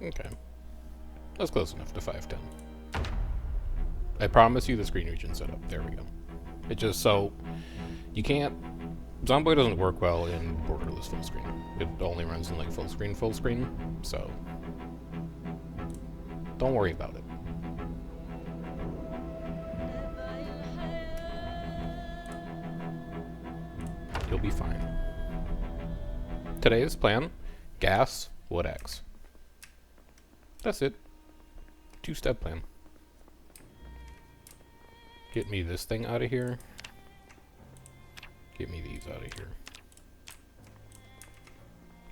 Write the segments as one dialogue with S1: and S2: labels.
S1: Okay. That's close enough to 510. I promise you the screen region setup. There we go. It just so you can't. Zomboid doesn't work well in borderless full screen. It only runs in like full screen. So don't worry about it. You'll be fine. Today's plan: gas, wood axe. That's it. Two-step plan. Get me this thing out of here. Get me these out of here.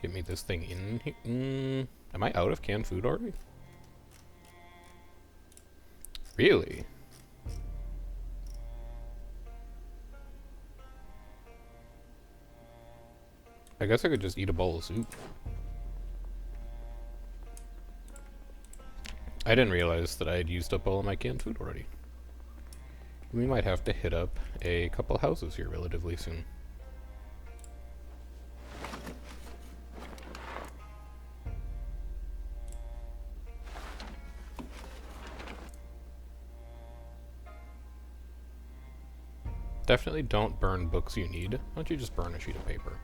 S1: Get me this thing in here. Am I out of canned food already? Really? I guess I could just eat a bowl of soup. I didn't realize that I had used up all of my canned food already. We might have to hit up a couple houses here relatively soon. Definitely don't burn books you need. Why don't you just burn a sheet of paper?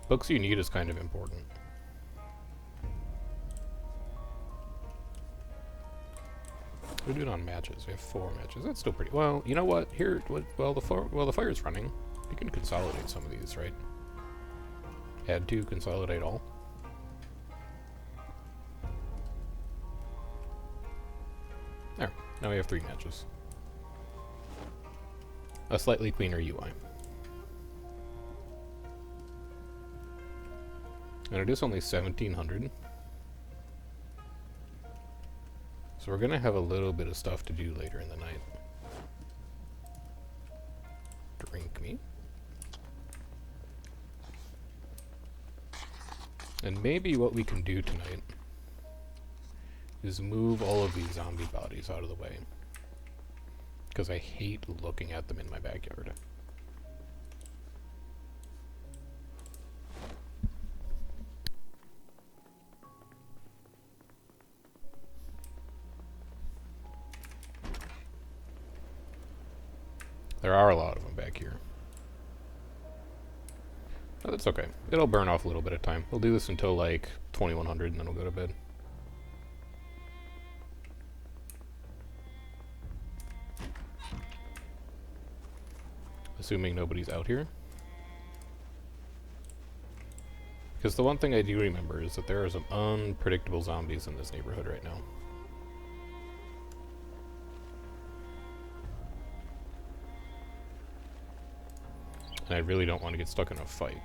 S1: Books you need is kind of important. We're doing on matches. We have 4 matches. That's still pretty well. You know what? Here, while the fire's running, we can consolidate some of these, right? Add to, consolidate all. There. Now we have 3 matches. A slightly cleaner UI. And it is only 1700. So we're gonna have a little bit of stuff to do later in the night. Drink me. And maybe what we can do tonight is move all of these zombie bodies out of the way. Because I hate looking at them in my backyard. There are a lot of them back here. Oh, that's okay. It'll burn off a little bit of time. We'll do this until like 2100 and then we'll go to bed. Assuming nobody's out here. Because the one thing I do remember is that there are some unpredictable zombies in this neighborhood right now. And I really don't want to get stuck in a fight.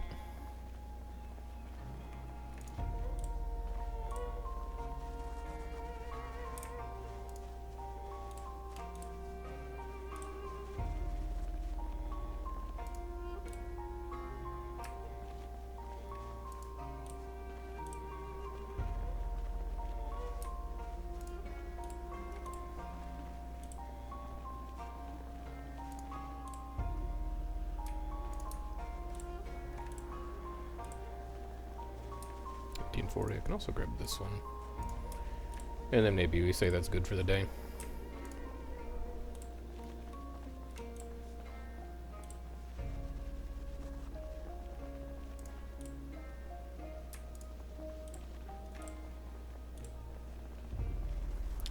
S1: I can also grab this one. And then maybe we say that's good for the day.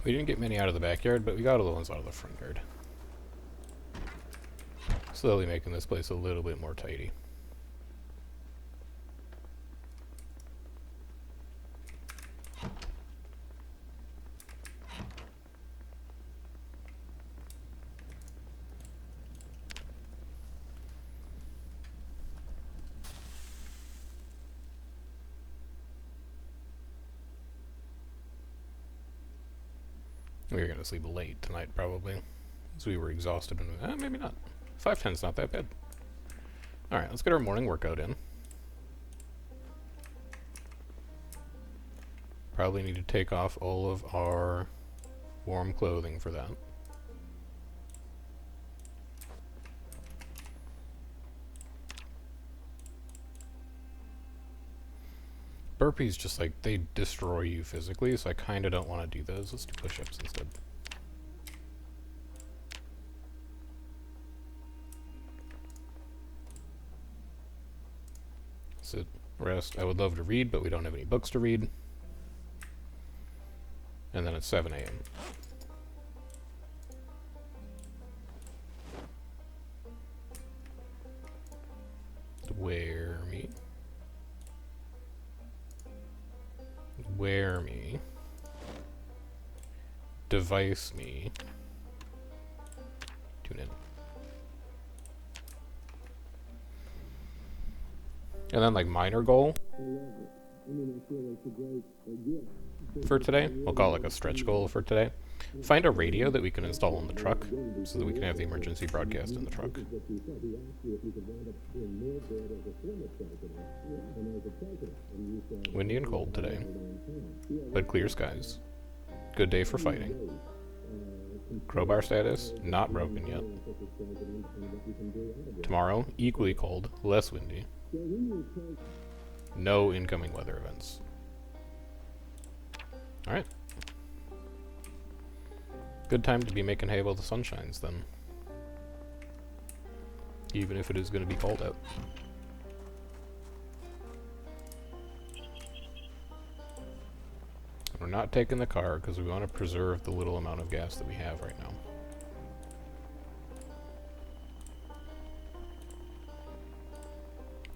S1: We didn't get many out of the backyard, but we got all the ones out of the front yard. Slowly making this place a little bit more tidy. We were going to sleep late tonight, probably. Because we were exhausted. And maybe not. 5:10's not that bad. Alright, let's get our morning workout in. Probably need to take off all of our warm clothing for that. burpees just like, they destroy you physically, so I kind of don't want to do those. Let's do push-ups instead. Sit, rest. I would love to read, but we don't have any books to read. And then it's 7 a.m. Wear me. Wear me. Device me. Tune in. And then, like, minor goal for today, we'll call it like a stretch goal for today. Find a radio that we can install in the truck so that we can have the emergency broadcast in the truck. Windy and cold today, but clear skies. Good day for fighting. Crowbar status, not broken yet. Tomorrow, equally cold, less windy. No incoming weather events. Alright. Good time to be making hay while the sun shines, then. Even if it is going to be cold out. We're not taking the car because we want to preserve the little amount of gas that we have right now.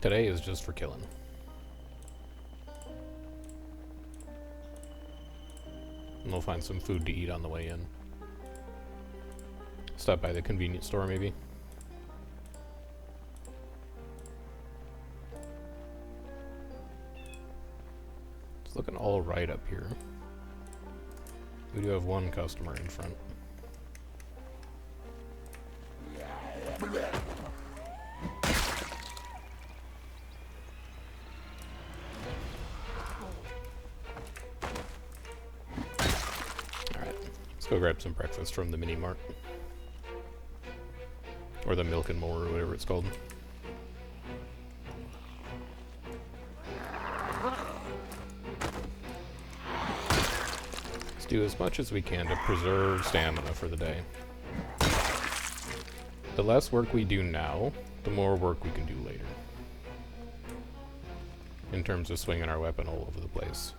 S1: Today is just for killing. And we'll find some food to eat on the way in. Stop by the convenience store, maybe. It's looking all right up here. We do have one customer in front. Alright, let's go grab some breakfast from the mini mart. Or the Milk and More, or whatever it's called. Let's do as much as we can to preserve stamina for the day. The less work we do now, the more work we can do later. In terms of swinging our weapon all over the place.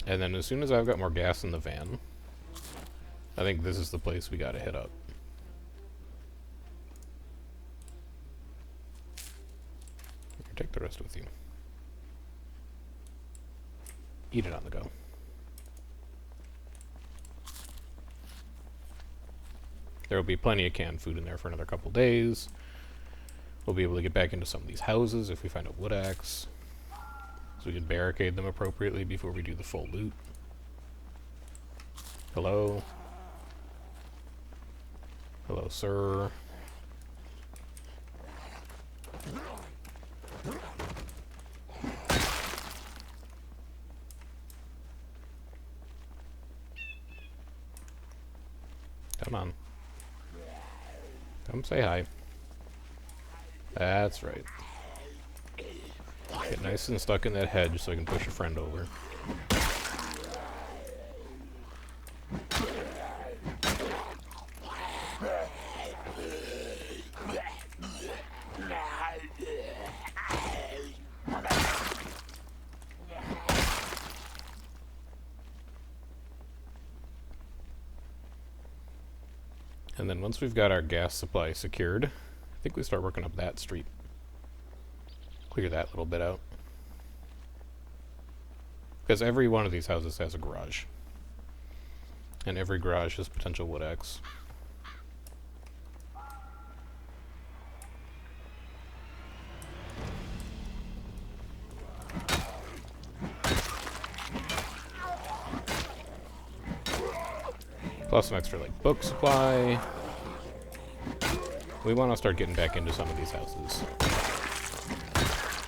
S1: And then as soon as I've got more gas in the van, I think this is the place we gotta hit up. Here, take the rest with you. Eat it on the go. There will be plenty of canned food in there for another couple days. We'll be able to get back into some of these houses if we find a wood axe. So we can barricade them appropriately before we do the full loot. Hello? Hello, sir. Come on. Come say hi. That's right. Get nice and stuck in that hedge so I can push your friend over. And then once we've got our gas supply secured, I think we start working up that street. Clear that little bit out. Because every one of these houses has a garage. And every garage has potential wood axe. Plus some extra, like, book supply. We want to start getting back into some of these houses.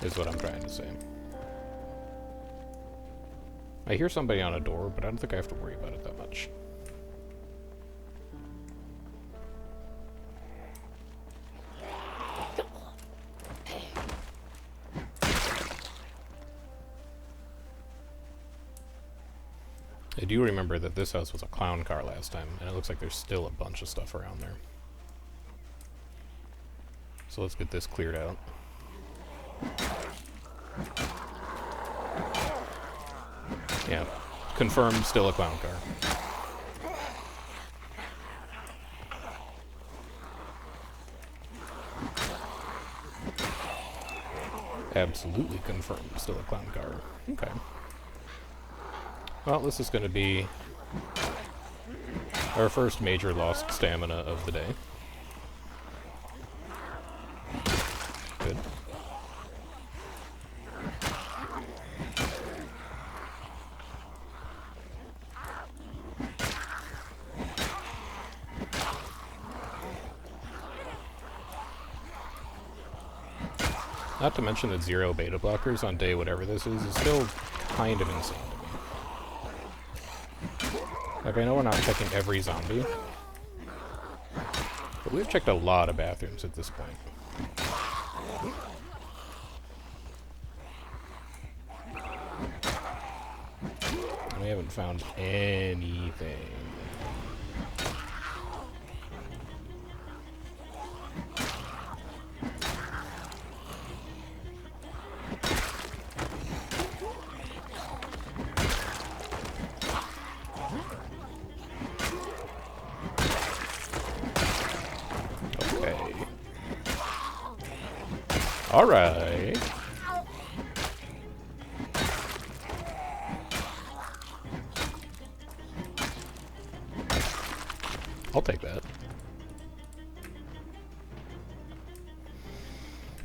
S1: Is what I'm trying to say. I hear somebody on a door, but I don't think I have to worry about it that much. I do remember that this house was a clown car last time, and it looks like there's still a bunch of stuff around there. So let's get this cleared out. Yeah, confirmed, still a clown car. Absolutely confirmed, still a clown car. Okay. Well, this is going to be our first major lost stamina of the day. Good. Not to mention that 0 beta blockers on day whatever this is still kind of insane to me. Like, I know we're not checking every zombie, but we've checked a lot of bathrooms at this point. And we haven't found anything. Alright. I'll take that.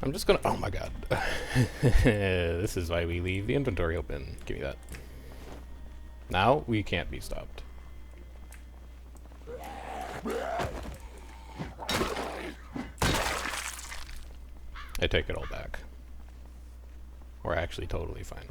S1: I'm just gonna... Oh my god. This is why we leave the inventory open. Give me that. Now we can't be stopped. I take it all back. We're actually totally fine.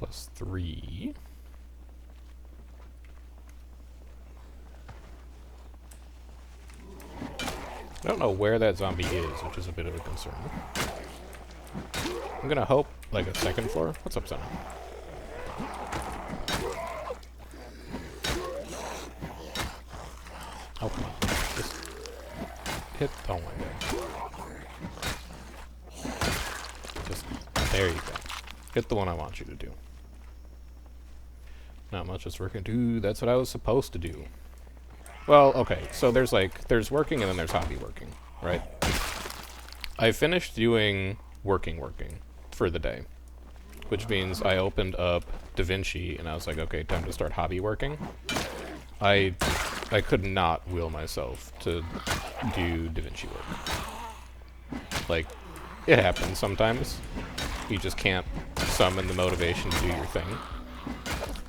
S1: +3. I don't know where that zombie is, which is a bit of a concern. I'm gonna hope, like, a second floor. What's up, son? Oh, come on. Just hit... Oh, my god. Just... There you go. Hit the one I want you to do. Not much is working. Dude, that's what I was supposed to do. Well, okay, so there's working and then there's hobby working, right? I finished doing working for the day, which means I opened up DaVinci and I was like, okay, time to start hobby working. I could not will myself to do DaVinci work. Like, it happens sometimes. You just can't summon the motivation to do your thing.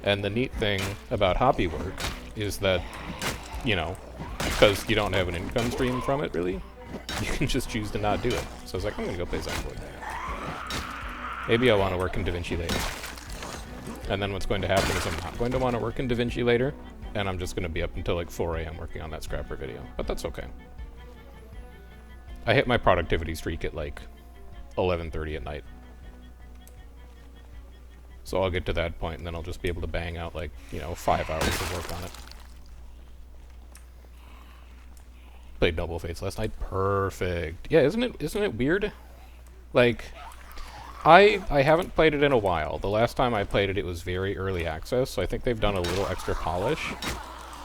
S1: And the neat thing about hobby work is that, you know, because you don't have an income stream from it, really, you can just choose to not do it. So I was like, I'm going to go play Zomboid. Maybe I want to work in DaVinci later. And then what's going to happen is I'm not going to want to work in DaVinci later, and I'm just going to be up until like 4 a.m. working on that scrapper video. But that's okay. I hit my productivity streak at like 11:30 at night. So I'll get to that point, and then I'll just be able to bang out like, you know, 5 hours of work on it. Played Double Fates last night. Perfect. Yeah, isn't it weird? Like, I haven't played it in a while. The last time I played it, it was very early access, so I think they've done a little extra polish.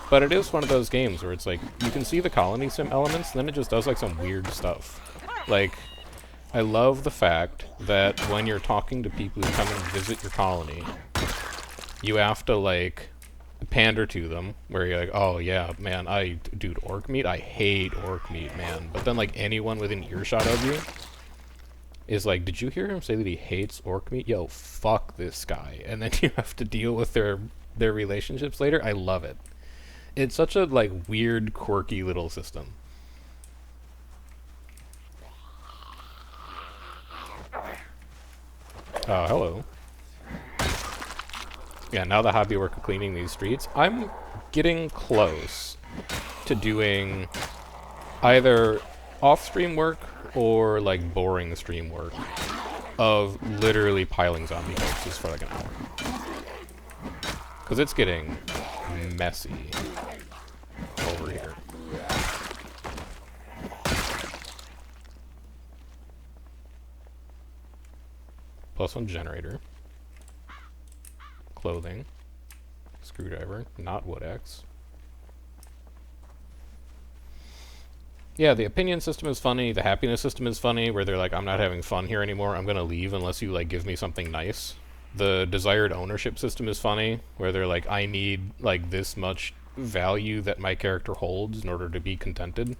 S1: But it is one of those games where it's like, you can see the colony sim elements, and then it just does like some weird stuff. Like, I love the fact that when you're talking to people who come and visit your colony, you have to, like, pander to them, where you're like, oh yeah, man, dude, orc meat? I hate orc meat, man. But then, like, anyone within earshot of you is like, did you hear him say that he hates orc meat? Yo, fuck this guy. And then you have to deal with their relationships later. I love it. It's such a, like, weird, quirky little system. Hello. Yeah, now the hobby work of cleaning these streets, I'm getting close to doing either off-stream work or, like, boring stream work of literally piling zombie corpses for, like, an hour. Because it's getting messy over here. +1 generator. Clothing. Screwdriver. Not wood axe. Yeah, the opinion system is funny. The happiness system is funny, where they're like, I'm not having fun here anymore. I'm going to leave unless you, like, give me something nice. The desired ownership system is funny, where they're like, I need, like, this much value that my character holds in order to be contented.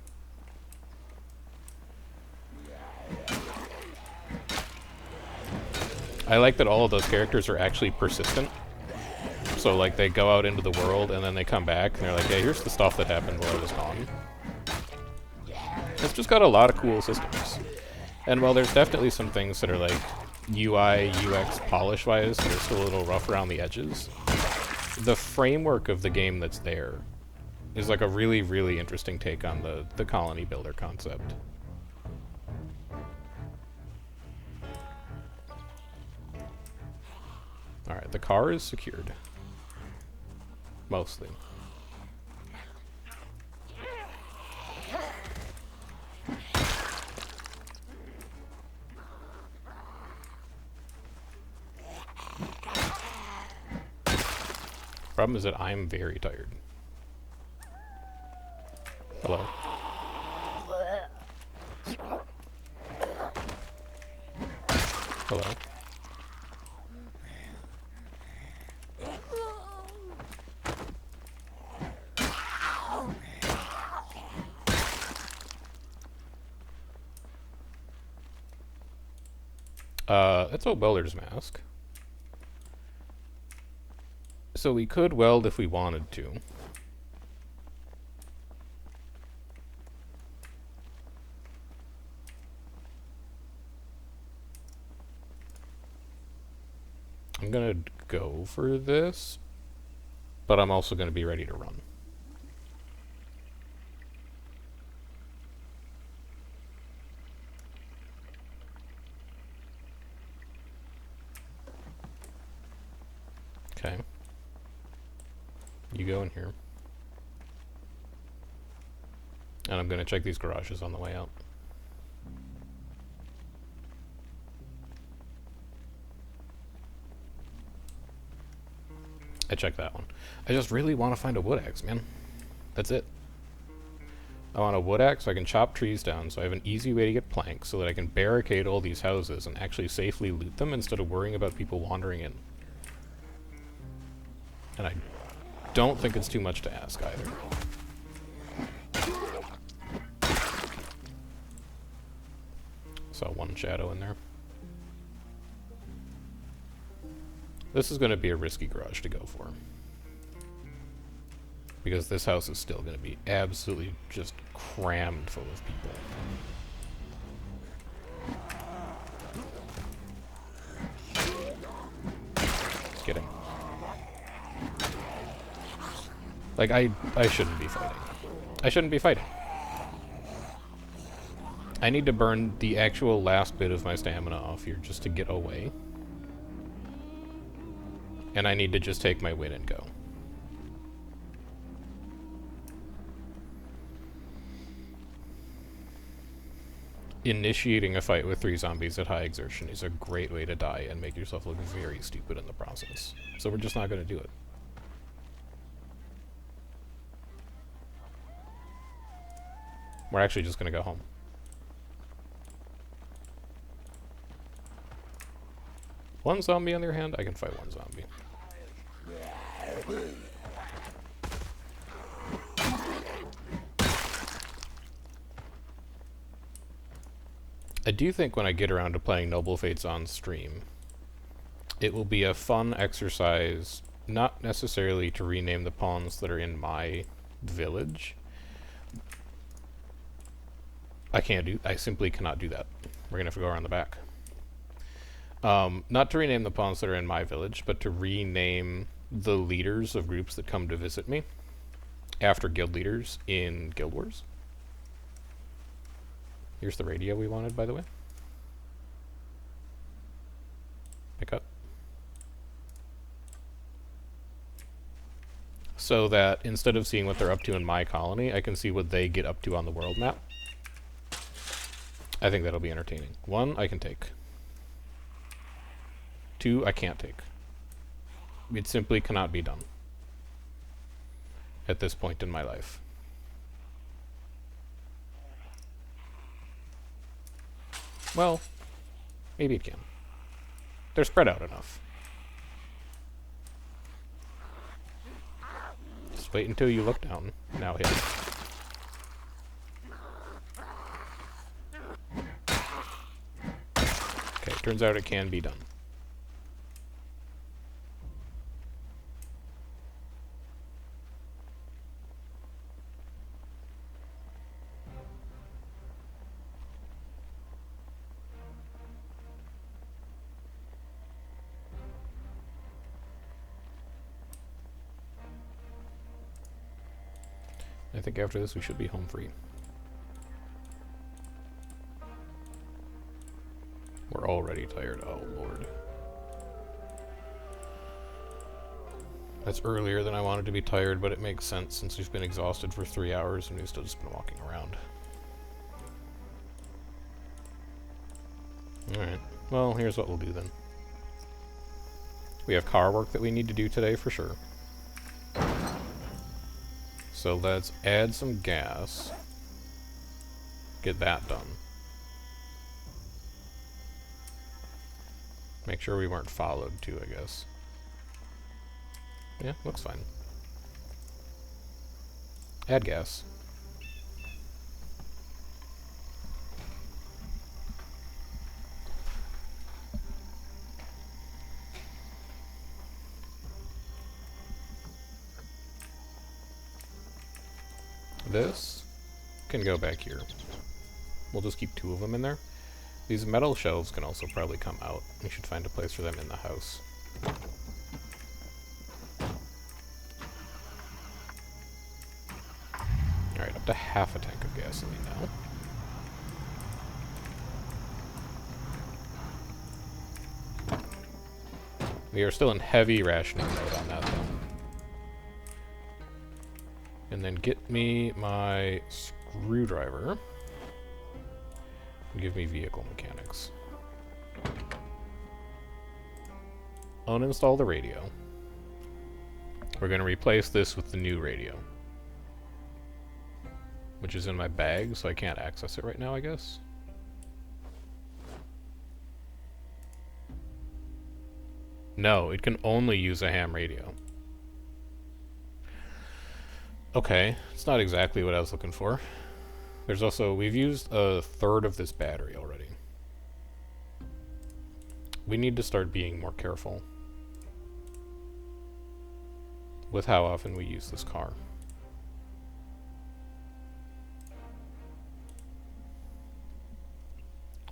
S1: I like that all of those characters are actually persistent. So, like, they go out into the world, and then they come back, and they're like, yeah, here's the stuff that happened while I was gone. It's just got a lot of cool systems. And while there's definitely some things that are, like, UI, UX polish-wise, that are still a little rough around the edges, the framework of the game that's there is, like, a really, really interesting take on the colony builder concept. Alright, the car is secured. Mostly. Problem is that I'm very tired. Hello. Hello. It's a welder's mask. So we could weld if we wanted to. I'm gonna go for this, but I'm also gonna be ready to run. Okay. You go in here. And I'm gonna check these garages on the way out. I checked that one. I just really want to find a wood axe, man. That's it. I want a wood axe so I can chop trees down, so I have an easy way to get planks, so that I can barricade all these houses and actually safely loot them instead of worrying about people wandering in. And I don't think it's too much to ask either. Saw one shadow in there. This is going to be a risky garage to go for. Because this house is still going to be absolutely just crammed full of people. Just kidding. Like, I shouldn't be fighting. I shouldn't be fighting. I need to burn the actual last bit of my stamina off here just to get away. And I need to just take my win and go. Initiating a fight with 3 zombies at high exertion is a great way to die and make yourself look very stupid in the process. So we're just not going to do it. We're actually just going to go home. One zombie on the other hand, I can fight one zombie. I do think when I get around to playing Noble Fates on stream, it will be a fun exercise, not necessarily to rename the pawns that are in my village. I simply cannot do that. We're gonna have to go around the back. Not to rename the pawns that are in my village, but to rename the leaders of groups that come to visit me after guild leaders in Guild Wars. Here's the radio we wanted, by the way. Pick up. So that instead of seeing what they're up to in my colony, I can see what they get up to on the world map. I think that'll be entertaining. 1, I can take. 2, I can't take. It simply cannot be done at this point in my life. Well, maybe it can. They're spread out enough. Just wait until you look down. Now hit. Okay, turns out it can be done. I think after this we should be home free. We're already tired. Oh, Lord. That's earlier than I wanted to be tired, but it makes sense since we've been exhausted for 3 hours and we've still just been walking around. Alright. Well, here's what we'll do then. We have car work that we need to do today for sure. So let's add some gas. Get that done. Make sure we weren't followed too, I guess. Yeah, looks fine. Add gas. This can go back here. We'll just keep 2 of them in there. These metal shelves can also probably come out. We should find a place for them in the house. Alright, up to half a tank of gasoline now. We are still in heavy rationing mode on that though. And then get me my screwdriver. And give me vehicle mechanics. Uninstall the radio. We're going to replace this with the new radio. Which is in my bag, so I can't access it right now, I guess. No, it can only use a ham radio. Okay, it's not exactly what I was looking for. There's also, we've used 1/3 of this battery already. We need to start being more careful with how often we use this car.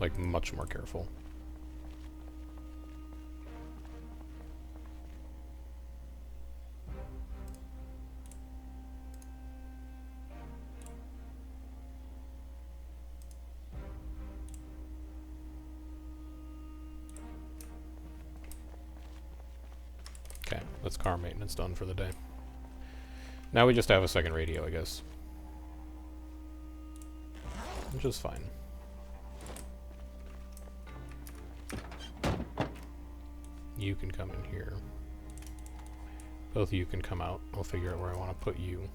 S1: Like, much more careful. Okay, that's car maintenance done for the day. Now we just have a second radio, I guess. Which is fine. You can come in here. Both of you can come out. I'll figure out where I want to put you.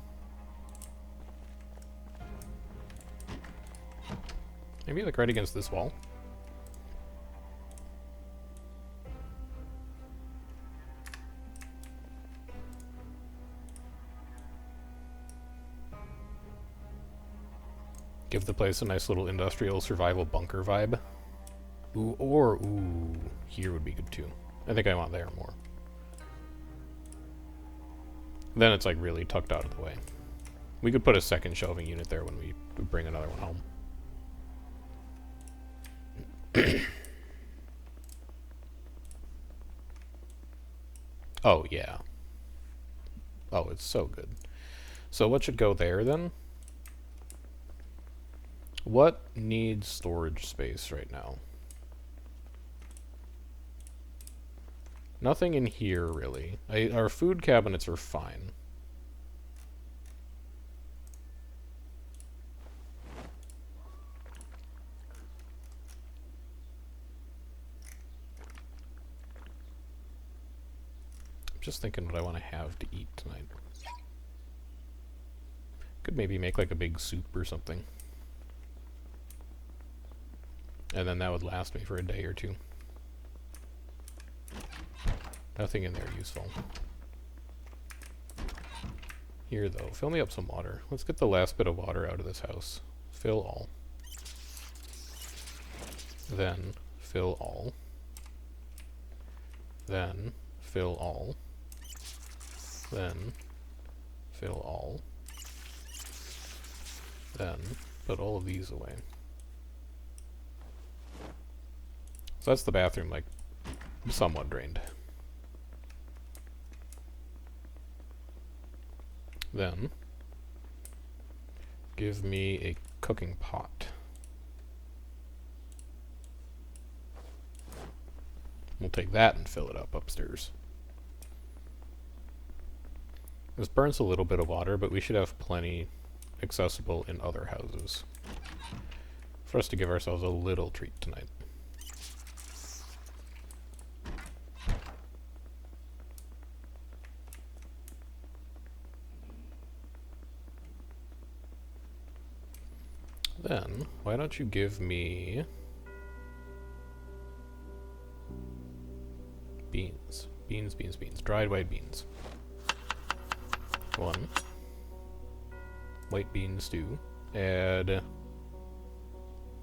S1: Maybe like right against this wall. Give the place a nice little industrial survival bunker vibe. Ooh, here would be good too. I think I want there more. Then it's like really tucked out of the way. We could put a second shelving unit there when we bring another one home. Oh, yeah. Oh, it's so good. So what should go there, then? What needs storage space right now? Nothing in here, really. Our food cabinets are fine. I'm just thinking what I want to have to eat tonight. Could maybe make like a big soup or something. And then that would last me for a day or two. Nothing in there useful. Here, though, fill me up some water. Let's get the last bit of water out of this house. Fill all. Then, fill all. Then, fill all. Then, fill all. Then, put all of these away. So that's the bathroom, like, somewhat drained. Then, give me a cooking pot. We'll take that and fill it up upstairs. This burns a little bit of water, but we should have plenty accessible in other houses for us to give ourselves a little treat tonight. Then, why don't you give me beans. Beans, beans, beans. Dried white beans. 1. White bean stew. Add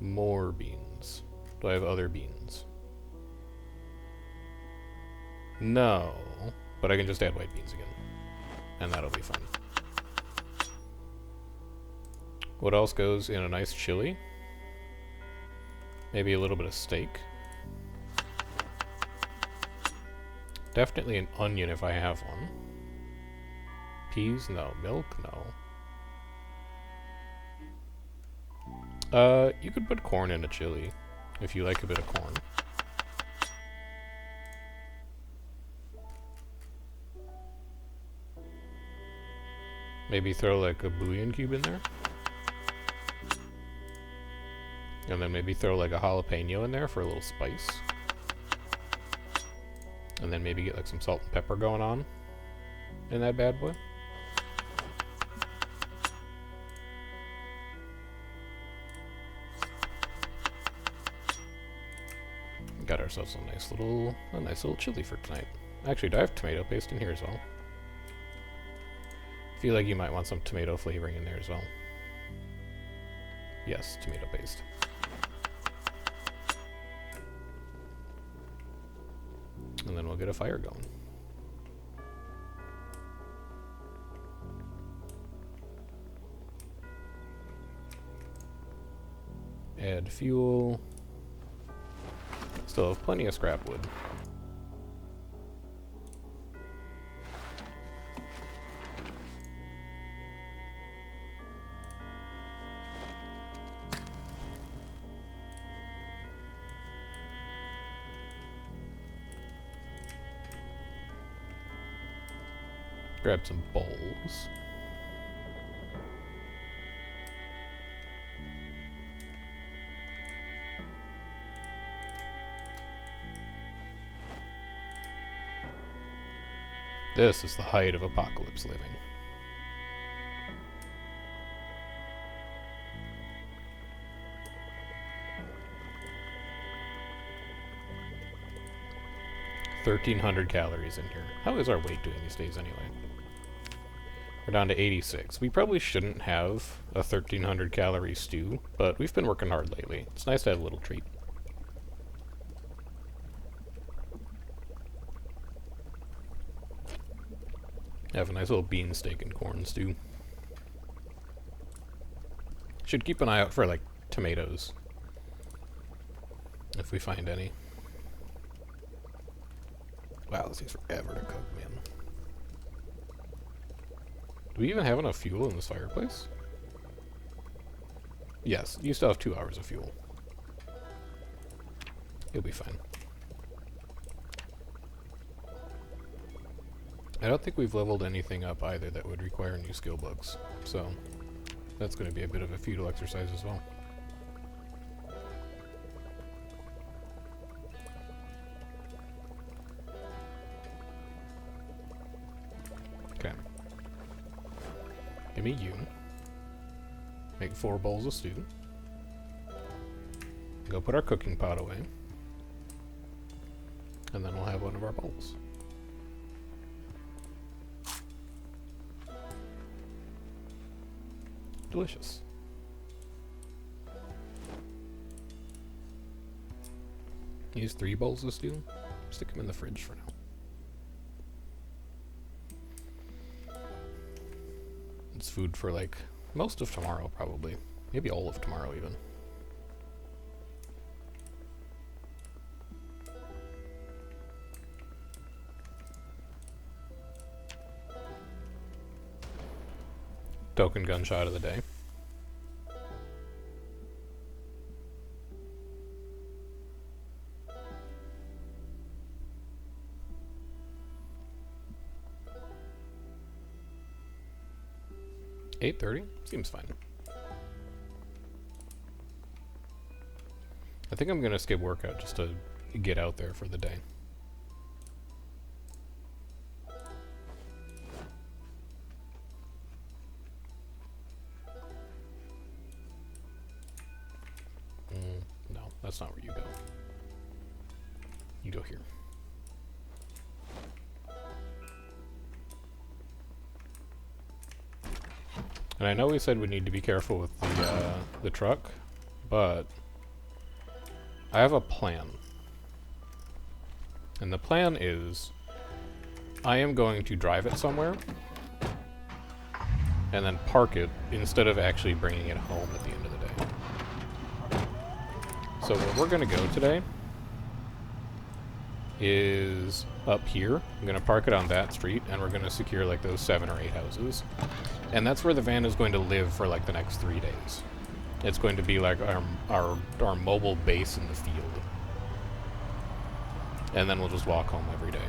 S1: more beans. Do I have other beans? No. But I can just add white beans again. And that'll be fine. What else goes in a nice chili? Maybe a little bit of steak. Definitely an onion if I have one. Peas? No. Milk? No. You could put corn in a chili if you like a bit of corn. Maybe throw like a bouillon cube in there. And then maybe throw like a jalapeno in there for a little spice. And then maybe get like some salt and pepper going on in that bad boy. Got ourselves a nice little chili for tonight. Actually, do I have tomato paste in here as well? I feel like you might want some tomato flavoring in there as well. Yes, tomato paste. And then we'll get a fire going. Add fuel. Still have plenty of scrap wood. Grab some bowls. This is the height of apocalypse living. $1,300 calories in here. How is our weight doing these days anyway? We're down to 86. We probably shouldn't have a 1,300 calorie stew, but we've been working hard lately. It's nice to have a little treat. Have a nice little bean steak and corn stew. Should keep an eye out for, like, tomatoes. If we find any. Wow, this takes forever to cook, man. Do we even have enough fuel in this fireplace? Yes, you still have 2 hours of fuel. You'll be fine. I don't think we've leveled anything up either that would require new skill books, so that's going to be a bit of a futile exercise as well. Okay. Give me you. Make 4 bowls of stew. Go put our cooking pot away. And then we'll have one of our bowls. Delicious. Use 3 bowls of stew. Stick them in the fridge for now. It's food for like most of tomorrow, probably. Maybe all of tomorrow even. Token gunshot of the day. $8:30? Seems fine. I think I'm gonna skip workout just to get out there for the day. No, that's not where you go. You go here. And I know we said we need to be careful with the truck, but I have a plan. And the plan is I am going to drive it somewhere and then park it instead of actually bringing it home at the end of the day. So where we're going to go today is up here. I'm going to park it on that street, and we're going to secure like those 7 or 8 houses. And that's where the van is going to live for like the next 3 days. It's going to be like our mobile base in the field. And then we'll just walk home every day.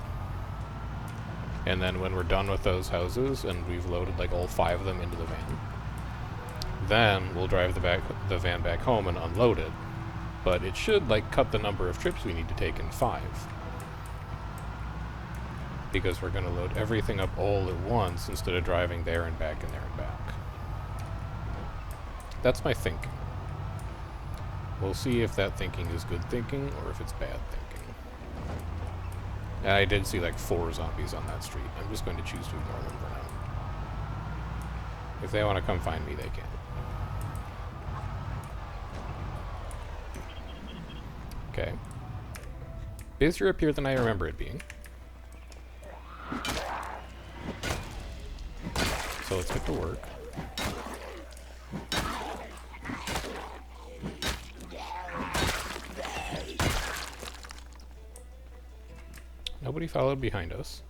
S1: And then when we're done with those houses and we've loaded like all 5 of them into the van, then we'll drive the van back home and unload it. But it should like cut the number of trips we need to take in 5. Because we're going to load everything up all at once instead of driving there and back and there and back. That's my thinking. We'll see if that thinking is good thinking or if it's bad thinking. And I did see like 4 zombies on that street. I'm just going to choose to ignore them for now. If they want to come find me, they can. Okay. Busier up here than I remember it being. So let's get to work. Nobody followed behind us.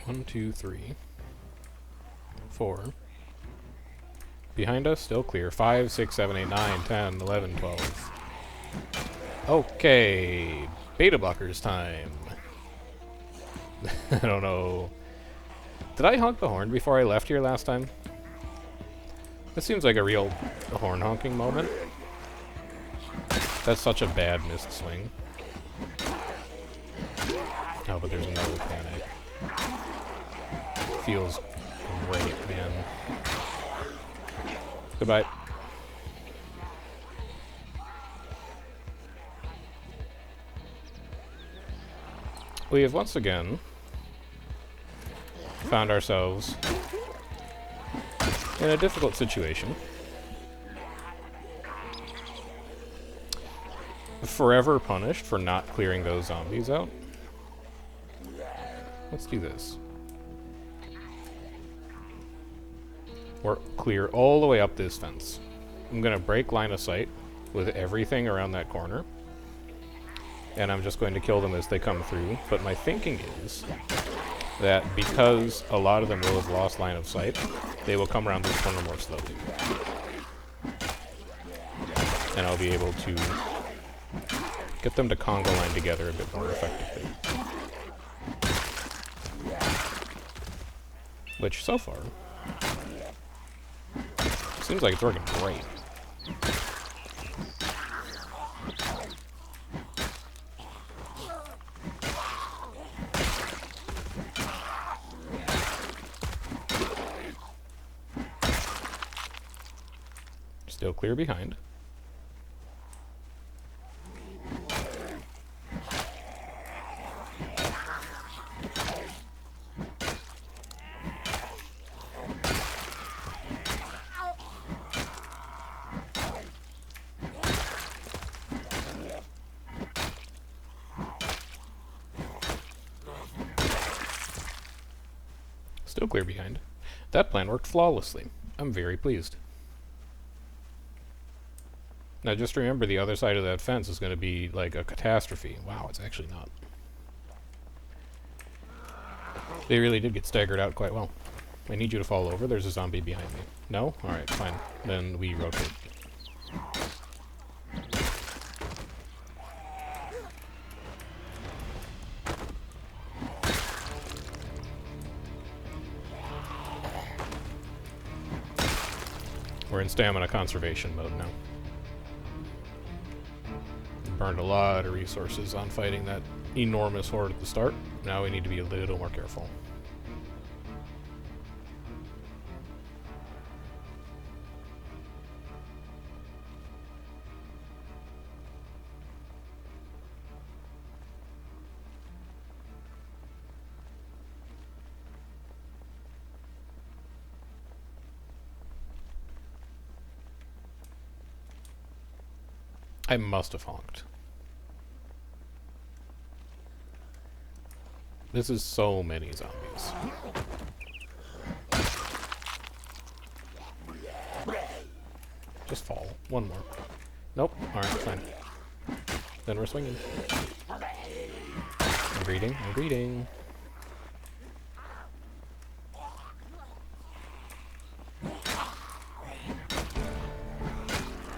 S1: One, 2, 3, 4. Behind us, still clear. 5, 6, 7, 8, 9, 10, 11, 12. Okay. Beta blockers time. I don't know. Did I honk the horn before I left here last time? This seems like a real horn honking moment. That's such a bad missed swing. Oh, but there's another panic. Feels great, man. Goodbye. We have once again found ourselves in a difficult situation. Forever punished for not clearing those zombies out. Let's do this. We're clear all the way up this fence. I'm going to break line of sight with everything around that corner. And I'm just going to kill them as they come through. But my thinking is that because a lot of them will have lost line of sight, they will come around this corner more slowly. And I'll be able to get them to conga line together a bit more effectively. Which, so far, seems like it's working great. Still clear behind. Still clear behind. That plan worked flawlessly. I'm very pleased. Now just remember, the other side of that fence is going to be like a catastrophe. Wow, it's actually not. They really did get staggered out quite well. I need you to fall over. There's a zombie behind me. No? Alright, fine. Then we rotate. We're in stamina conservation mode now. Burned a lot of resources on fighting that enormous horde at the start. Now we need to be a little more careful. I must have honked. This is so many zombies. Just fall. One more. Nope. Alright, fine. Then we're swinging. I'm greeting. I'm greeting.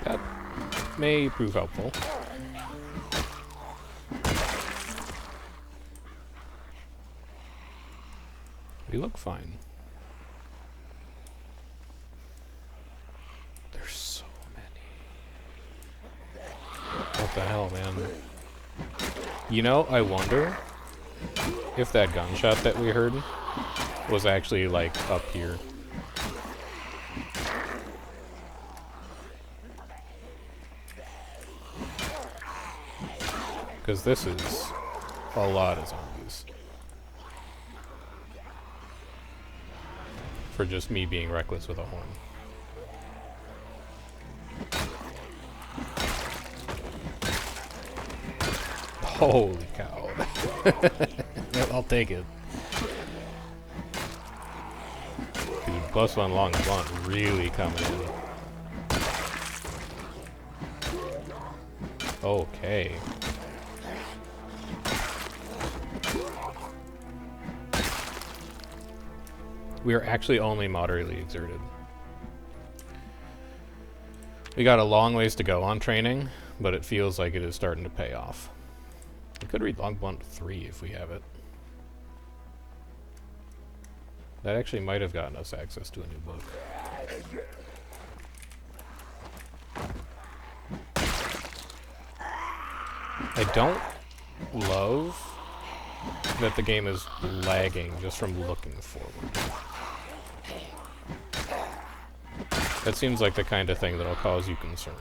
S1: That may prove helpful. We look fine. There's so many. What the hell, man? You know, I wonder if that gunshot that we heard was actually, like, up here. Because this is a lot of zombies. For just me being reckless with a horn. Holy cow. Yep, I'll take it. Dude, +1 long blunt really coming in. Okay. We are actually only moderately exerted. We got a long ways to go on training, but it feels like it is starting to pay off. We could read Long Blunt 3 if we have it. That actually might have gotten us access to a new book. I don't love that the game is lagging just from looking forward. That seems like the kind of thing that'll cause you concern.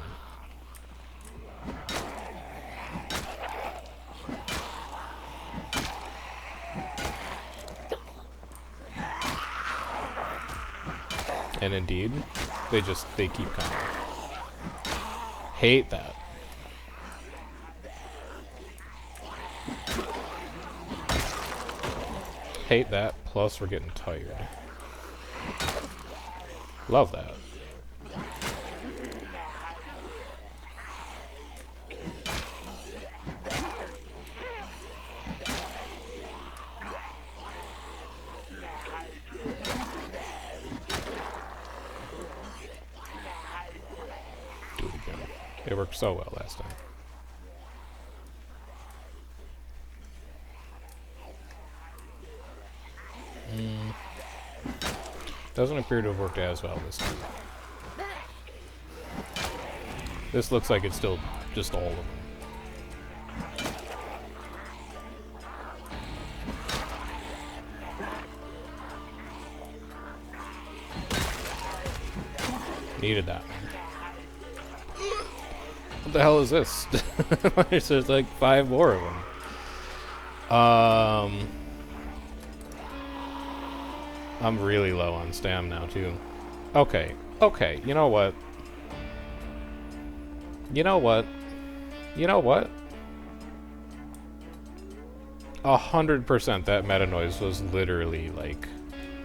S1: And indeed, they keep coming. Hate that. Hate that, plus we're getting tired. Love that. Do it again. It worked so well last time. Doesn't appear to have worked as well this time. This looks like it's still just all of them. Needed that. What the hell is this? There's like 5 more of them. I'm really low on stam now, too. Okay, okay, you know what? You know what? You know what? 100% that meta noise was literally, like,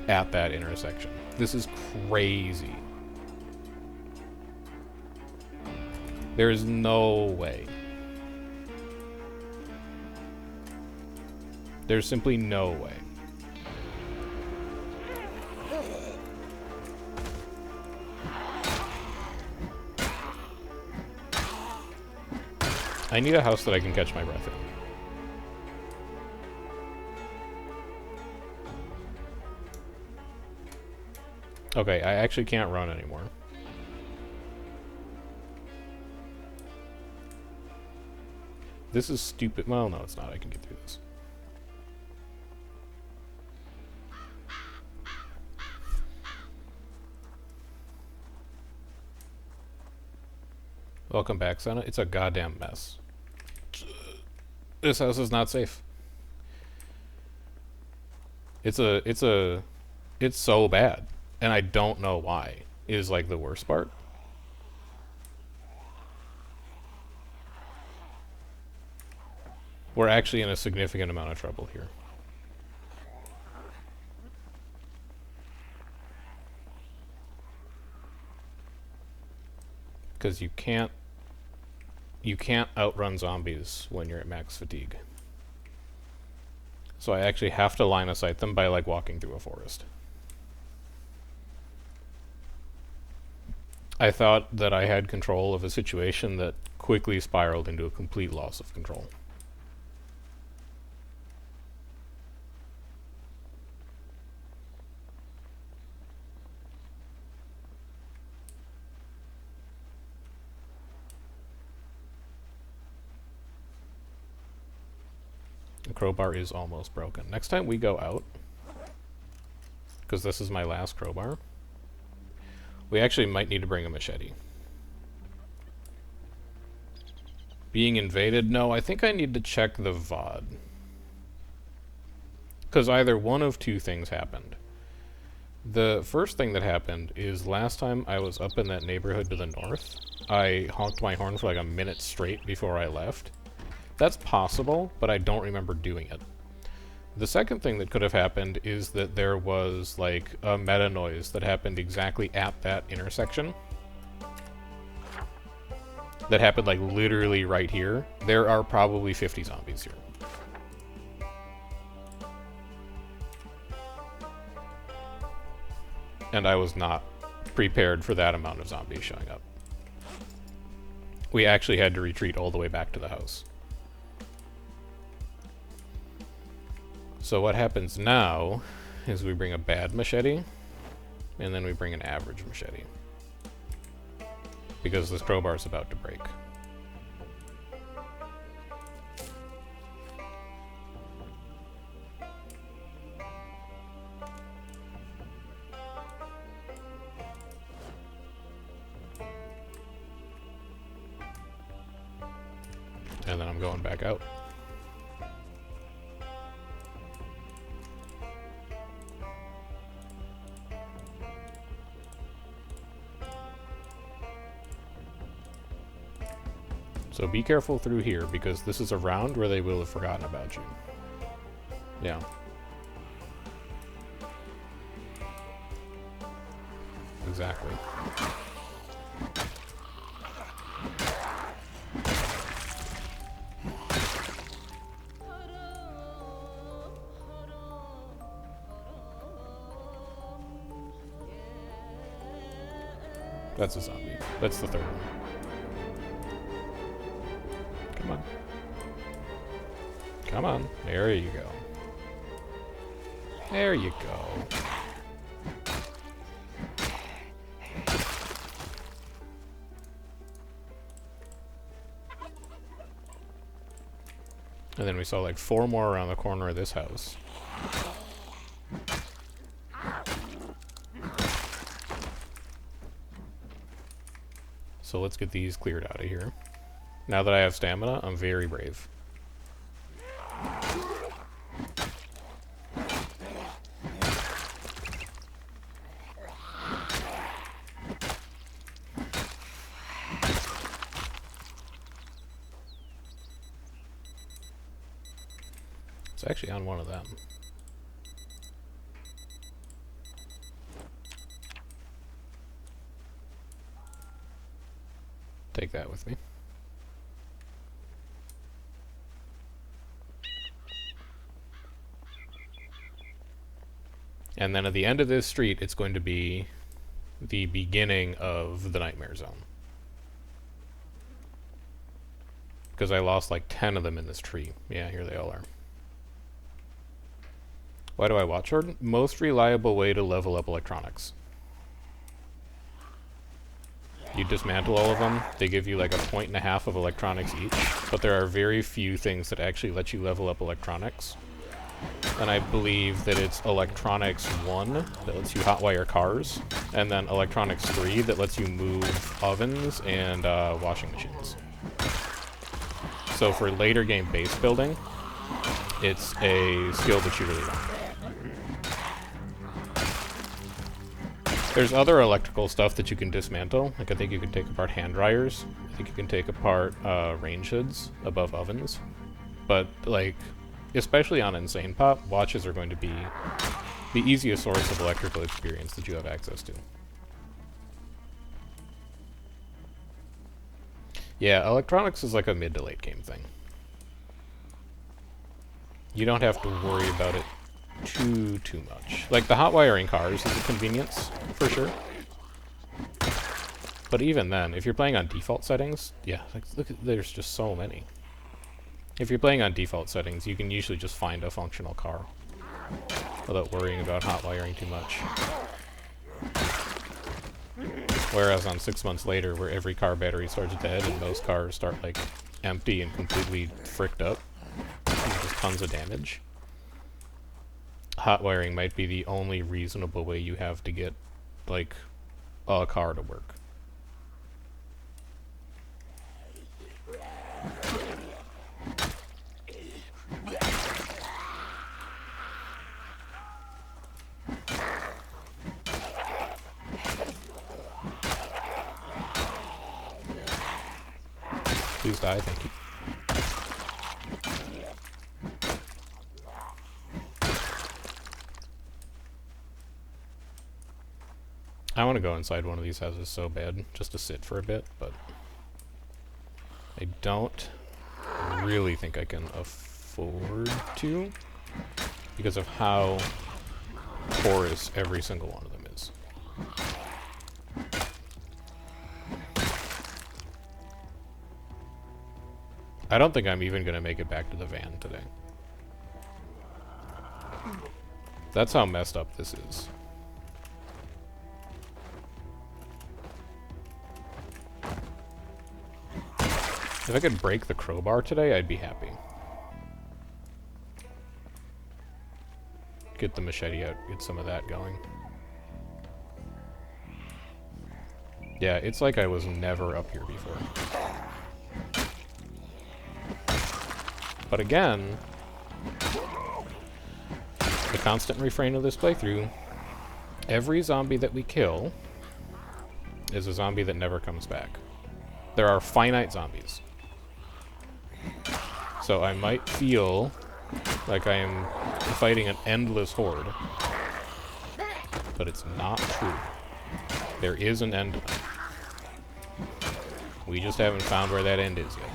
S1: at that intersection. This is crazy. There is no way. There's simply no way. I need a house that I can catch my breath in. Okay, I actually can't run anymore. This is stupid. Well, no, it's not. I can get through this. Welcome back, Senna. It's a goddamn mess. This house is not safe. It's so bad. And I don't know why, is like the worst part. We're actually in a significant amount of trouble here. Because you can't outrun zombies when you're at max fatigue. So I actually have to line of sight them by like walking through a forest. I thought that I had control of a situation that quickly spiraled into a complete loss of control. The crowbar is almost broken. Next time we go out, because this is my last crowbar, we actually might need to bring a machete. Being invaded? No, I think I need to check the VOD. Because either one of two things happened. The first thing that happened is last time I was up in that neighborhood to the north, I honked my horn for like a minute straight before I left. That's possible, but I don't remember doing it. The second thing that could have happened is that there was like a meta noise that happened exactly at that intersection. That happened like literally right here. There are probably 50 zombies here. And I was not prepared for that amount of zombies showing up. We actually had to retreat all the way back to the house. So what happens now is we bring a bad machete, and then we bring an average machete. Because this crowbar is about to break. And then I'm going back out. So be careful through here, because this is a round where they will have forgotten about you. Yeah. exactly. That's a zombie. That's the third one. Come on. Come on. There you go. There you go. And then we saw like 4 more around the corner of this house. So let's get these cleared out of here. Now that I have stamina, I'm very brave. It's actually on one of them. Take that with me. And then at the end of this street, it's going to be the beginning of the Nightmare Zone. Because I lost like 10 of them in this tree. Yeah, here they all are. Why do I watch Jordan? Most reliable way to level up electronics. You dismantle all of them, they give you like 1.5 points of electronics each, but there are very few things that actually let you level up electronics. And I believe that it's Electronics 1 that lets you hotwire cars, and then Electronics 3 that lets you move ovens and washing machines. So for later game base building, it's a skill that you really want. There's other electrical stuff that you can dismantle. Like I think you can take apart hand dryers. I think you can take apart range hoods above ovens. But like, especially on Insane Pop, watches are going to be the easiest source of electrical experience that you have access to. Yeah, electronics is like a mid to late game thing. You don't have to worry about it too much. Like the hot wiring cars is a convenience for sure, but even then, if you're playing on default settings, yeah, like look at, there's just so many. If you're playing on default settings, you can usually just find a functional car without worrying about hot wiring too much. Whereas on 6 months later, where every car battery starts dead and most cars start like empty and completely fricked up, and just tons of damage, hot wiring might be the only reasonable way you have to get, like, a car to work. Please die, thank you. I want to go inside one of these houses so bad, just to sit for a bit, but I don't really think I can afford to, because of how porous every single one of them is. I don't think I'm even going to make it back to the van today. That's how messed up this is. If I could break the crowbar today, I'd be happy. Get the machete out, get some of that going. Yeah, it's like I was never up here before. But again, the constant refrain of this playthrough, every zombie that we kill is a zombie that never comes back. There are finite zombies. So I might feel like I am fighting an endless horde, but it's not true. There is an end. We just haven't found where that end is yet.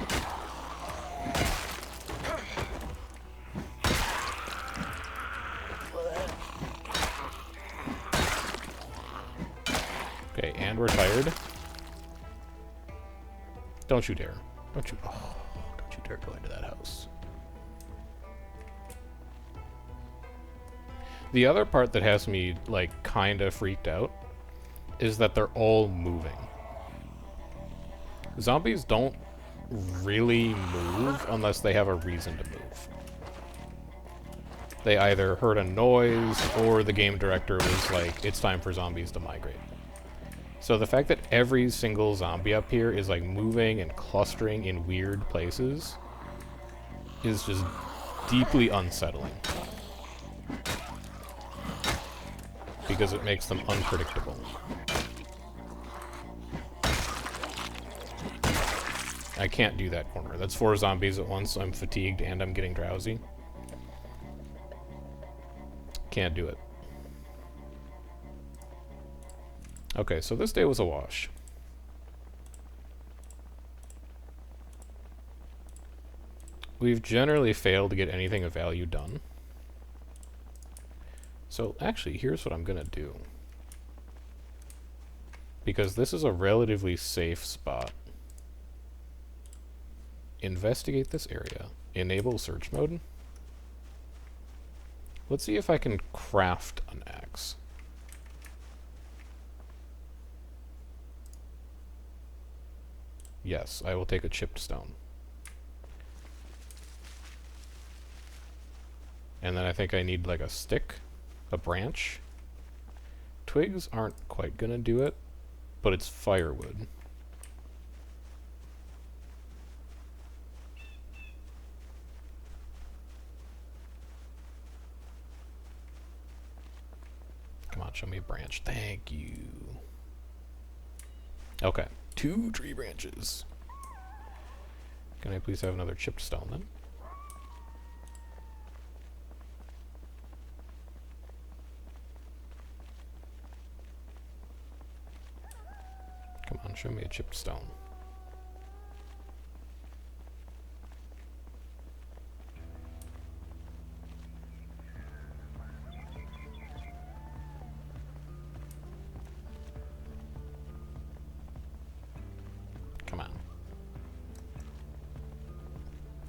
S1: Okay, and we're tired. Don't you dare. Don't you... Oh, don't you dare go into that house. The other part that has me, like, kinda freaked out is that they're all moving. Zombies don't really move unless they have a reason to move. They either heard a noise or the game director was like, it's time for zombies to migrate. So the fact that every single zombie up here is like moving and clustering in weird places is just deeply unsettling. Because it makes them unpredictable. I can't do that corner. That's 4 zombies at once. I'm fatigued and I'm getting drowsy. Can't do it. Okay, so this day was a wash. We've generally failed to get anything of value done. So actually, here's what I'm gonna do. Because this is a relatively safe spot. Investigate this area. Enable search mode. Let's see if I can craft an axe. Yes, I will take a chipped stone. And then I think I need like a stick, a branch. Twigs aren't quite gonna do it, but it's firewood. Come on, show me a branch. Thank you. Okay, 2 tree branches. Can I please have another chipped stone then? Come on, show me a chipped stone. Come on.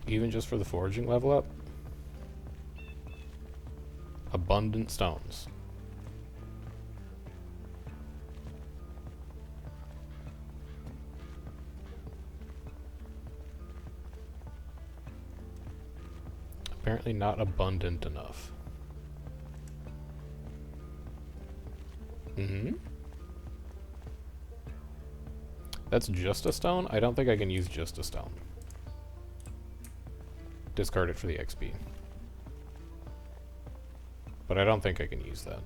S1: Even just for the foraging level up? Abundant stones. Apparently not abundant enough. That's just a stone? I don't think I can use just a stone. Discard it for the XP. But I don't think I can use that.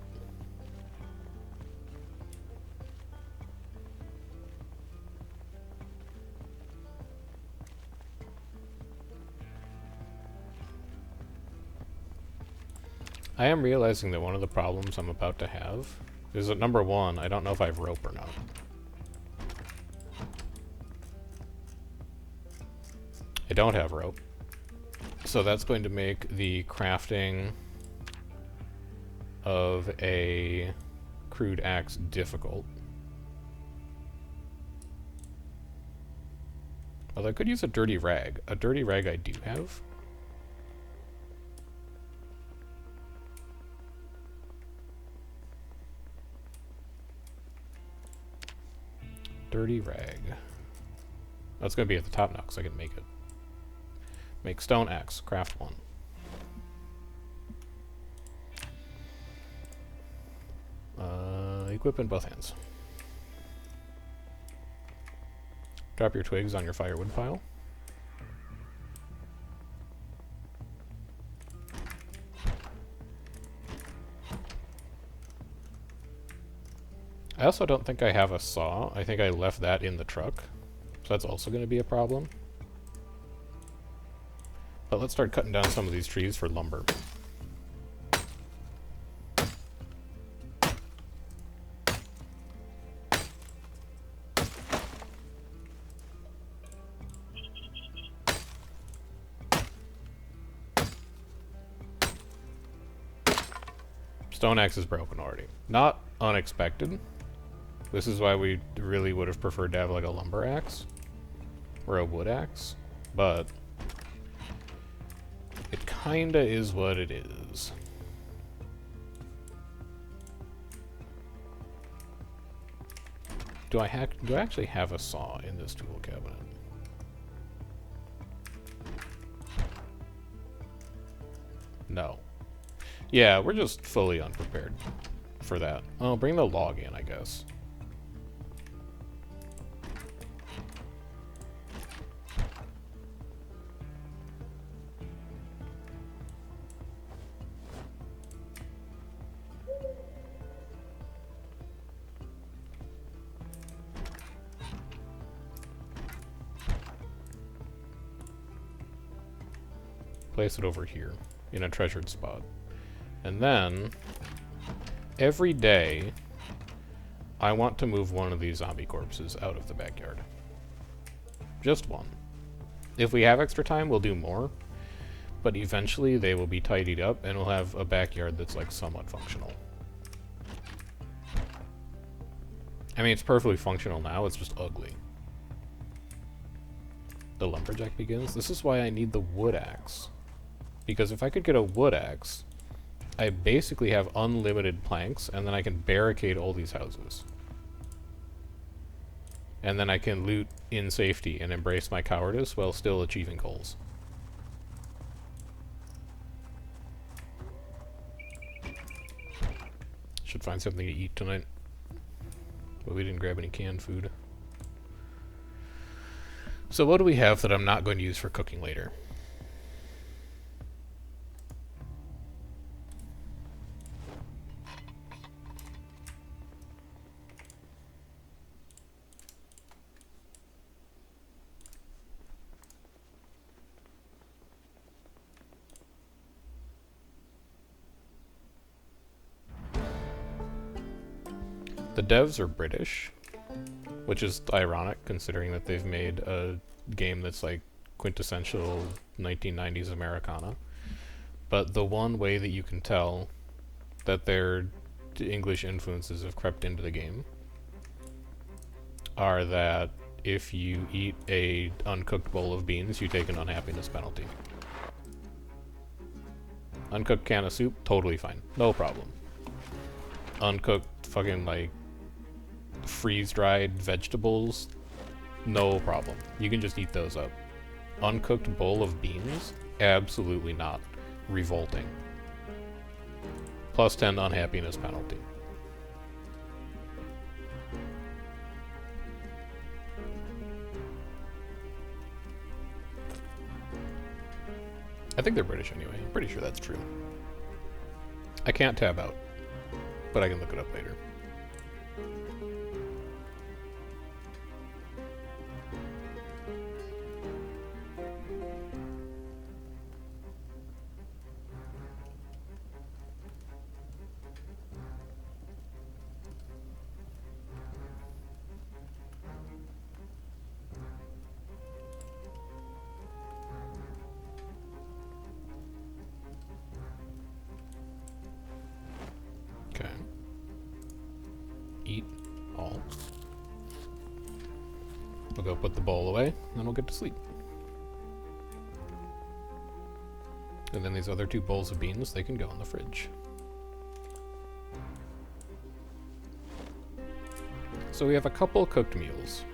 S1: I am realizing that one of the problems I'm about to have is that number 1, I don't know if I have rope or not. I don't have rope. So that's going to make the crafting of a crude axe difficult. Although I could use a dirty rag. A dirty rag I do have. Dirty rag. That's going to be at the top now because I can make it. Make stone axe. Craft 1. Equip in both hands. Drop your twigs on your firewood pile. I also don't think I have a saw. I think I left that in the truck. So that's also going to be a problem. But let's start cutting down some of these trees for lumber. stone axe is broken already. Not unexpected. This is why we really would have preferred to have like a lumber axe or a wood axe, but it kinda is what it is. Do I actually have a saw in this tool cabinet? No. Yeah, we're just fully unprepared for that. Oh, bring the log in, I guess. Place it over here in a treasured spot. And then every day I want to move one of these zombie corpses out of the backyard. Just one. If we have extra time, we'll do more, but eventually they will be tidied up and we'll have a backyard that's like somewhat functional. I mean, it's perfectly functional now, it's just ugly. The lumberjack begins. This is why I need the wood axe. Because if I could get a wood axe, I basically have unlimited planks, and then I can barricade all these houses. And then I can loot in safety and embrace my cowardice while still achieving goals. Should find something to eat tonight. But we didn't grab any canned food. So what do we have that I'm not going to use for cooking later? The devs are British, which is ironic considering that they've made a game that's like quintessential 1990s Americana. But the one way that you can tell that their English influences have crept into the game are that if you eat a uncooked bowl of beans, you take an unhappiness penalty. Uncooked can of soup, totally fine. No problem. Uncooked fucking like freeze-dried vegetables, no problem. You can just eat those up. Uncooked bowl of beans? Absolutely not. Revolting. Plus 10 unhappiness penalty. I think they're British anyway. I'm pretty sure that's true. I can't tab out, but I can look it up later. Okay. Eat all. We'll go put the bowl away, then we'll get to sleep. And then these other two bowls of beans, they can go in the fridge. So we have a couple cooked meals.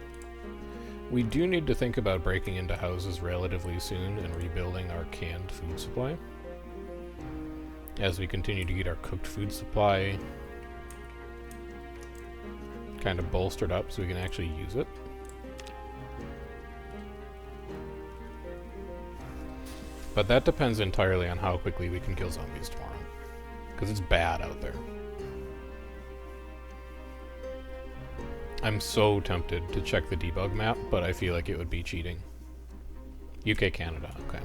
S1: We do need to think about breaking into houses relatively soon and rebuilding our canned food supply, as we continue to get our cooked food supply kind of bolstered up so we can actually use it. But that depends entirely on how quickly we can kill zombies tomorrow, because it's bad out there. I'm so tempted to check the debug map, but I feel like it would be cheating. UK, Canada, okay.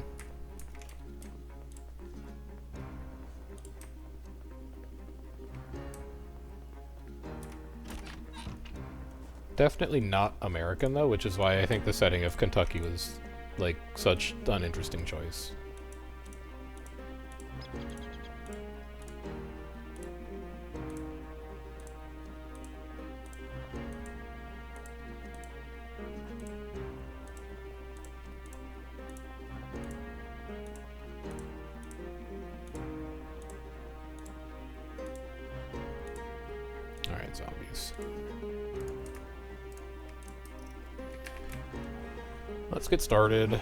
S1: Definitely not American though, which is why I think the setting of Kentucky was like such an interesting choice. zombies. Let's get started.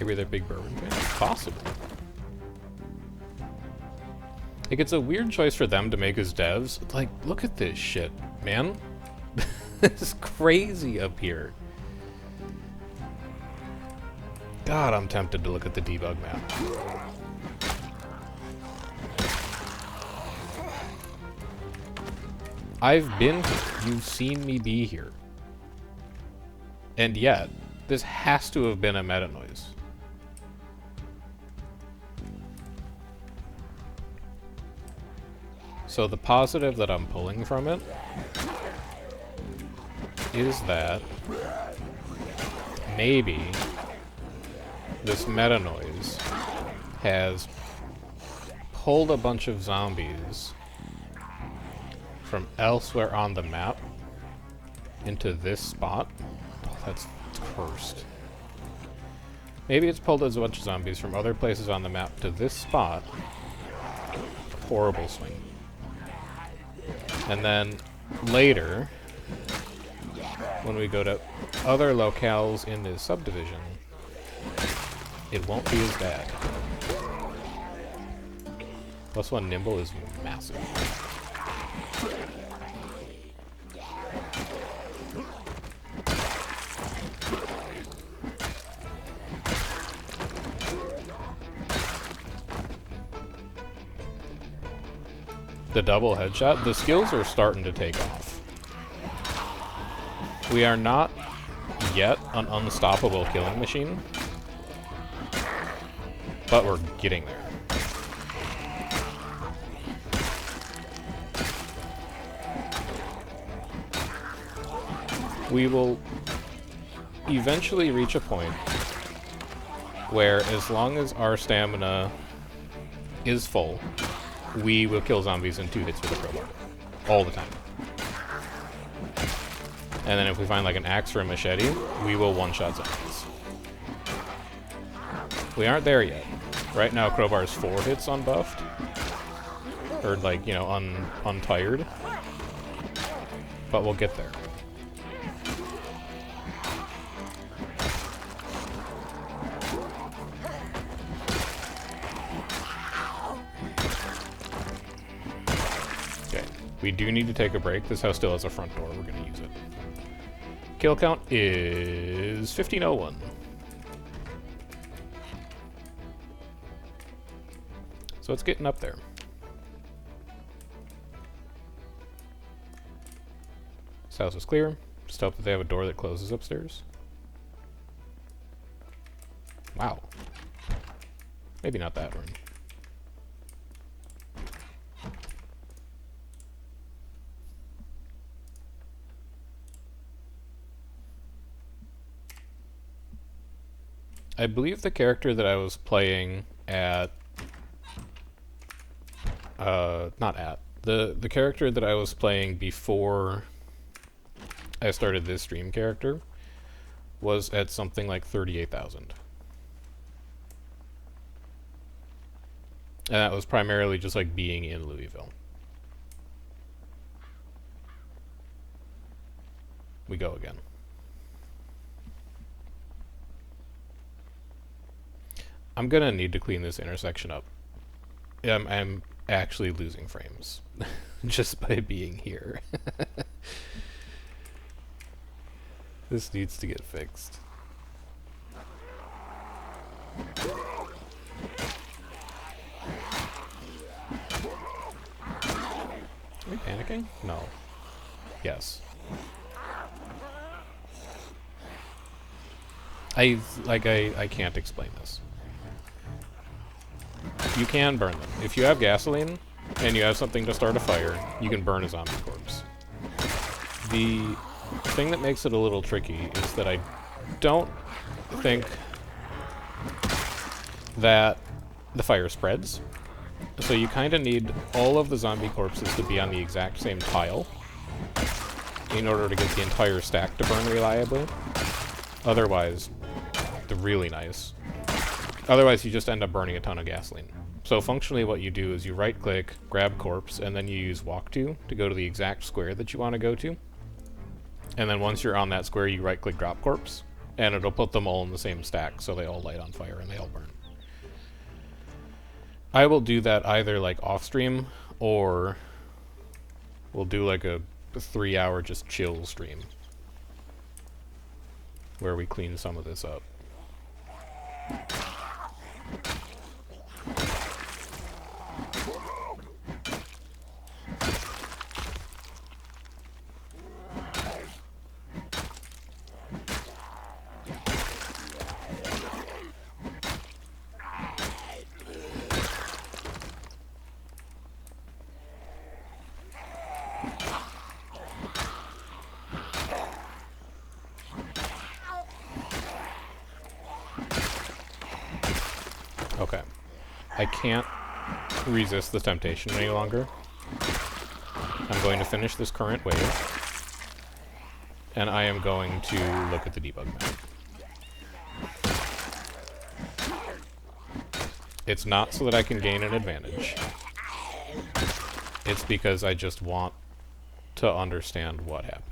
S1: Maybe they're big bourbon fans? Possible. Like, it's a weird choice for them to make as devs. Like, look at this shit, man. This is crazy up here. God, I'm tempted to look at the debug map. I've been here. You've seen me be here. And yet, this has to have been a meta noise. So the positive that I'm pulling from it is that maybe this meta noise has pulled a bunch of zombies from elsewhere on the map into this spot. Oh, that's cursed. Maybe it's pulled a bunch of zombies from other places on the map to this spot. Horrible swing. And then later, when we go to other locales in this subdivision, it won't be as bad. +1 nimble is massive. The double headshot, the skills are starting to take off. We are not yet an unstoppable killing machine, but we're getting there. We will eventually reach a point where, as long as our stamina is full, we will kill zombies in 2 hits with a crowbar. All the time. And then if we find like an axe or a machete, we will one-shot zombies. We aren't there yet. Right now, crowbar is 4 hits unbuffed. Or like, you know, untired. But we'll get there. We do need to take a break. This house still has a front door. We're going to use it. Kill count is 1501. So it's getting up there. This house is clear. Just hope that they have a door that closes upstairs. Wow. Maybe not that room. I believe the character that I was playing at... The character that I was playing before I started this stream character was at something like 38,000. And that was primarily just like being in Louisville. We go again. I'm gonna need to clean this intersection up. I'm actually losing frames just by being here. This needs to get fixed. Are we panicking? No. Yes. I can't explain this. You can burn them. If you have gasoline and you have something to start a fire, you can burn a zombie corpse. The thing that makes it a little tricky is that I don't think that the fire spreads. So you kind of need all of the zombie corpses to be on the exact same tile in order to get the entire stack to burn reliably. Otherwise, they're really nice. Otherwise, you just end up burning a ton of gasoline. So functionally what you do is you right-click, grab corpse, and then you use walk to go to the exact square that you want to go to. And then once you're on that square, you right-click drop corpse, and it'll put them all in the same stack, so they all light on fire and they all burn. I will do that either like off-stream, or we'll do like a 3-hour just chill stream, where we clean some of this up. Okay. I can't resist the temptation any longer. I'm going to finish this current wave, and I am going to look at the debug map. It's not so that I can gain an advantage. It's because I just want to understand what happened.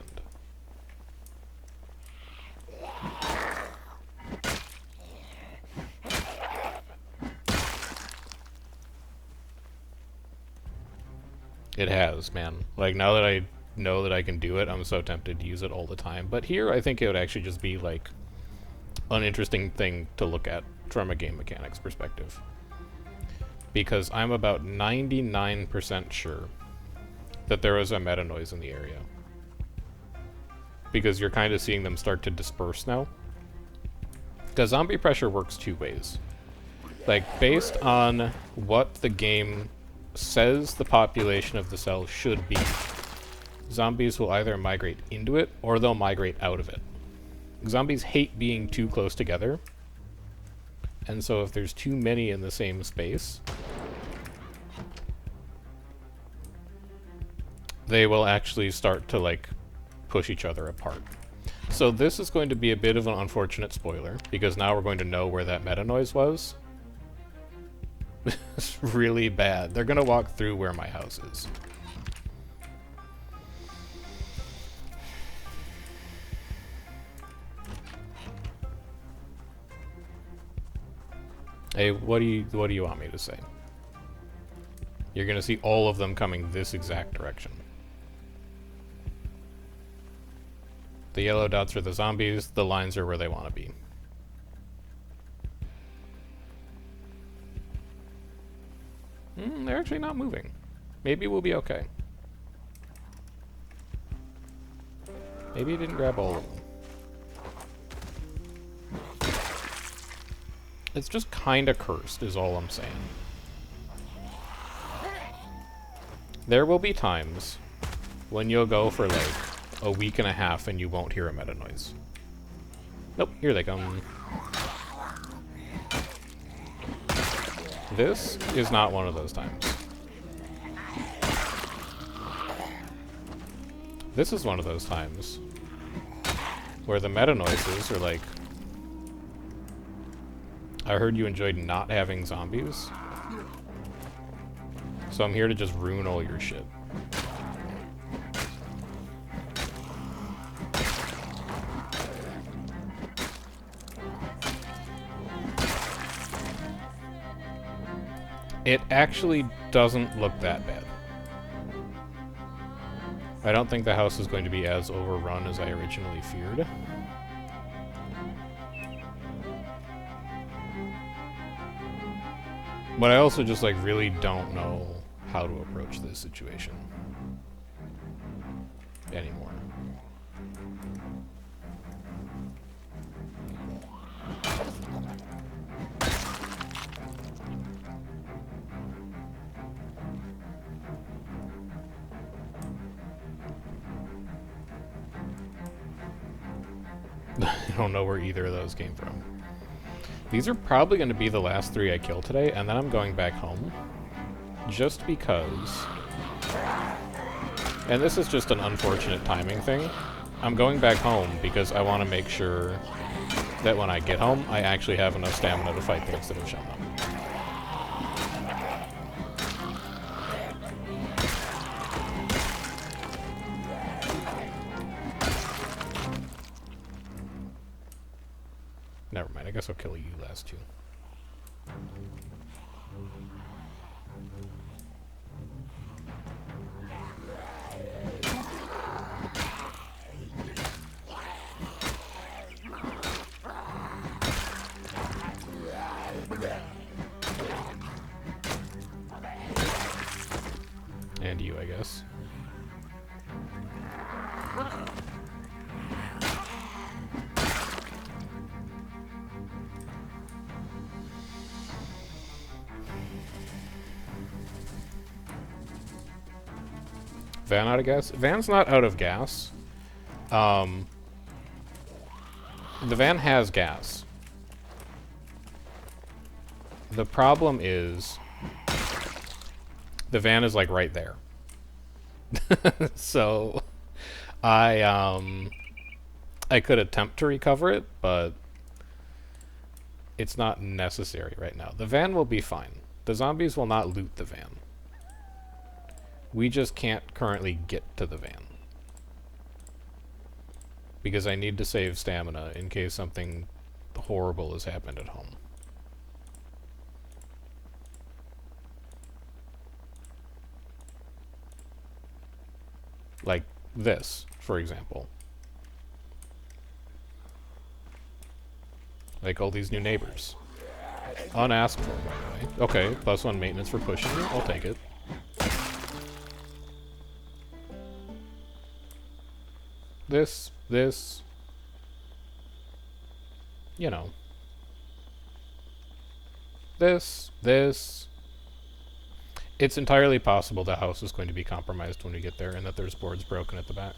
S1: It has, man. Like, now that I know that I can do it, I'm so tempted to use it all the time. But here, I think it would actually just be, like, an interesting thing to look at from a game mechanics perspective. Because I'm about 99% sure that there was a meta noise in the area. Because you're kind of seeing them start to disperse now. Because zombie pressure works two ways. Like, based on what the game says the population of the cell should be, zombies will either migrate into it or they'll migrate out of it. Zombies hate being too close together, and so if there's too many in the same space, they will actually start to, like, push each other apart. So this is going to be a bit of an unfortunate spoiler, because now we're going to know where that meta noise was. It's really bad. They're gonna walk through where my house is. Hey, what do you want me to say? You're gonna see all of them coming this exact direction. The yellow dots are the zombies, the lines are where they want to be. They're actually not moving. Maybe we'll be okay. Maybe I didn't grab all of them. It's just kinda cursed, is all I'm saying. There will be times when you'll go for like a week and a half and you won't hear a meta noise. Nope, here they come. This is not one of those times. This is one of those times where the meta noises are like, I heard you enjoyed not having zombies, so I'm here to just ruin all your shit. It actually doesn't look that bad. I don't think the house is going to be as overrun as I originally feared. But I also just, like, really don't know how to approach this situation anymore. I don't know where either of those came from. These are probably going to be the last 3 I kill today, and then I'm going back home. Just because... And this is just an unfortunate timing thing. I'm going back home because I want to make sure that when I get home, I actually have enough stamina to fight things that have shown up. Never mind, I guess I'll kill you last 2. And you, I guess. Van out of gas? Van's not out of gas. The van has gas. The problem is the van is like right there. So I could attempt to recover it, but it's not necessary right now. The van will be fine. The zombies will not loot the van. We just can't currently get to the van. Because I need to save stamina in case something horrible has happened at home. Like this, for example. Like all these new neighbors. Unasked for, by the way. Okay, +1 maintenance for pushing you. I'll take it. This, you know. This. It's entirely possible the house is going to be compromised when we get there and that there's boards broken at the back.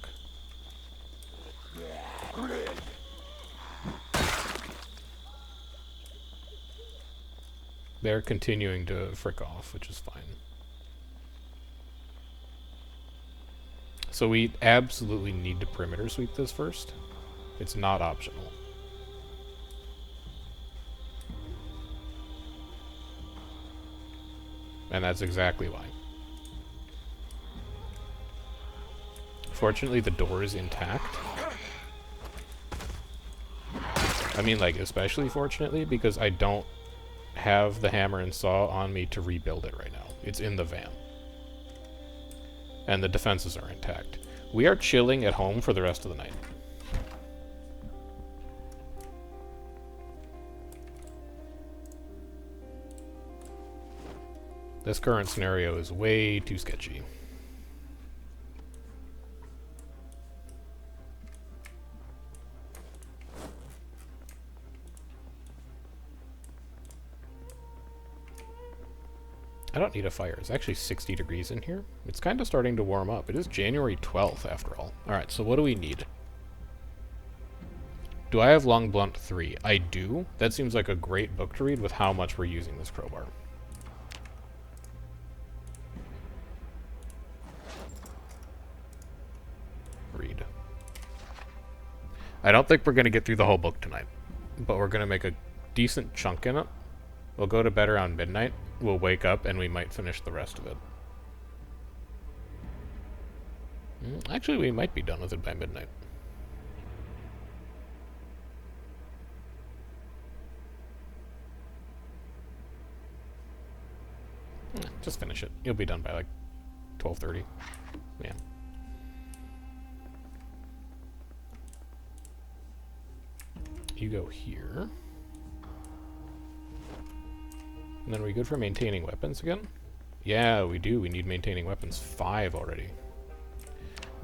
S1: They're continuing to frick off, which is fine. So we absolutely need to perimeter sweep this first. It's not optional. And that's exactly why. Fortunately, the door is intact. I mean, like, especially fortunately, because I don't have the hammer and saw on me to rebuild it right now. It's in the van. And the defenses are intact. We are chilling at home for the rest of the night. This current scenario is way too sketchy. I don't need a fire. It's actually 60 degrees in here. It's kind of starting to warm up. It is January 12th, after all. Alright, so what do we need? Do I have Long Blunt 3? I do. That seems like a great book to read with how much we're using this crowbar. Read. I don't think we're going to get through the whole book tonight, but we're going to make a decent chunk in it. We'll go to bed around midnight. We'll wake up and we might finish the rest of it. Actually, we might be done with it by midnight. Just finish it. You'll be done by like 12:30. Yeah. You go here. And then are we good for maintaining weapons again? Yeah, we do. We need maintaining weapons 5 already.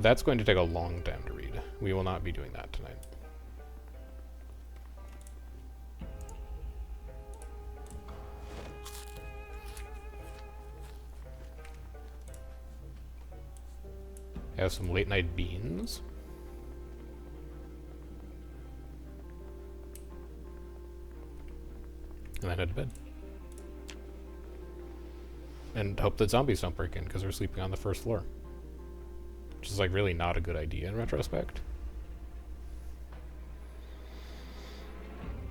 S1: That's going to take a long time to read. We will not be doing that tonight. Have some late night beans. And then head to bed. And hope that zombies don't break in, because they're sleeping on the first floor. Which is, like, really not a good idea in retrospect.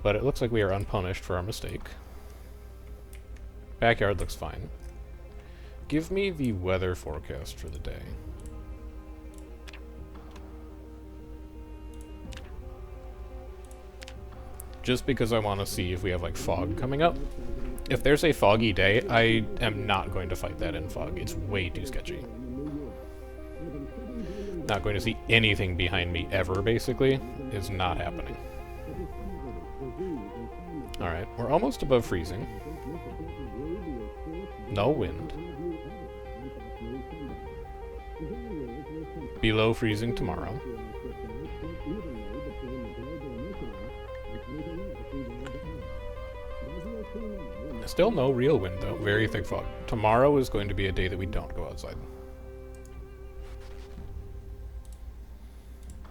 S1: But it looks like we are unpunished for our mistake. Backyard looks fine. Give me the weather forecast for the day. Just because I want to see if we have, like, fog coming up. If there's a foggy day, I am not going to fight that in fog. It's way too sketchy. Not going to see anything behind me ever, basically, is not happening. Alright, we're almost above freezing. No wind. Below freezing tomorrow. Still no real wind, though. Very thick fog. Tomorrow is going to be a day that we don't go outside.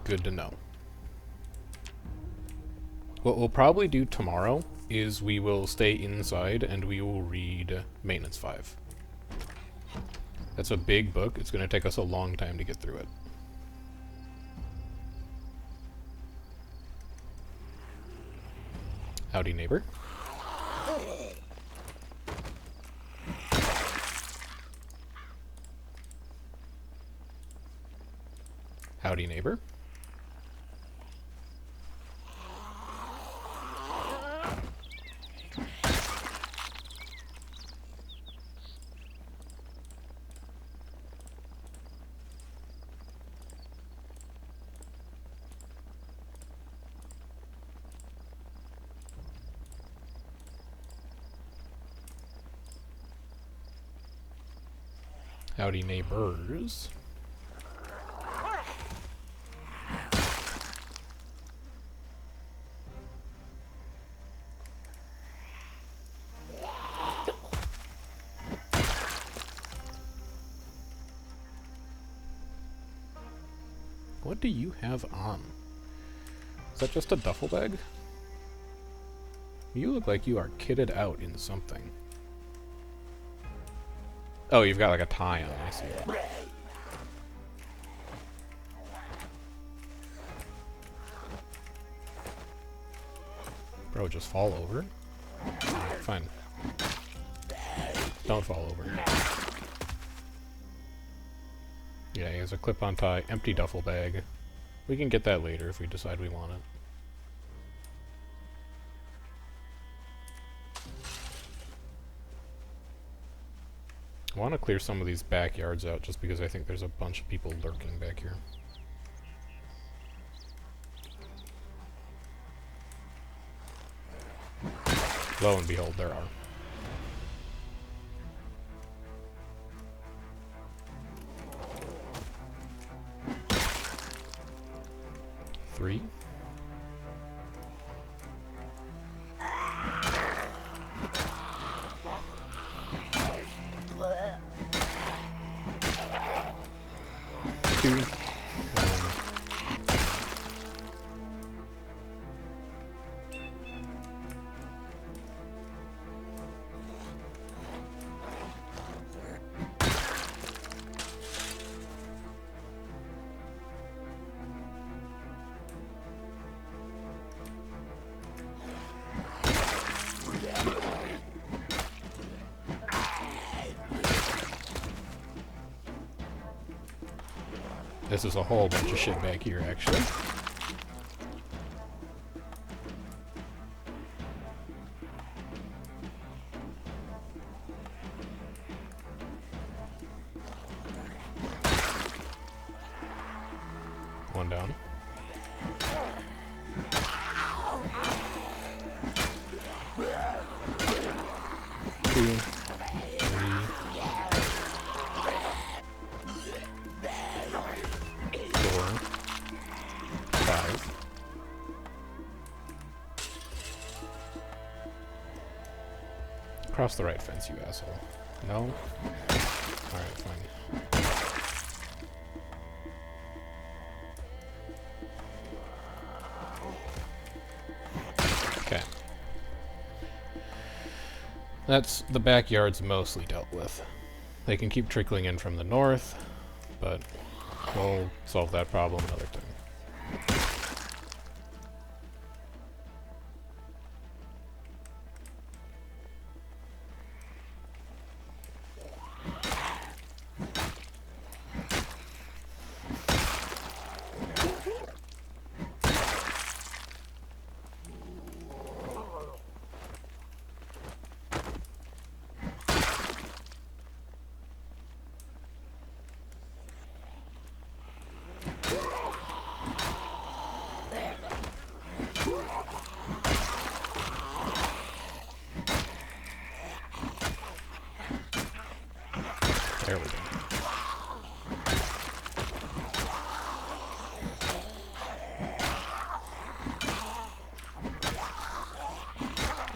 S1: Good to know. What we'll probably do tomorrow is we will stay inside and we will read Maintenance 5. That's a big book. It's going to take us a long time to get through it. Howdy, neighbor. Howdy, neighbor. Howdy, neighbors. What do you have on? Is that just a duffel bag? You look like you are kitted out in something. Oh, you've got like a tie on, I see. Bro, just fall over? Fine. Don't fall over. Yeah, he has a clip-on tie, empty duffel bag. We can get that later if we decide we want it. I want to clear some of these backyards out just because I think there's a bunch of people lurking back here. Lo and behold, there are. Three. Two. This is a whole bunch of shit back here, actually. One down. Two. Cross the right fence, you asshole. No? Alright, fine. Okay. That's the backyard's mostly dealt with. They can keep trickling in from the north, but we'll solve that problem another time. There we go.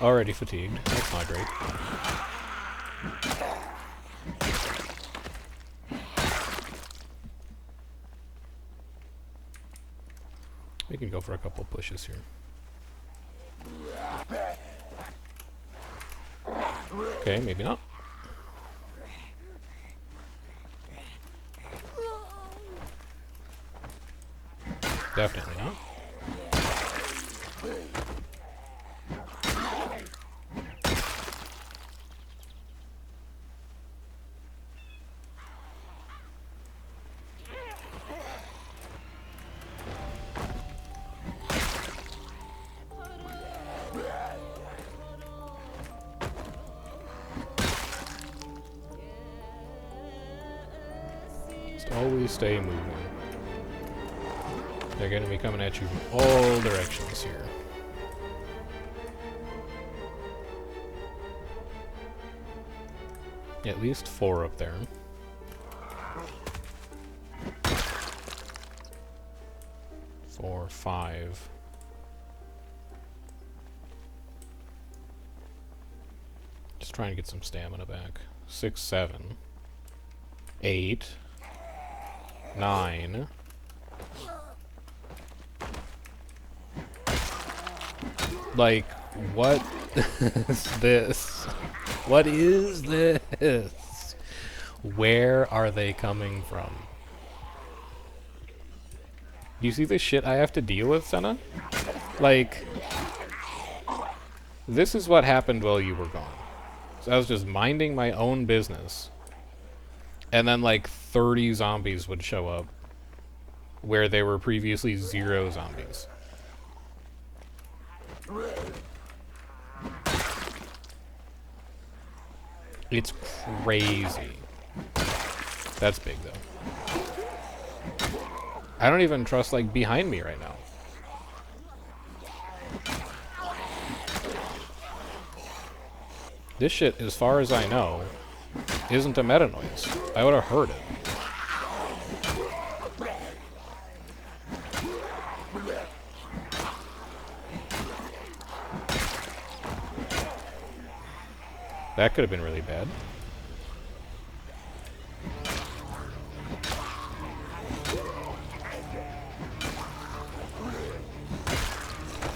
S1: Already fatigued. That's not great. We can go for a couple pushes here. Okay, maybe not. Definitely not. Just always stay moving. They're going to be coming at you from all directions here. At least 4 up there. Four, 5. Just trying to get some stamina back. 6, 7. 8. 9. Like, what is this? What is this? Where are they coming from? Do you see the shit I have to deal with, Senna? Like, this is what happened while you were gone. So I was just minding my own business. And then like 30 zombies would show up where there were previously 0 zombies. It's crazy. That's big, though. I don't even trust, like, behind me right now. This shit, as far as I know, isn't a meta noise. I would have heard it. That could have been really bad.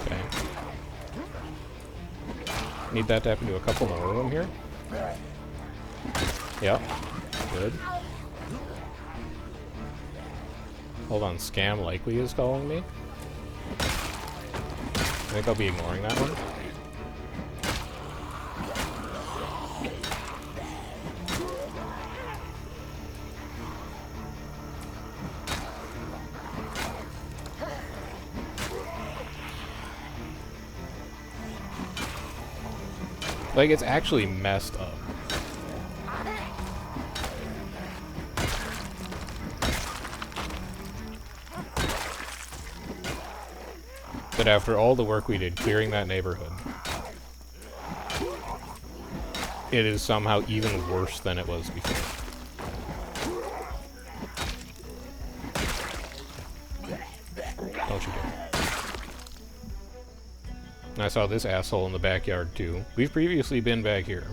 S1: Okay. Need that to happen to a couple more of them here. Yep. Good. Hold on, Scam Likely is calling me. I think I'll be ignoring that one. Like, it's actually messed up. That after all the work we did clearing that neighborhood, it is somehow even worse than it was before. Don't you dare. And I saw this asshole in the backyard too. We've previously been back here.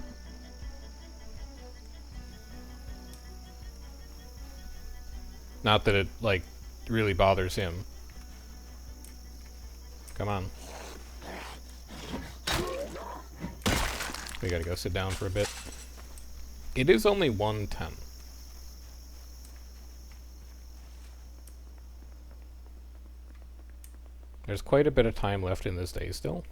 S1: Not that it, like, really bothers him. Come on. We gotta go sit down for a bit. It is only 1:10. There's quite a bit of time left in this day still.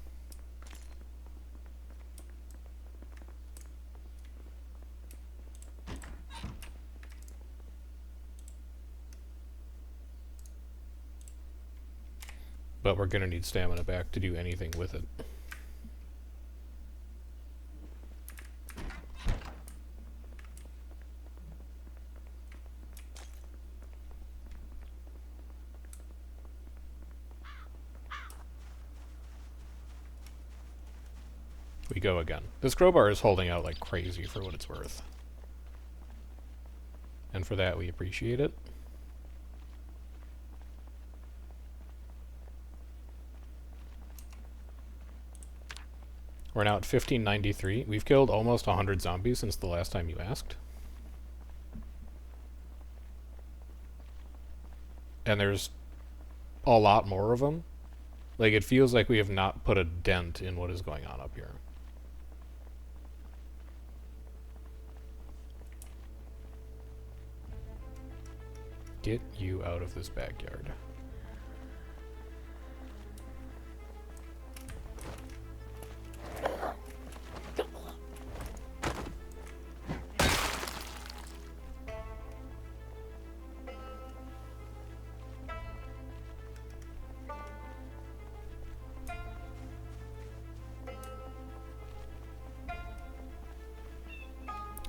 S1: But we're gonna need stamina back to do anything with it. We go again. This crowbar is holding out like crazy for what it's worth. And for that we appreciate it. We're now at 1593. We've killed almost 100 zombies since the last time you asked. And there's a lot more of them. Like, it feels like we have not put a dent in what is going on up here. Get you out of this backyard.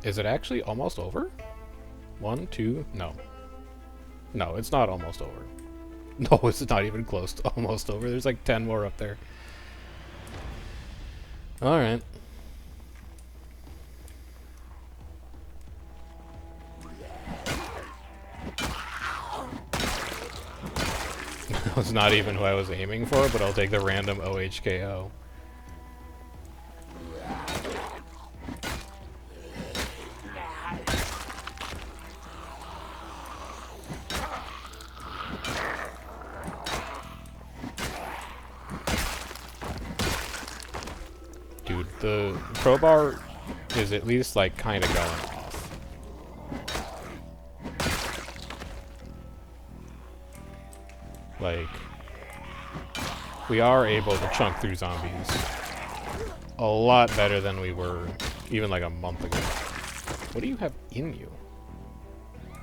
S1: Is it actually almost over? 1, 2, no. No, it's not almost over. No, it's not even close to almost over. There's like 10 more up there. Alright. That was not even who I was aiming for, but I'll take the random OHKO. Dude, the crowbar is at least, like, kind of going off. Like, we are able to chunk through zombies a lot better than we were even, like, a month ago. What do you have in you?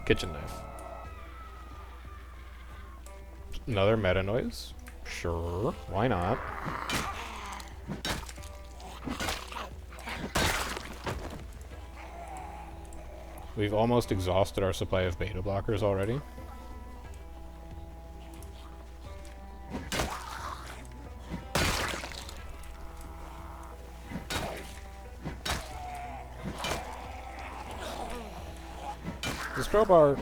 S1: Kitchen knife. Another meta noise? Sure, why not? We've almost exhausted our supply of beta blockers already. This crowbar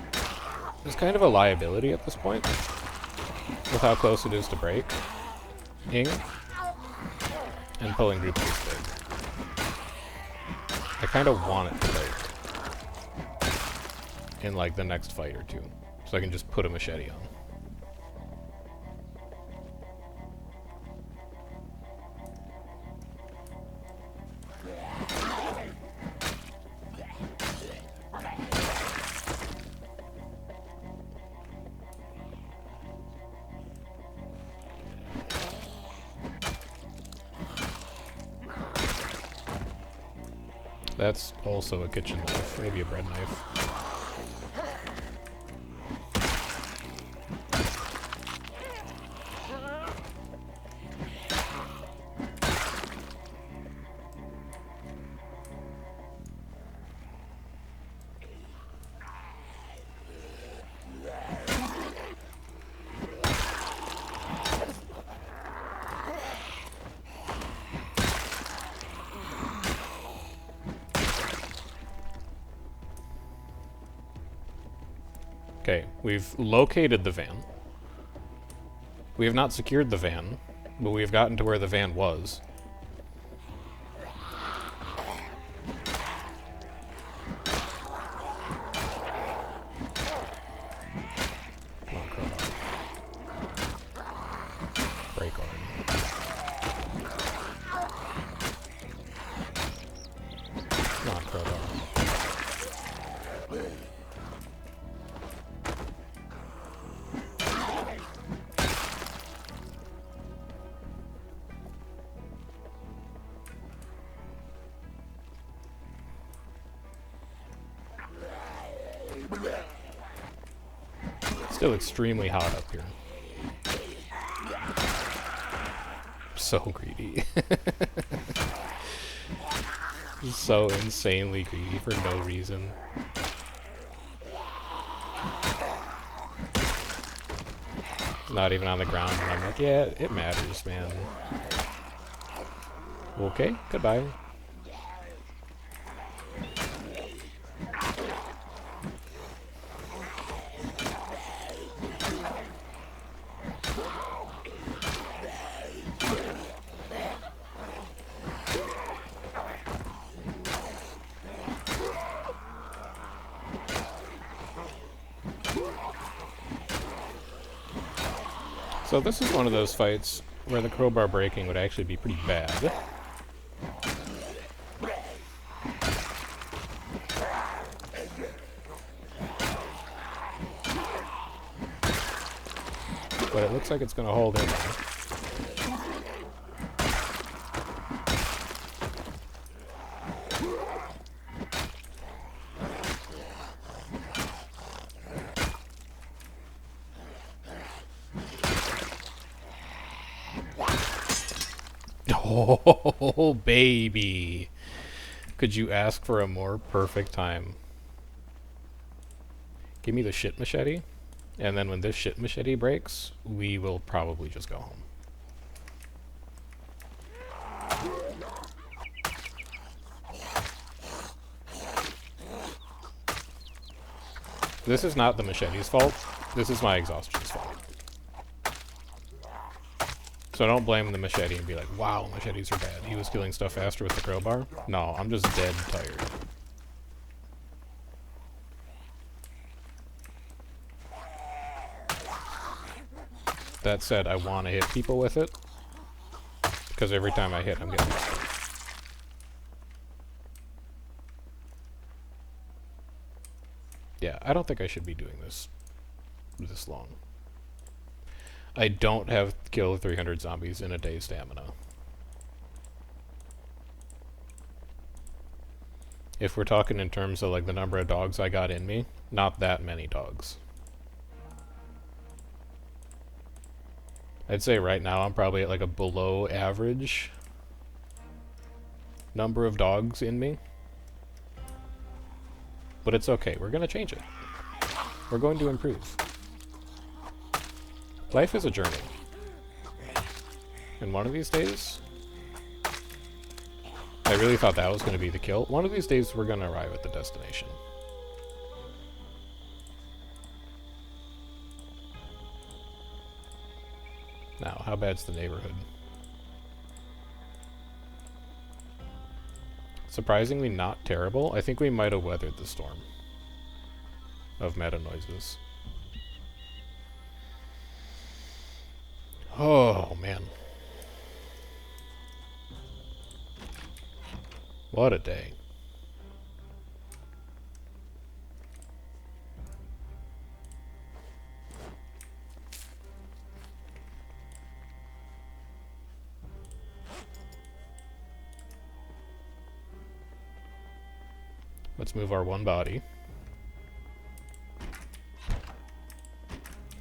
S1: is kind of a liability at this point, with how close it is to breaking, and pulling groups this big. I kind of want it to break in, like, the next fight or two, so I can just put a machete on. That's also a kitchen knife, maybe a bread knife. Okay, we've located the van. We have not secured the van, but we have gotten to where the van was. Come on, crowbar. Break arm. Still extremely hot up here. So greedy. So insanely greedy for no reason. Not even on the ground, and I'm like, yeah, it matters, man. Okay, goodbye. So this is one of those fights where the crowbar breaking would actually be pretty bad. But it looks like it's going to hold in there. Oh, baby. Could you ask for a more perfect time? Give me the shit machete, and then when this shit machete breaks, we will probably just go home. This is not the machete's fault. This is my exhaustion's fault. So don't blame the machete and be like, wow, machetes are bad. He was killing stuff faster with the crowbar. No, I'm just dead tired. That said, I want to hit people with it, because every time I hit, I'm getting better. Yeah, I don't think I should be doing this long. I don't have to kill 300 zombies in a day's stamina. If we're talking in terms of like the number of dogs I got in me, not that many dogs. I'd say right now I'm probably at like a below average number of dogs in me. But it's okay, we're gonna change it. We're going to improve. Life is a journey. And one of these days, I really thought that was going to be the kill. One of these days we're going to arrive at the destination. Now, how bad's the neighborhood? Surprisingly not terrible. I think we might have weathered the storm of meta noises. Oh, man. What a day. Let's move our one body.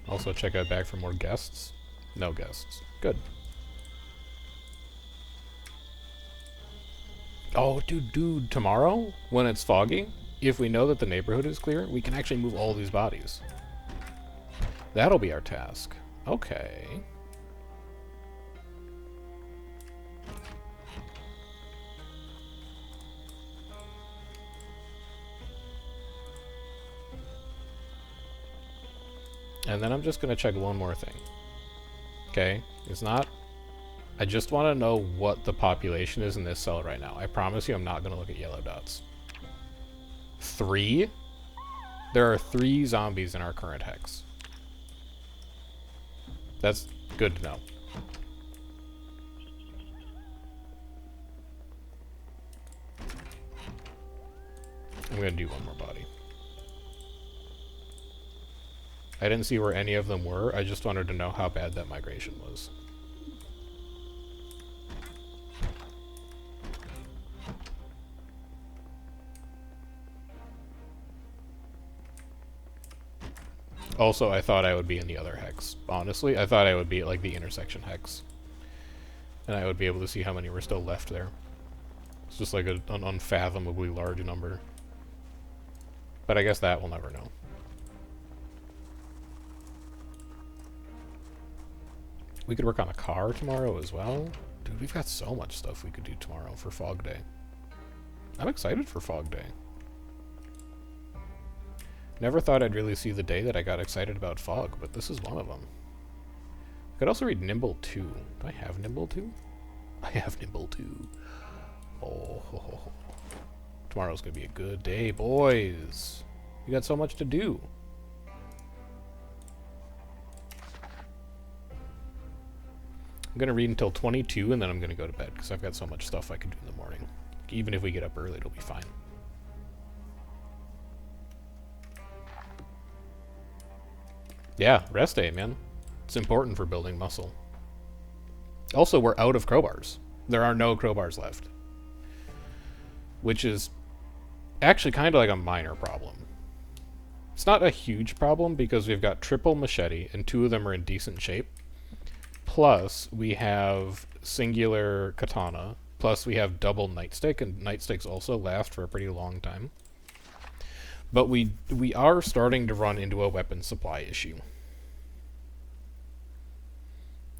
S1: Also check out back for more guests. No guests. Good. Oh, dude, tomorrow, when it's foggy, if we know that the neighborhood is clear, we can actually move all these bodies. That'll be our task. Okay. And then I'm just going to check one more thing. Okay? It's not... I just want to know what the population is in this cell right now. I promise you I'm not going to look at yellow dots. 3? There are 3 zombies in our current hex. That's good to know. I'm going to do one more body. I didn't see where any of them were. I just wanted to know how bad that migration was. Also, I thought I would be in the other hex. Honestly, I thought I would be at, like, the intersection hex. And I would be able to see how many were still left there. It's just like an unfathomably large number. But I guess that we'll never know. We could work on a car tomorrow as well. Dude, we've got so much stuff we could do tomorrow for Fog Day. I'm excited for Fog Day. Never thought I'd really see the day that I got excited about fog, but this is one of them. I could also read Nimble 2. Do I have Nimble 2? I have Nimble 2. Oh, ho, ho, ho. Tomorrow's gonna be a good day, boys. We got so much to do. I'm gonna read until 22 and then I'm gonna go to bed because I've got so much stuff I can do in the morning. Even if we get up early, it'll be fine. Yeah, rest day, man. It's important for building muscle. Also, we're out of crowbars. There are no crowbars left. Which is actually kind of like a minor problem. It's not a huge problem because we've got triple machete and 2 of them are in decent shape. Plus, we have singular katana. Plus, we have double nightstick, and nightsticks also last for a pretty long time. But we are starting to run into a weapon supply issue.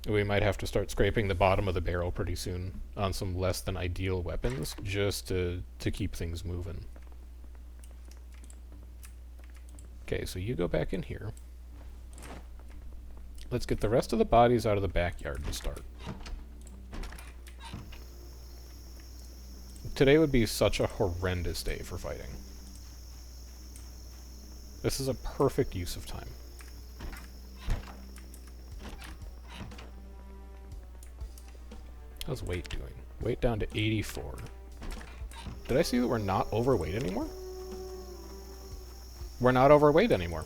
S1: We might have to start scraping the bottom of the barrel pretty soon on some less than ideal weapons just to keep things moving. Okay, so you go back in here. Let's get the rest of the bodies out of the backyard to start. Today would be such a horrendous day for fighting. This is a perfect use of time. How's weight doing? Weight down to 84. Did I see that we're not overweight anymore? We're not overweight anymore.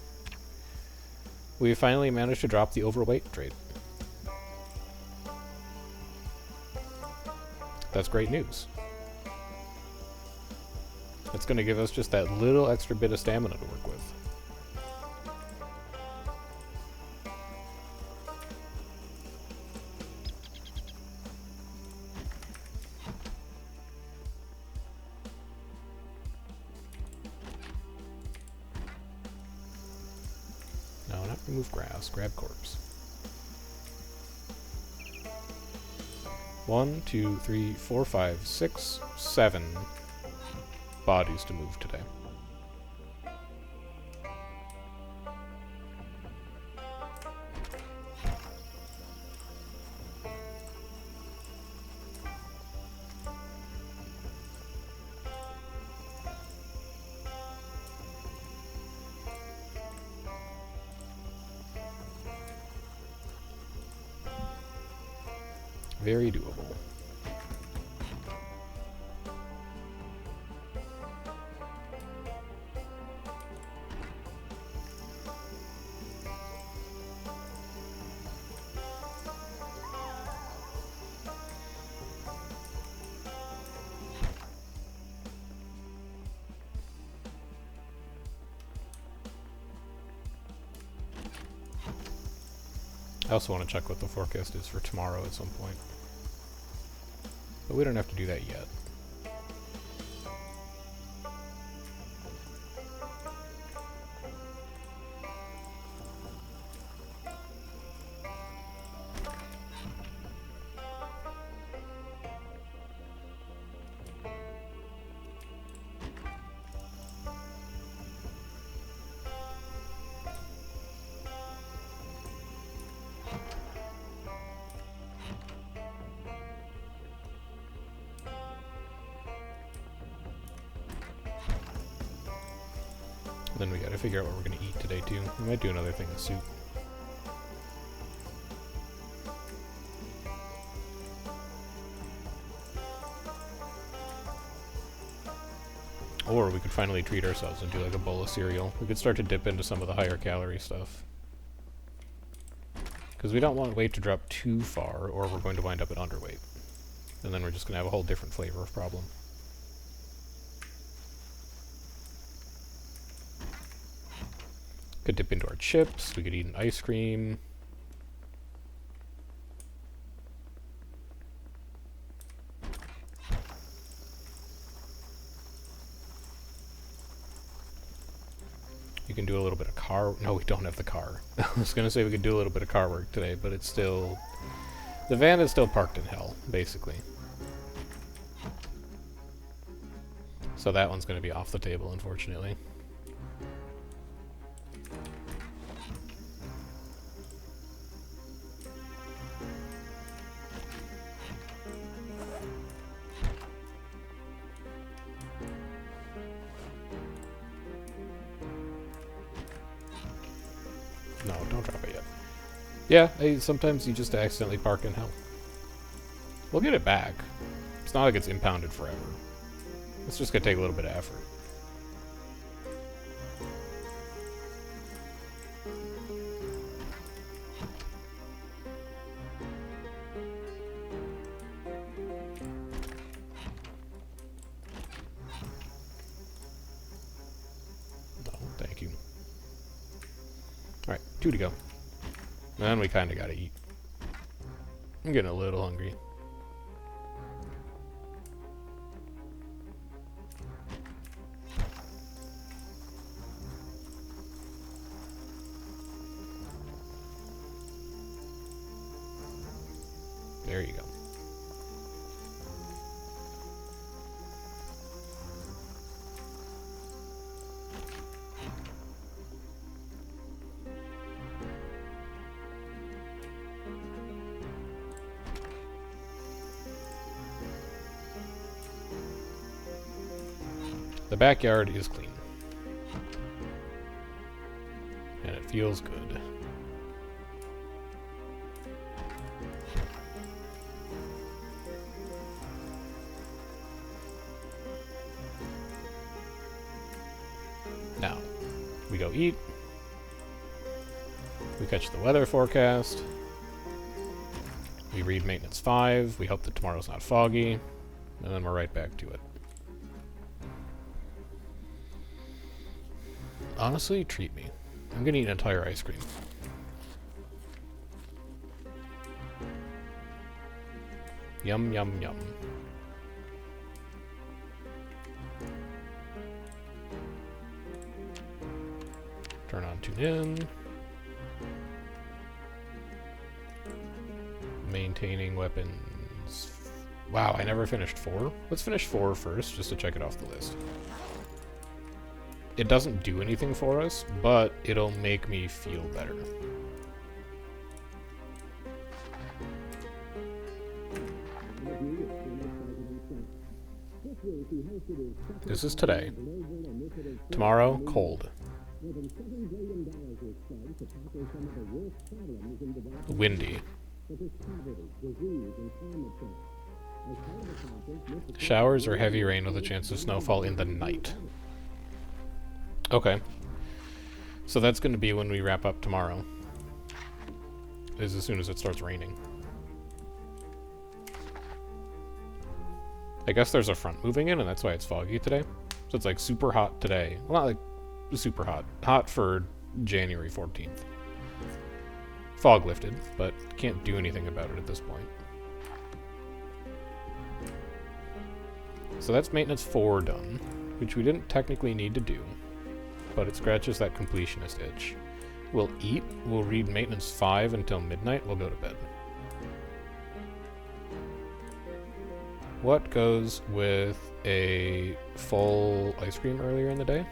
S1: We finally managed to drop the overweight trait. That's great news. It's going to give us just that little extra bit of stamina to work with. No, not remove grass. Grab corpse. 1, 2, 3, 4, 5, 6, 7 bodies to move today. Very doable. I also want to check what the forecast is for tomorrow at some point. But we don't have to do that yet. Then we gotta figure out what we're gonna eat today too. We might do another thing of soup. Or we could finally treat ourselves and do like a bowl of cereal. We could start to dip into some of the higher calorie stuff. Because we don't want weight to drop too far, or we're going to wind up at underweight. And then we're just gonna have a whole different flavor of problem. Could dip into our chips. We could eat an ice cream. You can do a little bit of car... No, we don't have the car. I was going to say we could do a little bit of car work today, but it's still... The van is still parked in hell, basically. So that one's going to be off the table, unfortunately. No, don't drop it yet. Yeah, sometimes you just accidentally park in hell. We'll get it back. It's not like it's impounded forever. It's just gonna take a little bit of effort. No, thank you. Alright, 2 to go. And we kinda gotta eat. I'm getting a little hungry. There you go. The backyard is clean. And it feels good. Now, we go eat. We catch the weather forecast. We read maintenance 5. We hope that tomorrow's not foggy. And then we're right back to it. Honestly, treat me. I'm gonna eat an entire ice cream. Yum, yum, yum. Turn on tune in. Maintaining weapons. Wow, I never finished 4. Let's finish 4 first, just to check it off the list. It doesn't do anything for us, but it'll make me feel better. This is today. Tomorrow, cold. Windy. Showers or heavy rain with a chance of snowfall in the night. Okay. So that's going to be when we wrap up tomorrow. Is as soon as it starts raining. I guess there's a front moving in, and that's why it's foggy today. So it's like super hot today. Well, not like super hot. Hot for January 14th. Fog lifted, but can't do anything about it at this point. So that's maintenance 4 done, which we didn't technically need to do, but it scratches that completionist itch. We'll eat, we'll read maintenance 5 until midnight, we'll go to bed. What goes with a full ice cream earlier in the day?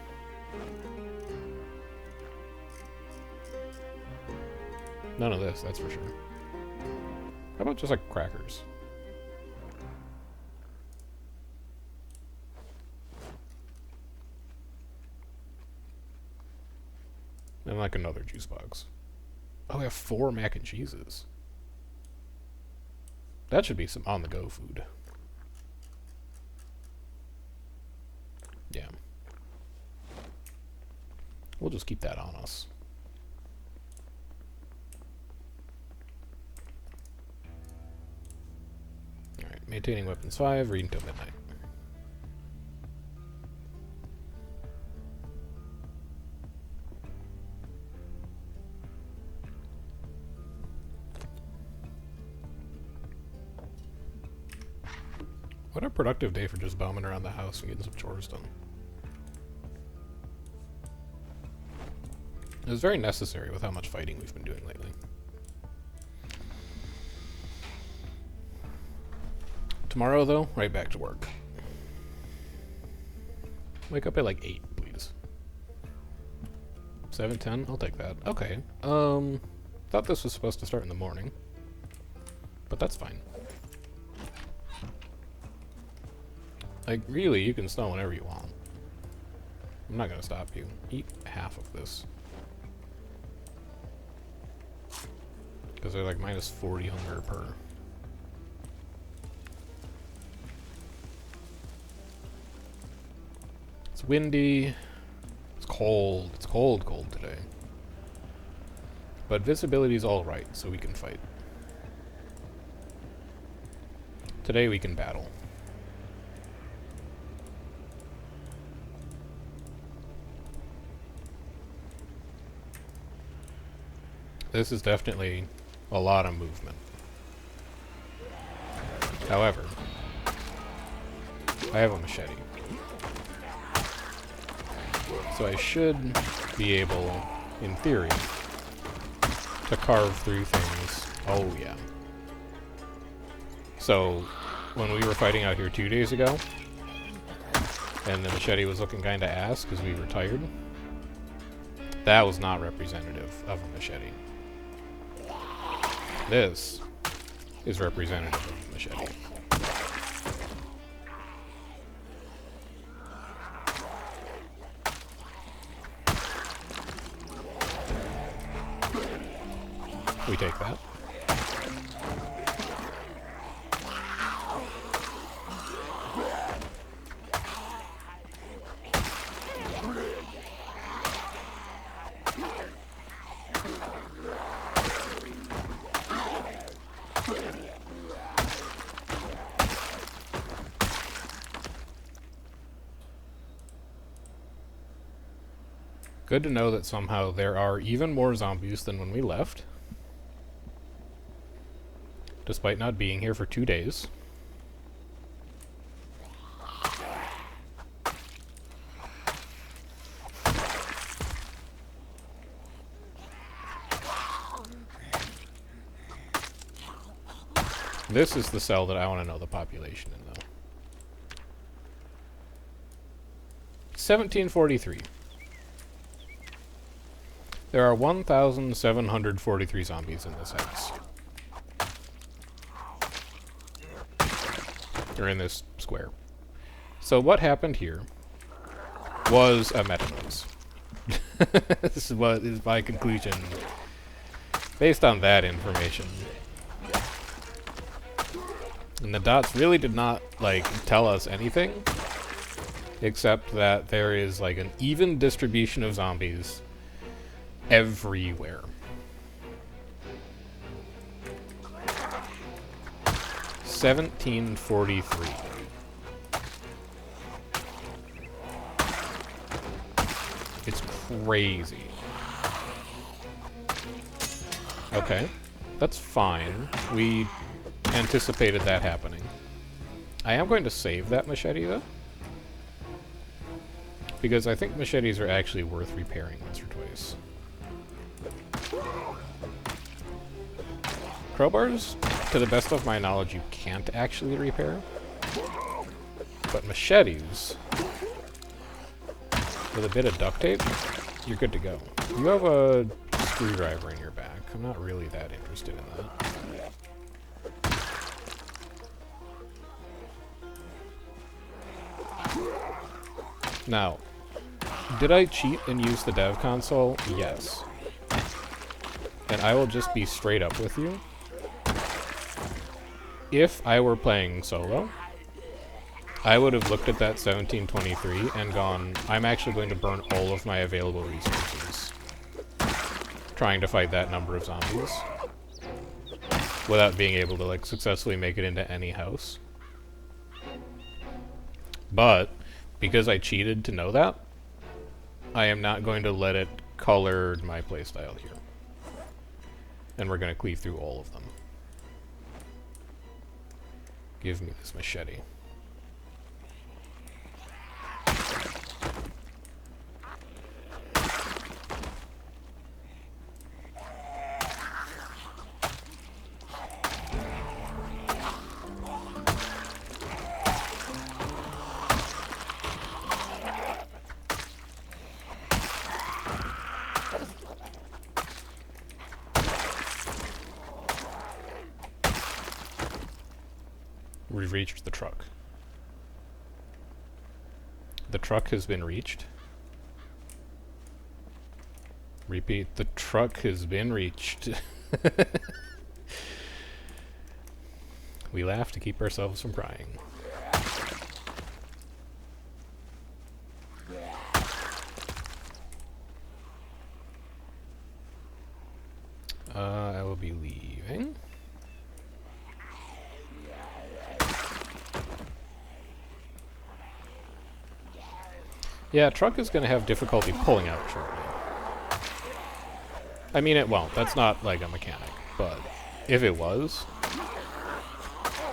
S1: None of this, that's for sure. How about just like crackers? And like another juice box. Oh, we have 4 mac and cheeses. That should be some on-the-go food. Yeah. We'll just keep that on us. Alright, maintaining weapons 5, read until midnight. What a productive day for just bumming around the house and getting some chores done. It was very necessary with how much fighting we've been doing lately. Tomorrow, though, right back to work. Wake up at like 8, please. 7:10? I'll take that. Okay. Thought this was supposed to start in the morning. But that's fine. Like, really, you can snow whenever you want. I'm not gonna stop you. Eat half of this. Because they're like minus 40 hunger per. It's windy. It's cold. It's cold today. But visibility's alright, so we can fight. Today we can battle. This is definitely a lot of movement. However, I have a machete. So I should be able, in theory, to carve through things. Oh yeah. So, when we were fighting out here 2 days ago, and the machete was looking kinda ass because we were tired, that was not representative of a machete. This is representative of a machete. We take that. Good to know that somehow there are even more zombies than when we left. Despite not being here for 2 days. This is the cell that I want to know the population in, though. 1743. There are 1,743 zombies in this house. Or in this square. So what happened here was a meta noise. This is what is my conclusion based on that information. And the dots really did not, like, tell us anything, except that there is, like, an even distribution of zombies everywhere. 1743. It's crazy. Okay, that's fine. We anticipated that happening. I am going to save that machete, though, because I think machetes are actually worth repairing once or twice. Crowbars, to the best of my knowledge, you can't actually repair. But machetes, with a bit of duct tape, you're good to go. You have a screwdriver in your back. I'm not really that interested in that. Now, did I cheat and use the dev console? Yes. And I will just be straight up with you. If I were playing solo, I would have looked at that 1723 and gone, I'm actually going to burn all of my available resources trying to fight that number of zombies without being able to, like, successfully make it into any house. But because I cheated to know that, I am not going to let it color my playstyle here. And we're going to cleave through all of them. Give me this machete. We've reached the truck. The truck has been reached. Repeat, the truck has been reached. We laugh to keep ourselves from crying. I will be leaving. Yeah, truck is going to have difficulty pulling out shortly. I mean, it won't. That's not like a mechanic. But if it was,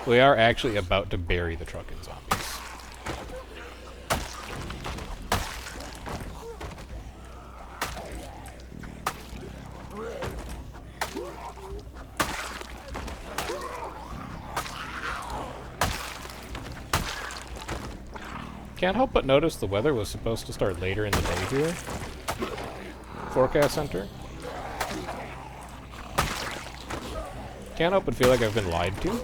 S1: we are actually about to bury the truck in zombies. Can't help but notice the weather was supposed to start later in the day here. Forecast center. Can't help but feel like I've been lied to.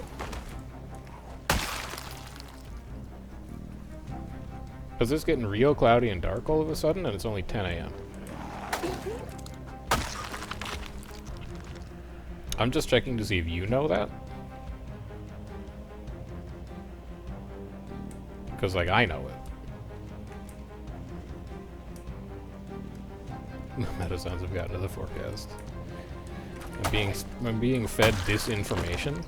S1: Because it's getting real cloudy and dark all of a sudden, and it's only 10 a.m. I'm just checking to see if you know that. Because, like, I know it. The meta sounds have gotten to the forecast. I'm being fed disinformation.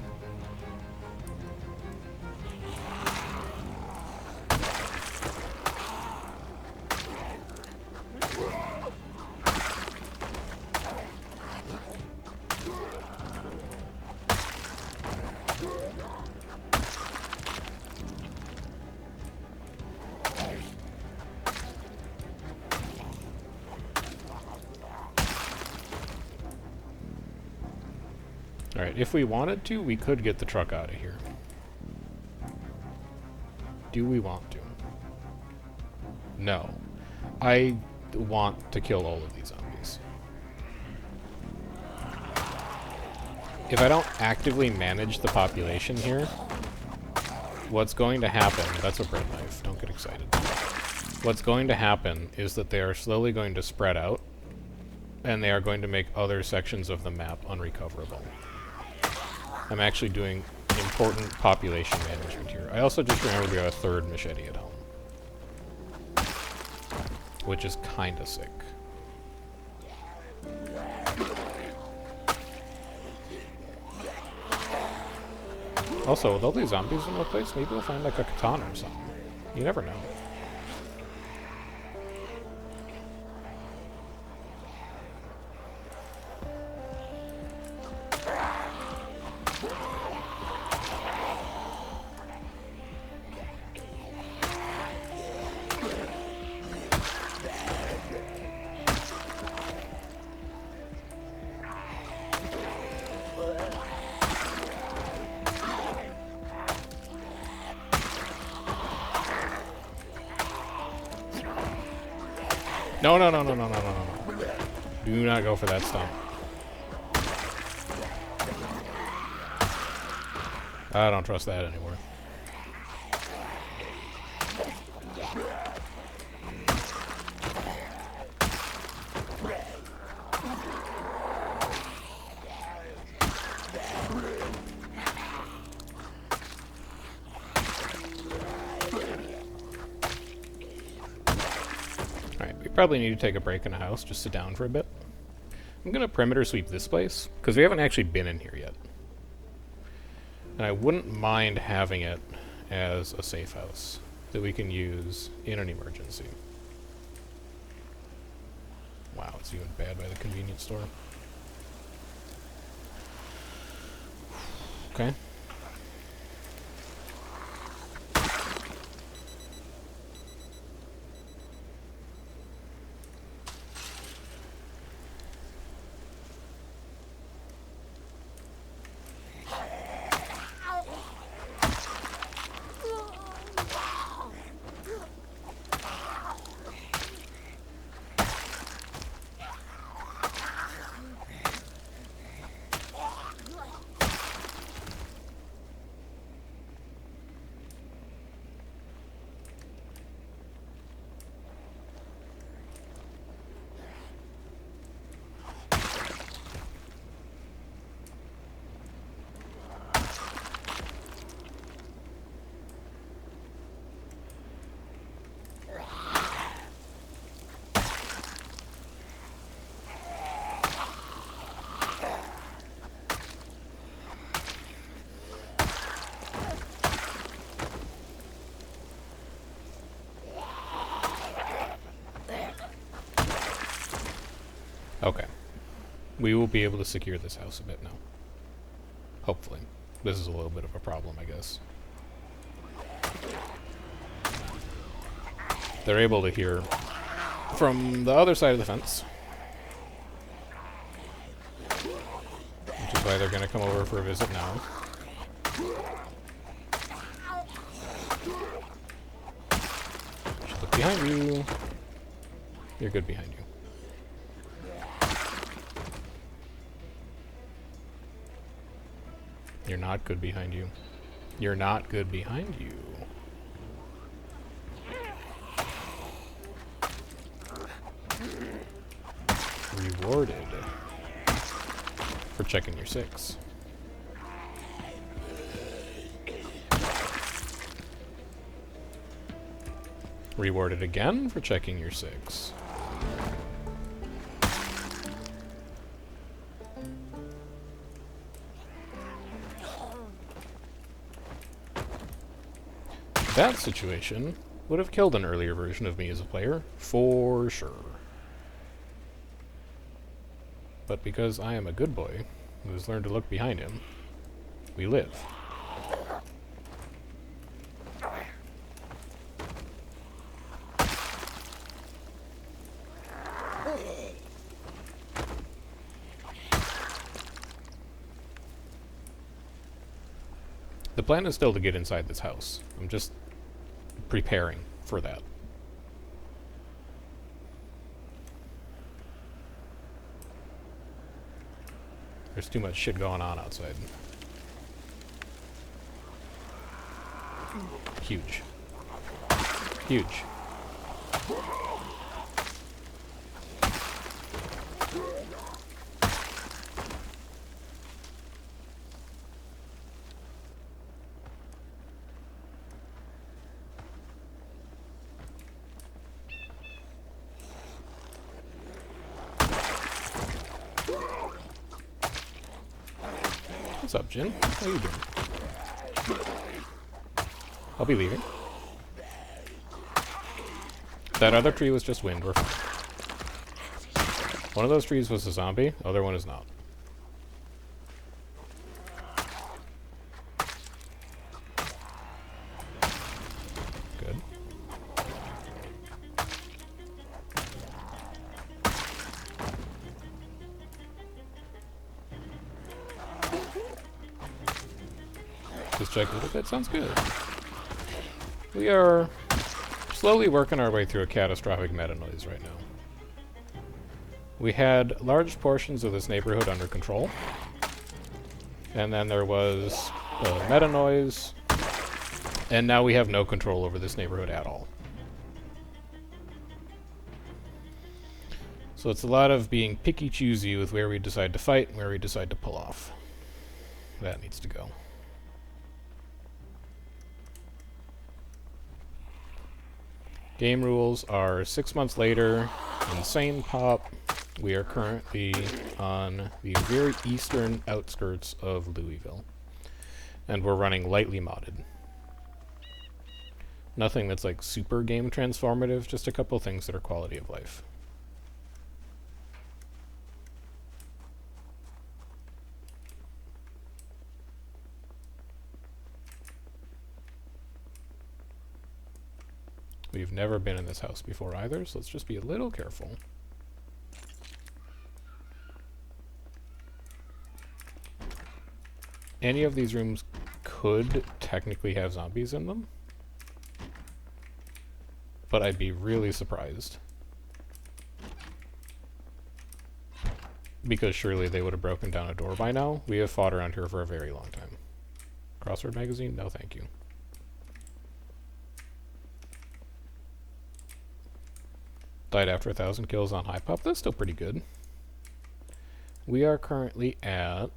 S1: Alright, if we wanted to, we could get the truck out of here. Do we want to? No. I want to kill all of these zombies. If I don't actively manage the population here, what's going to happen... That's a bread knife, don't get excited. What's going to happen is that they are slowly going to spread out, and they are going to make other sections of the map unrecoverable. I'm actually doing important population management here. I also just remembered we have a third machete at home. Which is kinda sick. Also, with all these zombies in the place, maybe we'll find like a katana or something. You never know. No, no, no, no, no, no, no, no, no. Do not go for that stump. I don't trust that anymore. Probably need to take a break in the house, just sit down for a bit. I'm gonna perimeter sweep this place, because we haven't actually been in here yet. And I wouldn't mind having it as a safe house that we can use in an emergency. Wow, it's even bad by the convenience store. Okay. We will be able to secure this house a bit now. Hopefully. This is a little bit of a problem, I guess. They're able to hear from the other side of the fence. Which is why they're going to come over for a visit now. Should look behind you. You're good behind you. You're not good behind you. You're not good behind you. Rewarded for checking your 6. Rewarded again for checking your 6. That situation would have killed an earlier version of me as a player, for sure. But because I am a good boy who has learned to look behind him, we live. The plan is still to get inside this house. I'm just preparing for that. There's too much shit going on outside. Huge. Huge. What's up, Jin? How you doing? I'll be leaving. That other tree was just wind. We're fine. One of those trees was a zombie, the other one is not. Good. Just check it. That sounds good. We are slowly working our way through a catastrophic meta noise right now. We had large portions of this neighborhood under control, and then there was meta noise, and now we have no control over this neighborhood at all. So it's a lot of being picky-choosy with where we decide to fight and where we decide to pull off. That needs to go. Game rules are 6 months later, insane pop. We are currently on the very eastern outskirts of Louisville, and we're running lightly modded. Nothing that's like super game transformative, just a couple things that are quality of life. We've never been in this house before either, so let's just be a little careful. Any of these rooms could technically have zombies in them, but I'd be really surprised. Because surely they would have broken down a door by now. We have fought around here for a very long time. Crossword magazine? No thank you. Died after 1,000 kills on high pop. That's still pretty good. We are currently at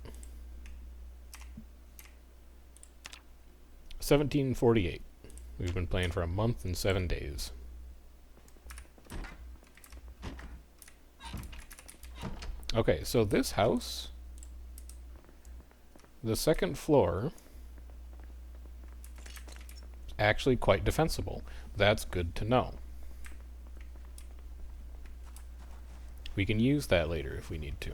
S1: 1748. We've been playing for a month and 7 days. Okay, so this house, the second floor, is actually quite defensible. That's good to know. We can use that later if we need to.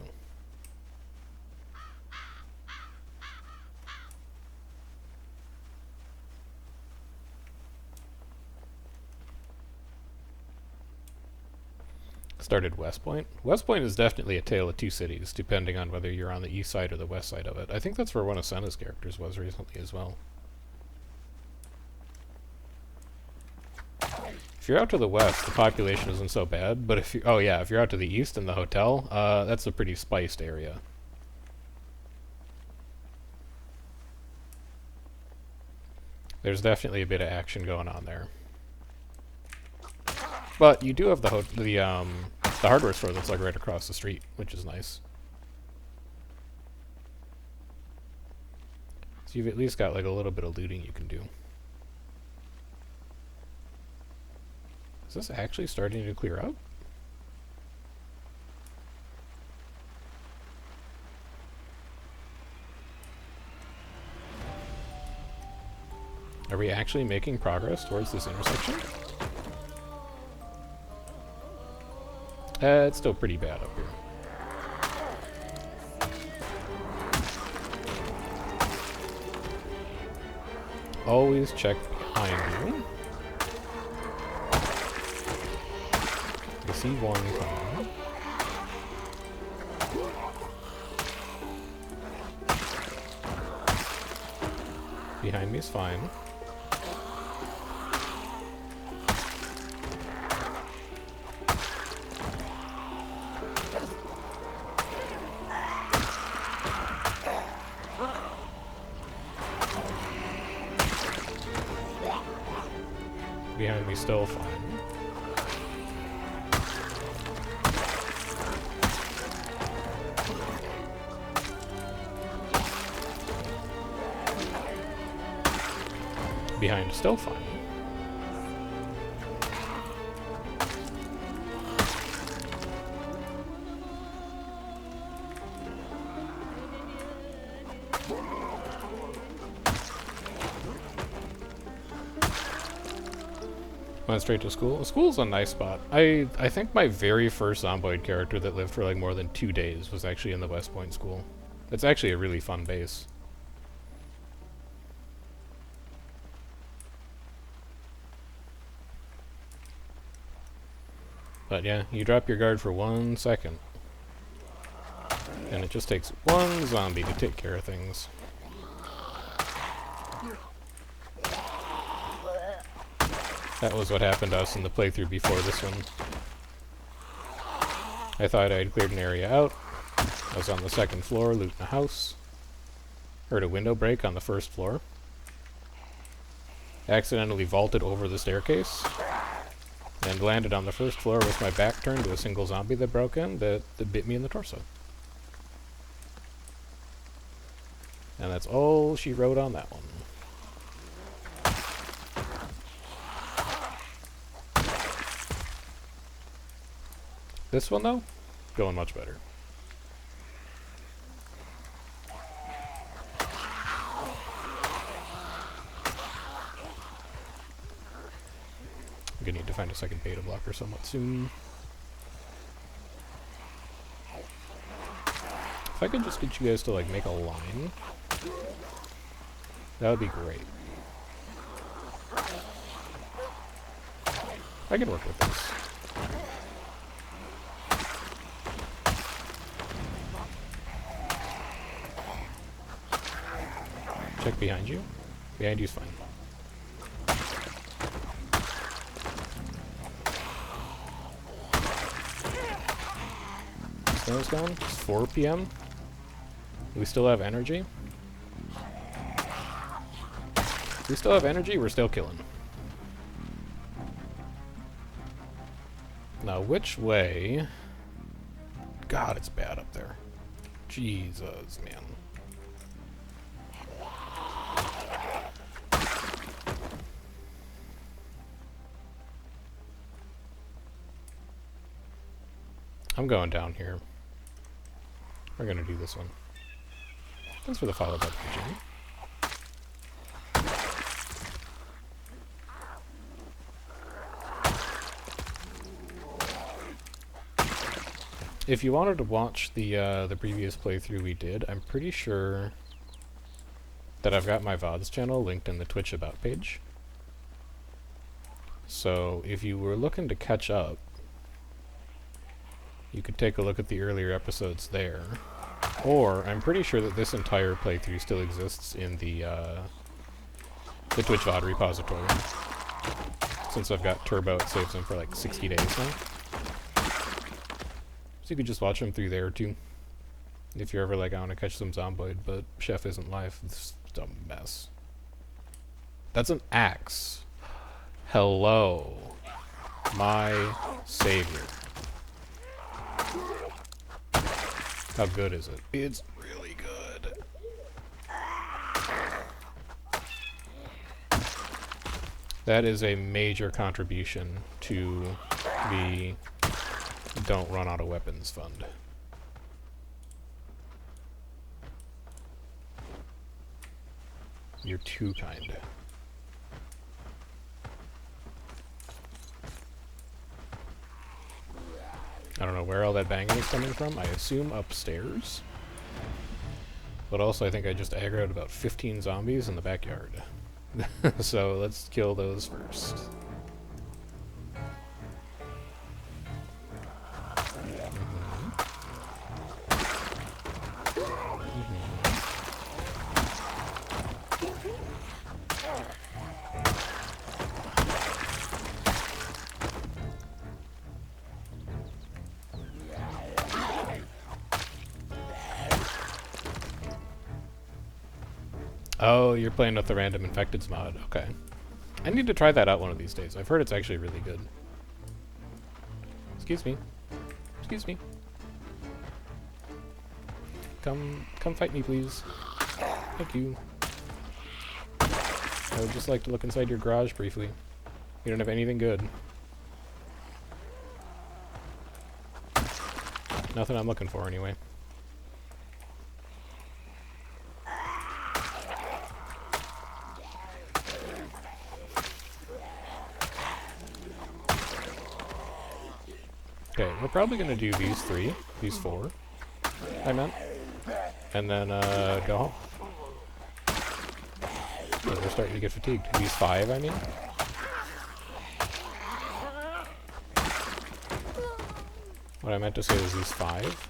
S1: Started West Point. West Point is definitely a tale of two cities, depending on whether you're on the east side or the west side of it. I think that's where one of Senna's characters was recently as well. If you're out to the west, the population isn't so bad, but if you if you're out to the east in the hotel, that's a pretty spiced area. There's definitely a bit of action going on there. But you do have the hardware store that's like right across the street, which is nice. So you've at least got like a little bit of looting you can do. Is this actually starting to clear out? Are we actually making progress towards this intersection? It's still pretty bad up here. Always check behind you. I see one coming. Behind me is fine. Behind me still fine. Behind still fine. Went straight to school. School's a nice spot. I think my very first Zomboid character that lived for like more than 2 days was actually in the West Point school. It's actually a really fun base. But yeah, you drop your guard for 1 second. And it just takes one zombie to take care of things. That was what happened to us in the playthrough before this one. I thought I had cleared an area out. I was on the 2nd floor looting a house. Heard a window break on the 1st floor. Accidentally vaulted over the staircase. And landed on the 1st floor with my back turned to a single zombie that broke in that bit me in the torso. And that's all she wrote on that one. This one, though, going much better. I'm gonna need to find a second beta blocker somewhat soon. If I could just get you guys to, like, make a line, that would be great. I can work with this. Check behind you. Behind you's fine. Snow's gone. It's 4 p.m. We still have energy. We still have energy. We're still killing. Now, which way? God, it's bad up there. Jesus, man. I'm going down here. We're gonna do this one. Thanks for the follow button, Jimmy. If you wanted to watch the previous playthrough we did, I'm pretty sure that I've got my VODs channel linked in the Twitch About page. So if you were looking to catch up, You could take a look at the earlier episodes there. Or, I'm pretty sure that this entire playthrough still exists in the Twitch VOD repository. Since I've got Turbo, it saves them for like 60 days now. So you could just watch them through there too. If you're ever like, I want to catch some Zomboid, but Chef isn't live. It's a mess. That's an axe. Hello. My savior. How good is it? It's really good. That is a major contribution to the Don't Run Out of Weapons Fund. You're too kind. I don't know where all that banging is coming from. I assume upstairs. But also I think I just aggroed about 15 zombies in the backyard. So let's kill those first. Oh, you're playing with the random infecteds mod. Okay. I need to try that out one of these days. I've heard it's actually really good. Excuse me. Excuse me. Come fight me, please. Thank you. I would just like to look inside your garage briefly. You don't have anything good. Nothing I'm looking for, anyway. Okay, we're probably gonna do these four, I meant, and then go home. We're starting to get fatigued. These 5, I mean. What I meant to say was these 5.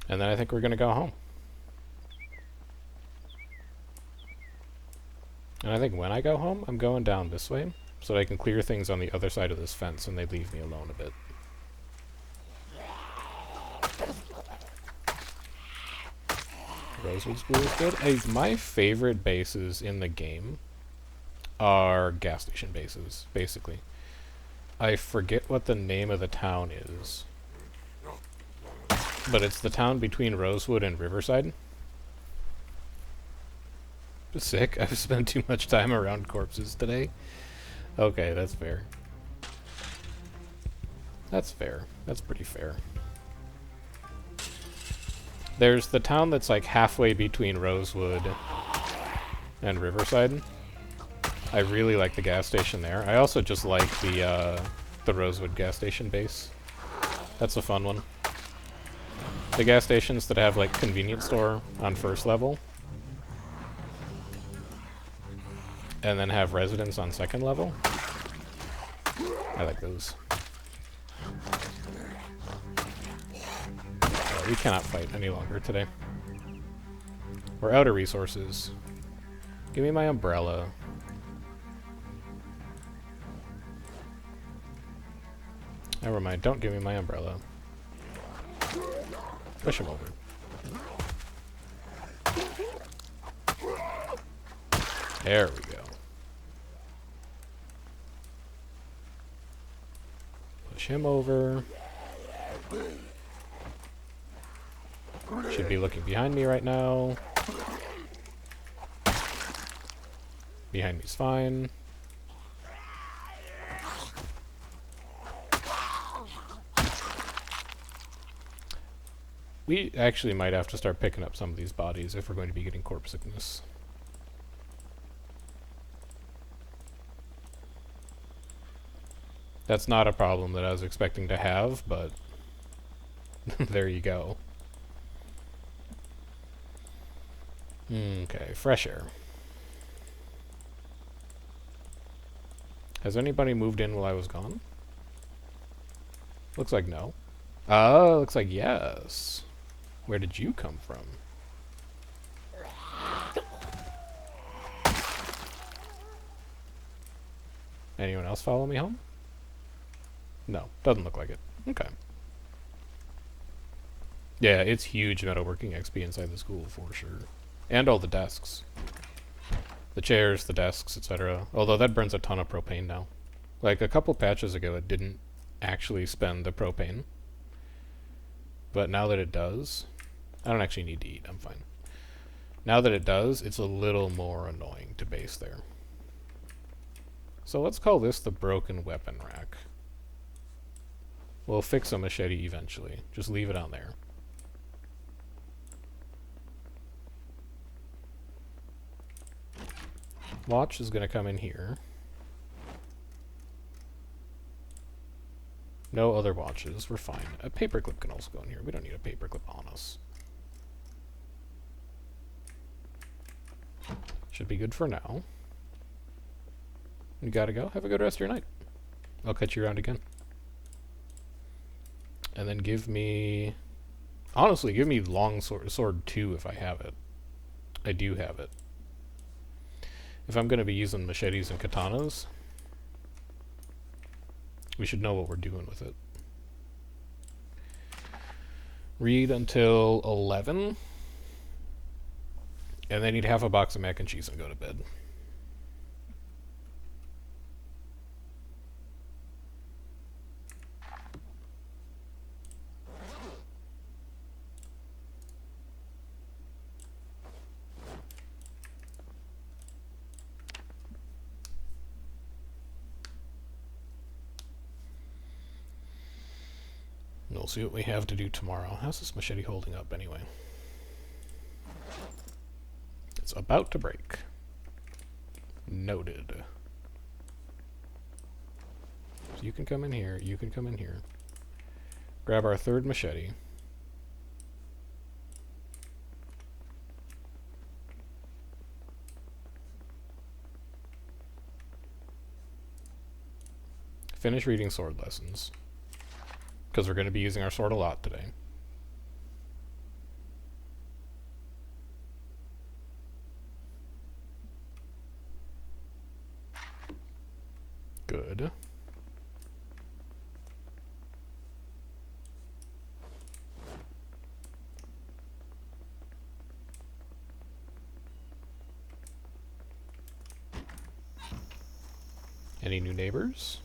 S1: And then I think we're gonna go home. And I think when I go home, I'm going down this way, so that I can clear things on the other side of this fence and they leave me alone a bit. Rosewood School is good. My favorite bases in the game are gas station bases, basically. I forget what the name of the town is, but it's the town between Rosewood and Riverside. Sick. I've spent too much time around corpses today. Okay, that's fair. That's fair. That's pretty fair. There's the town that's like halfway between Rosewood and Riverside. I really like the gas station there. I also just like the Rosewood gas station base. That's a fun one. The gas stations that have like convenience store on first level, and then have residence on second level. I like those. We cannot fight any longer today. We're out of resources. Give me my umbrella. Never mind, don't give me my umbrella. Push him over. There we go. Push him over. Should be looking behind me right now. Behind me's fine. We actually might have to start picking up some of these bodies if we're going to be getting corpse sickness. That's not a problem that I was expecting to have, but there you go. Okay, fresh air. Has anybody moved in while I was gone? Looks like no. Oh, looks like yes. Where did you come from? Anyone else follow me home? No, doesn't look like it. Okay. Yeah, it's huge metalworking XP inside the school for sure. And all the desks. The chairs, the desks, etc. Although that burns a ton of propane now. Like a couple patches ago it didn't actually spend the propane. But now that it does, I don't actually need to eat, I'm fine. Now that it does, it's a little more annoying to base there. So let's call this the broken weapon rack. We'll fix a machete eventually. Just leave it on there. Watch is going to come in here. No other watches. We're fine. A paperclip can also go in here. We don't need a paperclip on us. Should be good for now. You gotta go. Have a good rest of your night. I'll catch you around again. And then give me... Honestly, give me long sword 2 if I have it. I do have it. If I'm going to be using machetes and katanas, we should know what we're doing with it. Read until 11. And then eat half a box of mac and cheese and go to bed. We'll see what we have to do tomorrow. How's this machete holding up anyway? It's about to break. Noted. So you can come in here, you can come in here. Grab our third machete. Finish reading sword lessons. Because we're going to be using our sword a lot today. Good. Any new neighbors?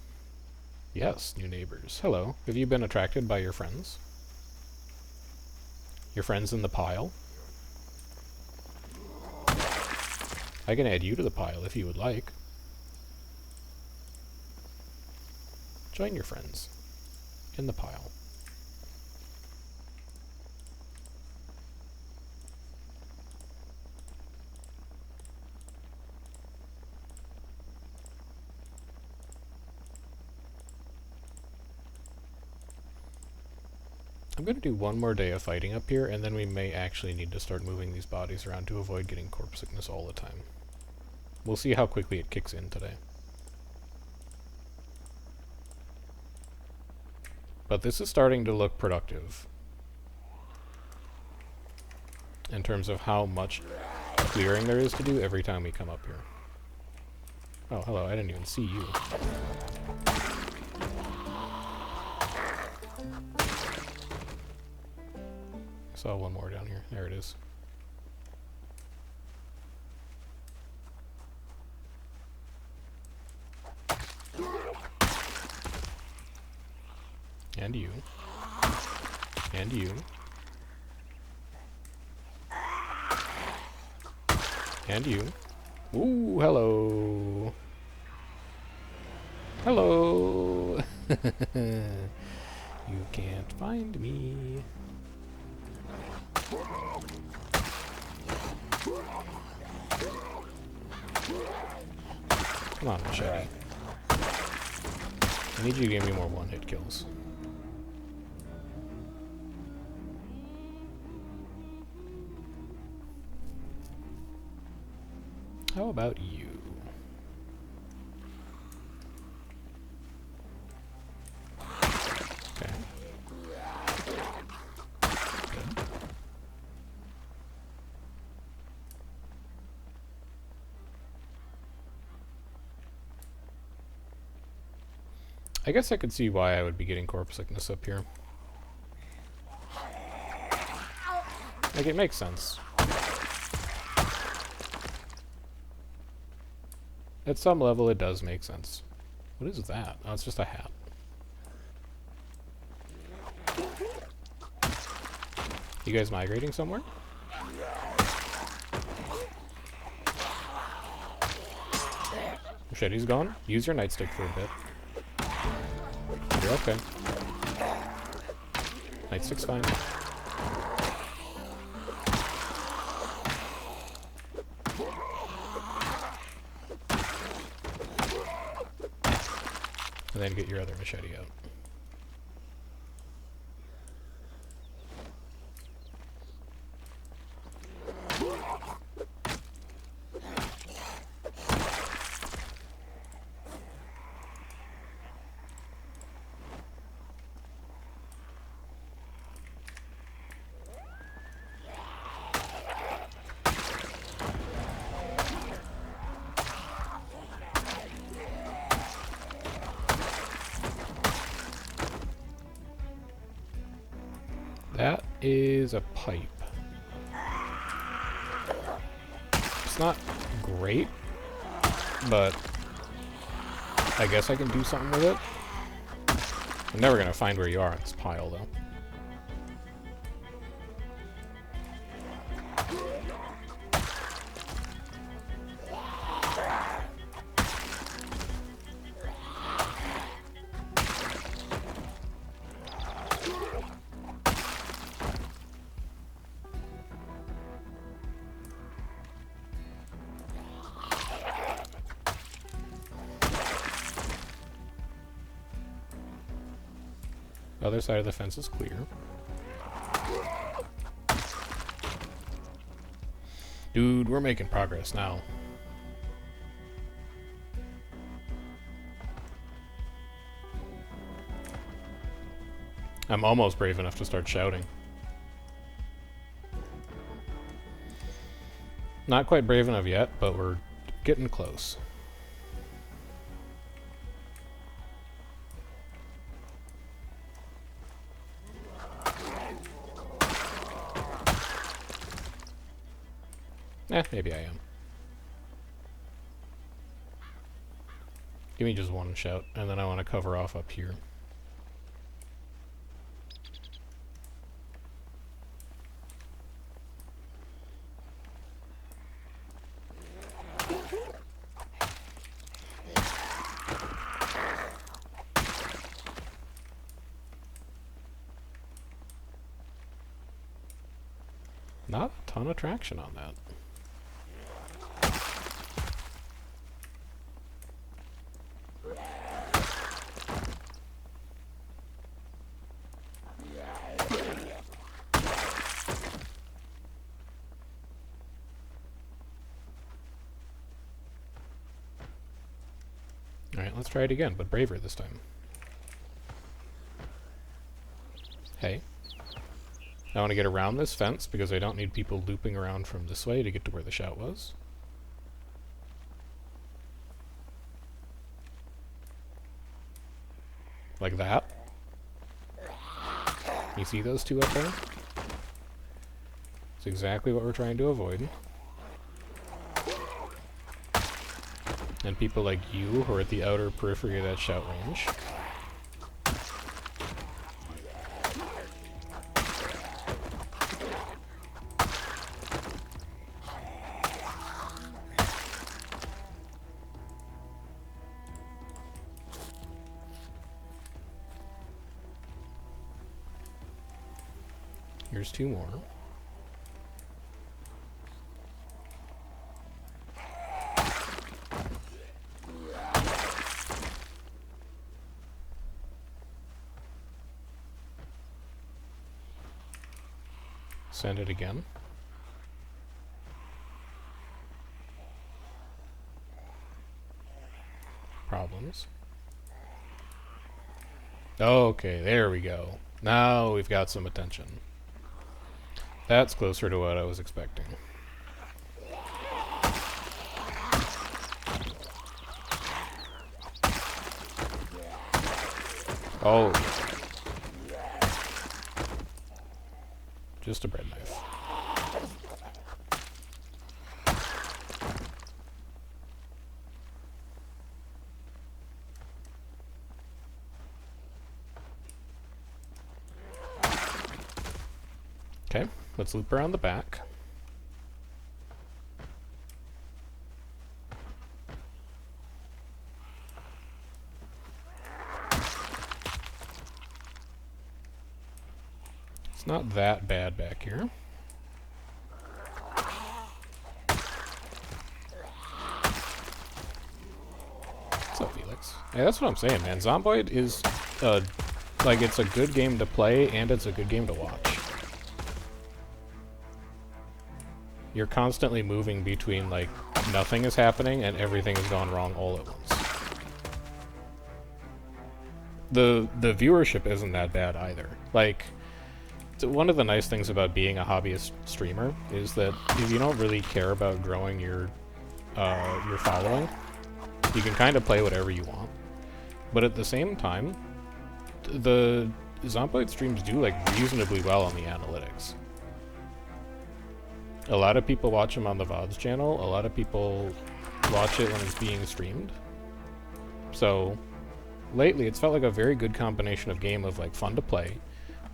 S1: Yes, new neighbors. Hello. Have you been attracted by your friends? Your friends in the pile? I can add you to the pile if you would like. Join your friends in the pile. I'm going to do one more day of fighting up here, and then we may actually need to start moving these bodies around to avoid getting corpse sickness all the time. We'll see how quickly it kicks in today. But this is starting to look productive in terms of how much clearing there is to do every time we come up here. Oh, hello, I didn't even see you. Saw one more down here. There it is. And you. And you. And you. Ooh, hello. Hello. You can't find me. Come on, machete. I need you to give me more one-hit kills. How about you? I guess I could see why I would be getting corpse sickness up here. Like, it makes sense. At some level, it does make sense. What is that? Oh, it's just a hat. You guys migrating somewhere? Machete's gone. Use your nightstick for a bit. You're okay. Nightstick's fine. And then get your other machete out. That is a pipe. It's not great, but I guess I can do something with it. I'm never gonna find where you are in this pile, though. Other side of the fence is clear. Dude, we're making progress now. I'm almost brave enough to start shouting. Not quite brave enough yet, but we're getting close. Maybe I am. Give me just one shout, and then I want to cover off up here. Not a ton of traction on that. Alright, let's try it again, but braver this time. Hey. I want to get around this fence because I don't need people looping around from this way to get to where the shout was. Like that. You see those two up there? It's exactly what we're trying to avoid. And people like you who are at the outer periphery of that shout range. Here's two more. Send it again. Problems. Okay, there we go. Now we've got some attention. That's closer to what I was expecting. Oh. Just a bread knife. Okay, let's loop around the back. It's not that bad back here. What's up, Felix? Yeah, that's what I'm saying, man. Zomboid is, like, it's a good game to play, and it's a good game to watch. You're constantly moving between, like, nothing is happening and everything has gone wrong all at once. The viewership isn't that bad either. Like, one of the nice things about being a hobbyist streamer is that if you don't really care about growing your following, you can kind of play whatever you want. But at the same time, the Zomboid streams do, like, reasonably well on the analytics. A lot of people watch him on the VODs channel. A lot of people watch it when it's being streamed. So, lately, it's felt like a very good combination of game of, like, fun to play,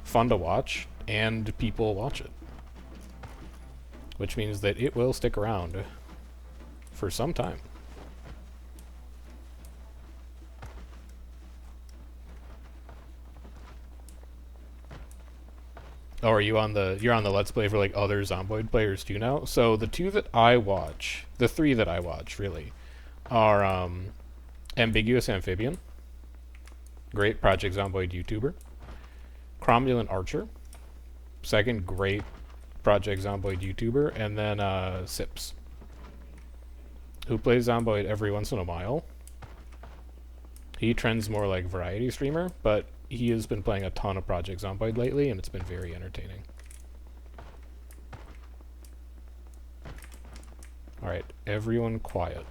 S1: fun to watch, and people watch it. Which means that it will stick around for some time. Oh, are you on the, you're on the Let's Play for, like, other Zomboid players too now? So, the two that I watch, the three that I watch, really, are, Ambiguous Amphibian, great Project Zomboid YouTuber, Cromulent Archer, second great Project Zomboid YouTuber, and then, Sips, who plays Zomboid every once in a while. He trends more like variety streamer, but he has been playing a ton of Project Zomboid lately, and it's been very entertaining. Alright, everyone quiet.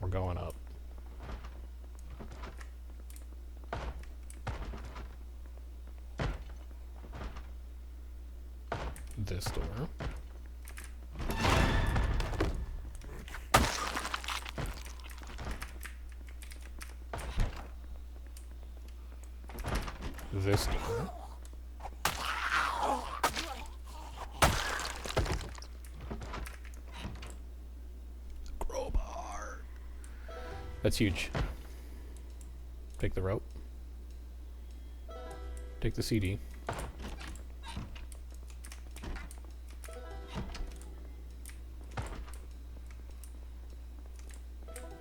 S1: We're going up. This door. This door. Crowbar. That's huge. Take the rope. Take the CD.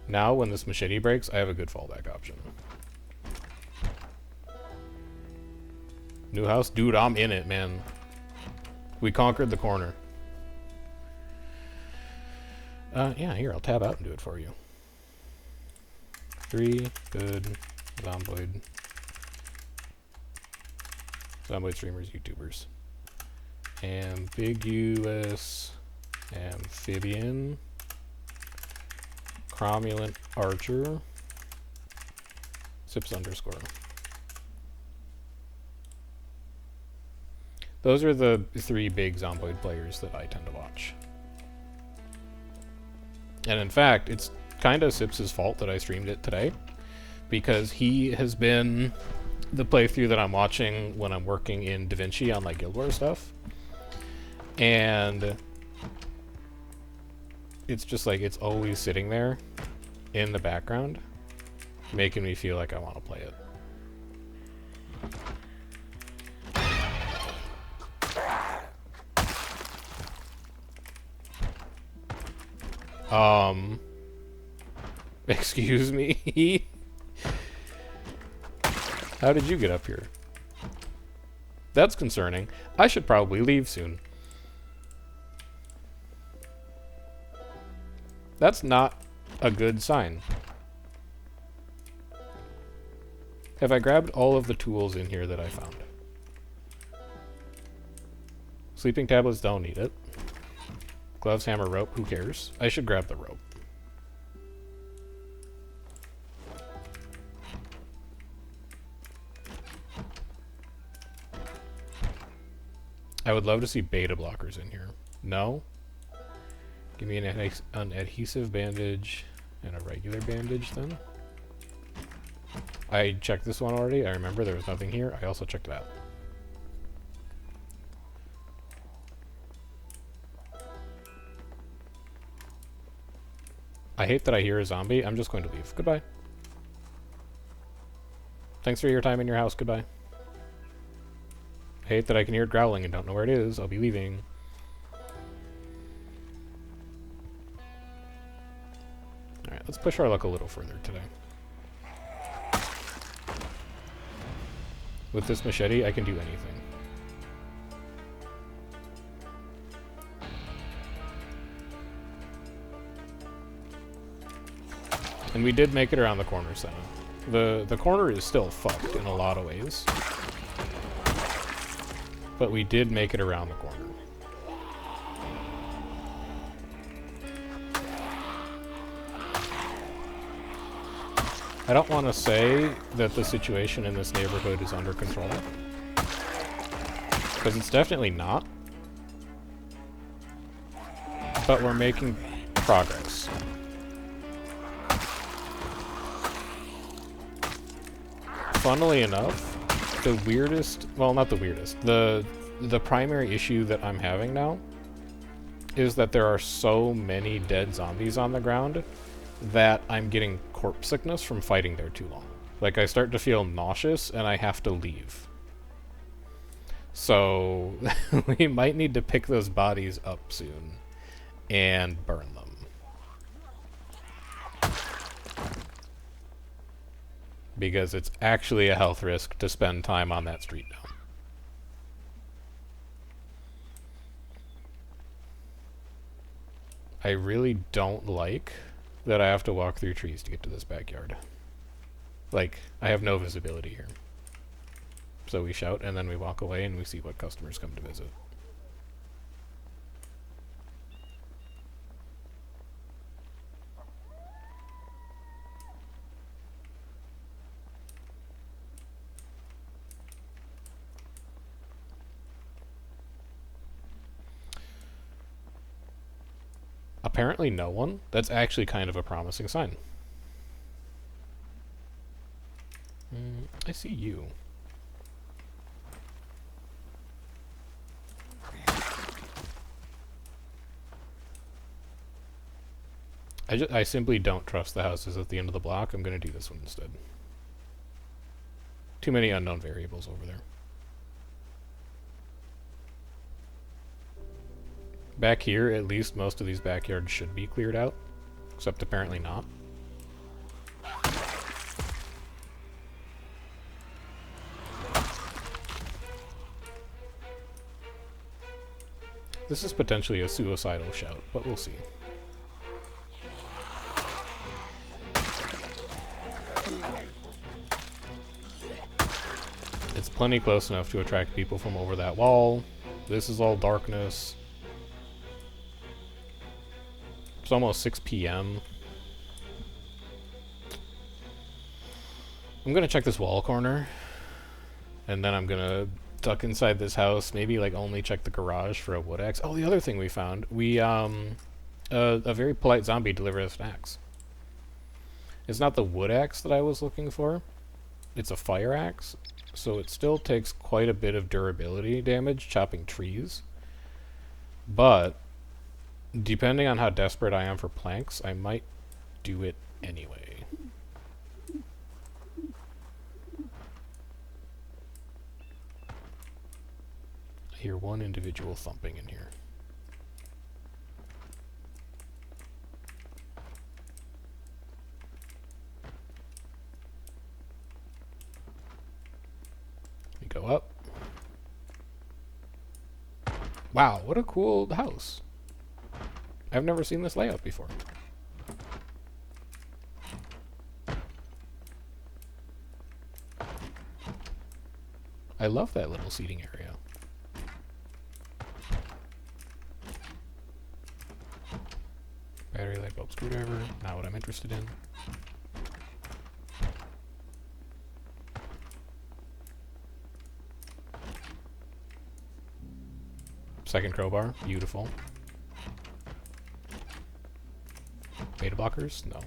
S1: Now, when this machete breaks, I have a good fallback option. New house? Dude, I'm in it, man. We conquered the corner. Yeah, here, I'll tab out and do it for you. 3 good Zomboid streamers, YouTubers. Ambiguous Amphibian. Cromulent Archer. Sips underscore. Those are the 3 big Zomboid players that I tend to watch. And in fact, it's kind of Sips' fault that I streamed it today, because he has been the playthrough that I'm watching when I'm working in DaVinci on, like, Guild Wars stuff. And it's just like, it's always sitting there in the background, making me feel like I want to play it. Excuse me? How did you get up here? That's concerning. I should probably leave soon. That's not a good sign. Have I grabbed all of the tools in here that I found? Sleeping tablets, don't need it. Gloves, hammer, rope, who cares? I should grab the rope. I would love to see beta blockers in here. No? Give me an adhesive bandage and a regular bandage then. I checked this one already. I remember there was nothing here. I also checked that. I hate that I hear a zombie. I'm just going to leave. Goodbye. Thanks for your time in your house. Goodbye. I hate that I can hear it growling and don't know where it is. I'll be leaving. Alright, let's push our luck a little further today. With this machete, I can do anything. And we did make it around the corner center. The corner is still fucked in a lot of ways. But we did make it around the corner. I don't want to say that the situation in this neighborhood is under control. Because it's definitely not. But we're making progress. Funnily enough, the weirdest, well, not the weirdest, the primary issue that I'm having now is that there are so many dead zombies on the ground that I'm getting corpse sickness from fighting there too long. Like, I start to feel nauseous and I have to leave. So, we might need to pick those bodies up soon and burn them. Because it's actually a health risk to spend time on that street now. I really don't like that I have to walk through trees to get to this backyard. Like, I have no visibility here. So we shout and then we walk away and we see what customers come to visit. Apparently no one. That's actually kind of a promising sign. I see you. I simply don't trust the houses at the end of the block. I'm going to do this one instead. Too many unknown variables over there. Back here, at least most of these backyards should be cleared out, except apparently not. This is potentially a suicidal shout, but we'll see. It's plenty close enough to attract people from over that wall. This is all darkness. It's almost 6 p.m. I'm gonna check this wall corner, and then I'm gonna duck inside this house, maybe like only check the garage for a wood axe. Oh, the other thing we found, we a very polite zombie delivered us an axe. It's not the wood axe that I was looking for. It's a fire axe, so it still takes quite a bit of durability damage chopping trees. But depending on how desperate I am for planks, I might do it anyway. I hear one individual thumping in here. We go up. Wow, what a cool house. I've never seen this layout before. I love that little seating area. Battery, light bulb, screwdriver, not what I'm interested in. Second crowbar. Beautiful. Beta blockers? No.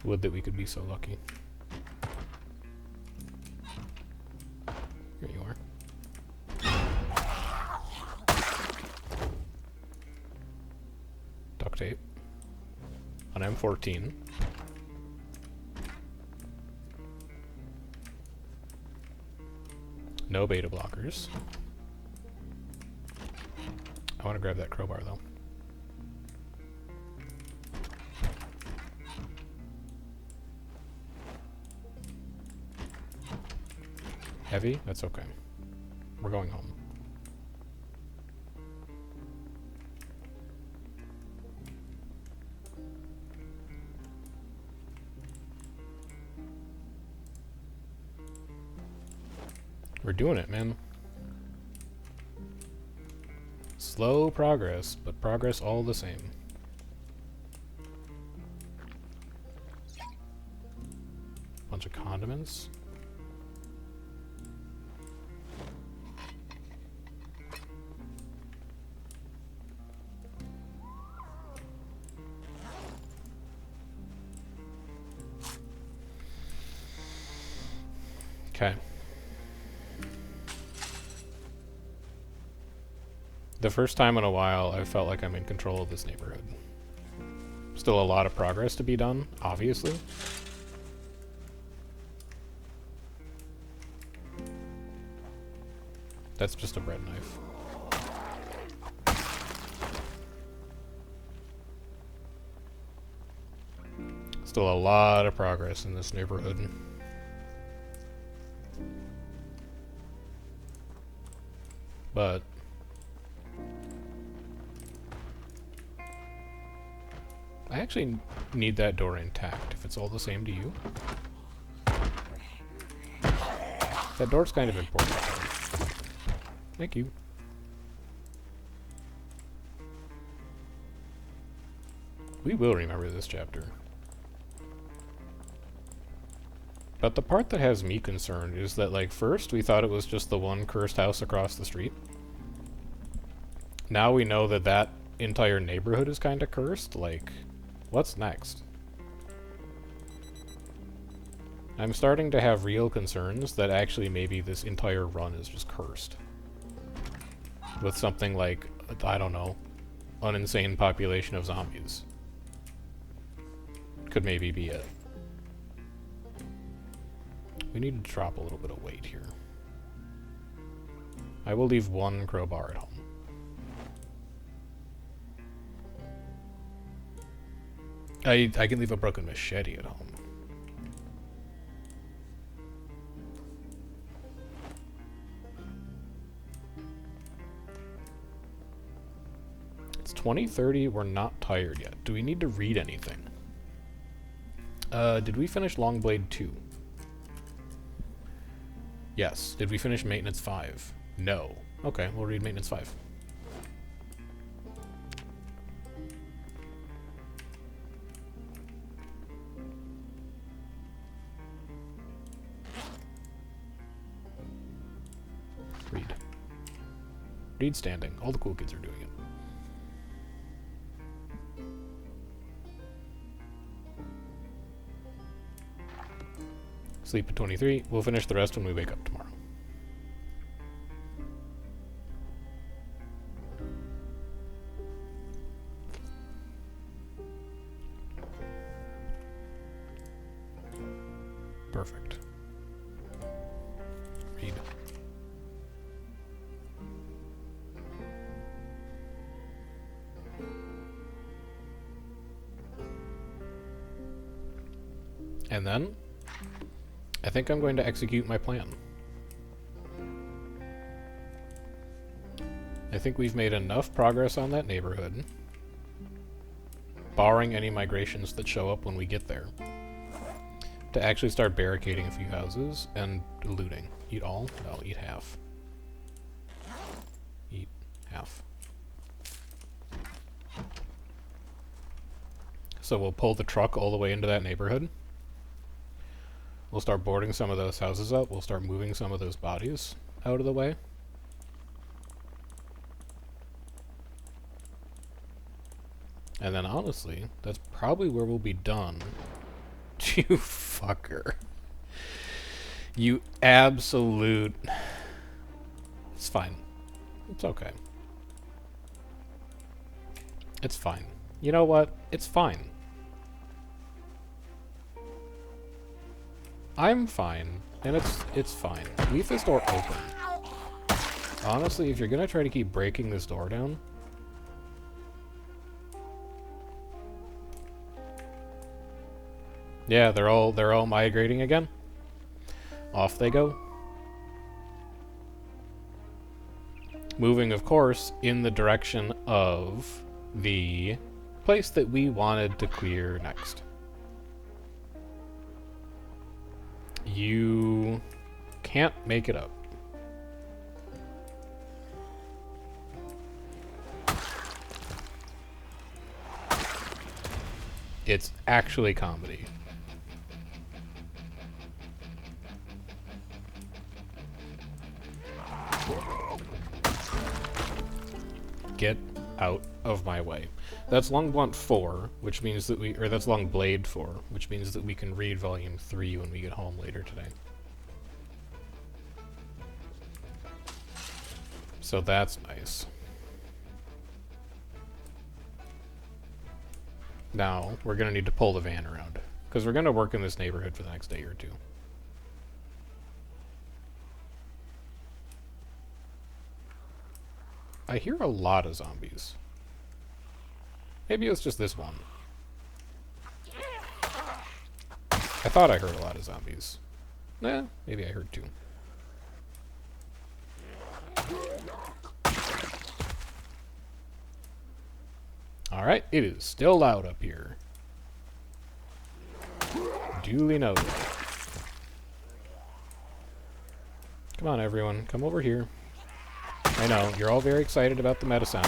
S1: Would that we could be so lucky. Here you are. Duct tape. An M14. No beta blockers. I want to grab that crowbar though. Heavy? That's okay. We're going home. We're doing it, man. Slow progress, but progress all the same. Bunch of condiments. Okay. The first time in a while, I felt like I'm in control of this neighborhood. Still a lot of progress to be done, obviously. That's just a bread knife. Still a lot of progress in this neighborhood. But I actually need that door intact, if it's all the same to you. That door's kind of important. Thank you. We will remember this chapter. But the part that has me concerned is that, like, first we thought it was just the one cursed house across the street. Now we know that that entire neighborhood is kind of cursed. Like, what's next? I'm starting to have real concerns that actually maybe this entire run is just cursed. With something like, I don't know, an insane population of zombies. Could maybe be it. We need to drop a little bit of weight here. I will leave one crowbar at home. I can leave a broken machete at home. It's 20:30, we're not tired yet. Do we need to read anything? Did we finish Longblade 2? Yes. Did we finish Maintenance 5? No. Okay, we'll read Maintenance 5. Read. Read standing. All the cool kids are doing it. Sleep at 23. We'll finish the rest when we wake up tomorrow. Perfect. Read. And then I think I'm going to execute my plan. I think we've made enough progress on that neighborhood, barring any migrations that show up when we get there, to actually start barricading a few houses and looting. Eat all? No, eat half. Eat half. So we'll pull the truck all the way into that neighborhood. We'll start boarding some of those houses up. We'll start moving some of those bodies out of the way. And then honestly, that's probably where we'll be done. You fucker. You absolute... It's fine. It's okay. It's fine. You know what? It's fine. I'm fine. And it's fine. Leave this door open. Honestly, if you're gonna try to keep breaking this door down... Yeah, they're all migrating again. Off they go. Moving, of course, in the direction of the place that we wanted to clear next. You can't make it up. It's actually comedy. Get out of my way. That's Long Blunt 4, which means that we... Or that's Long Blade 4, which means that we can read Volume 3 when we get home later today. So that's nice. Now, we're going to need to pull the van around, because we're going to work in this neighborhood for the next day or two. I hear a lot of zombies. Maybe it's just this one. I thought I heard a lot of zombies. Nah, maybe I heard two. Alright, it is still loud up here. Duly noted. Come on, everyone. Come over here. I know, you're all very excited about the meta sound.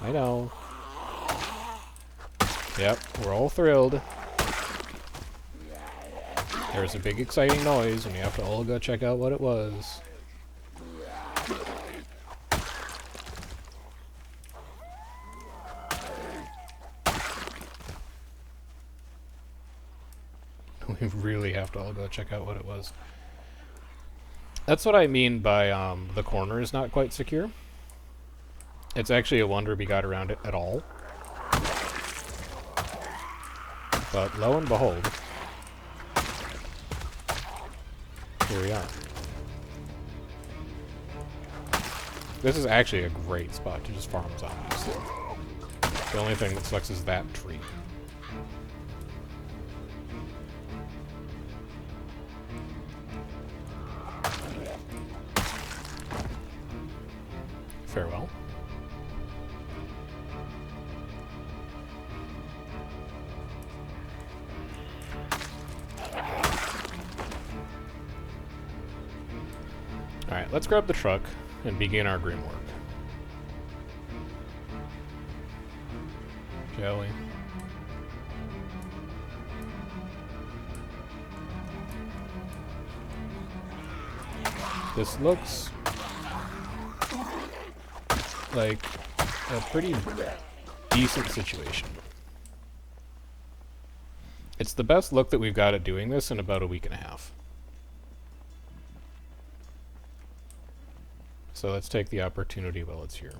S1: I know. Yep, we're all thrilled. There's a big exciting noise, and we have to all go check out what it was. We really have to all go check out what it was. That's what I mean by the corner is not quite secure. It's actually a wonder we got around it at all. But lo and behold, here we are. This is actually a great spot to just farm zombies. The only thing that sucks is that tree. Farewell. Alright, let's grab the truck and begin our grim work. Shall we? This looks like a pretty decent situation. It's the best look that we've got at doing this in about a week and a half. So let's take the opportunity while it's here.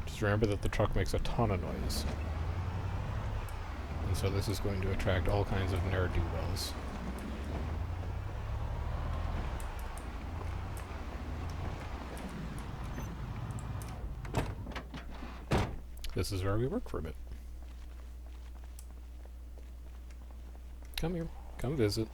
S1: Just remember that the truck makes a ton of noise. And so this is going to attract all kinds of ne'er-do-wells. This is where we work for a bit. Come here. Come visit.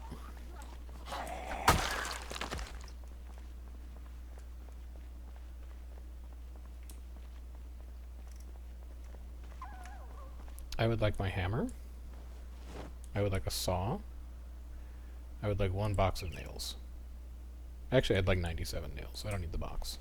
S1: I would like my hammer. I would like a saw. I would like 1 box of nails. Actually, I'd like 97 nails. I don't need the box.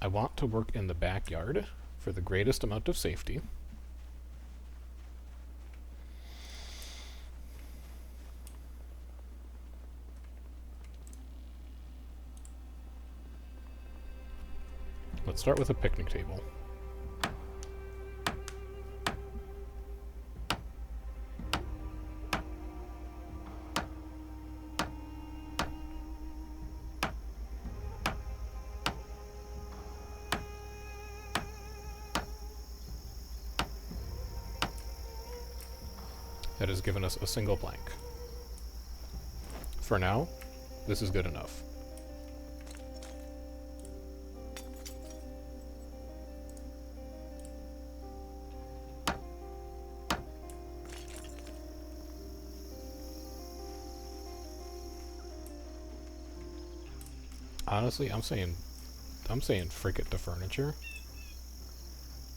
S1: I want to work in the backyard for the greatest amount of safety. Let's start with a picnic table. That has given us a single plank. For now, this is good enough. Honestly, I'm saying frick it to furniture.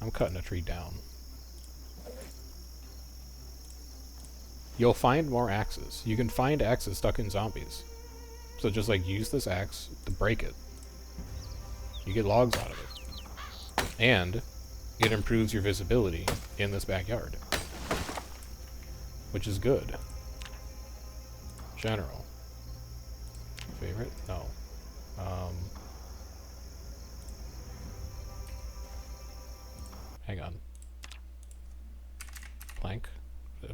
S1: I'm cutting a tree down. You'll find more axes. You can find axes stuck in zombies. So just like use this axe to break it. You get logs out of it. And it improves your visibility in this backyard. Which is good. General. Favorite? No. Hang on. Plank?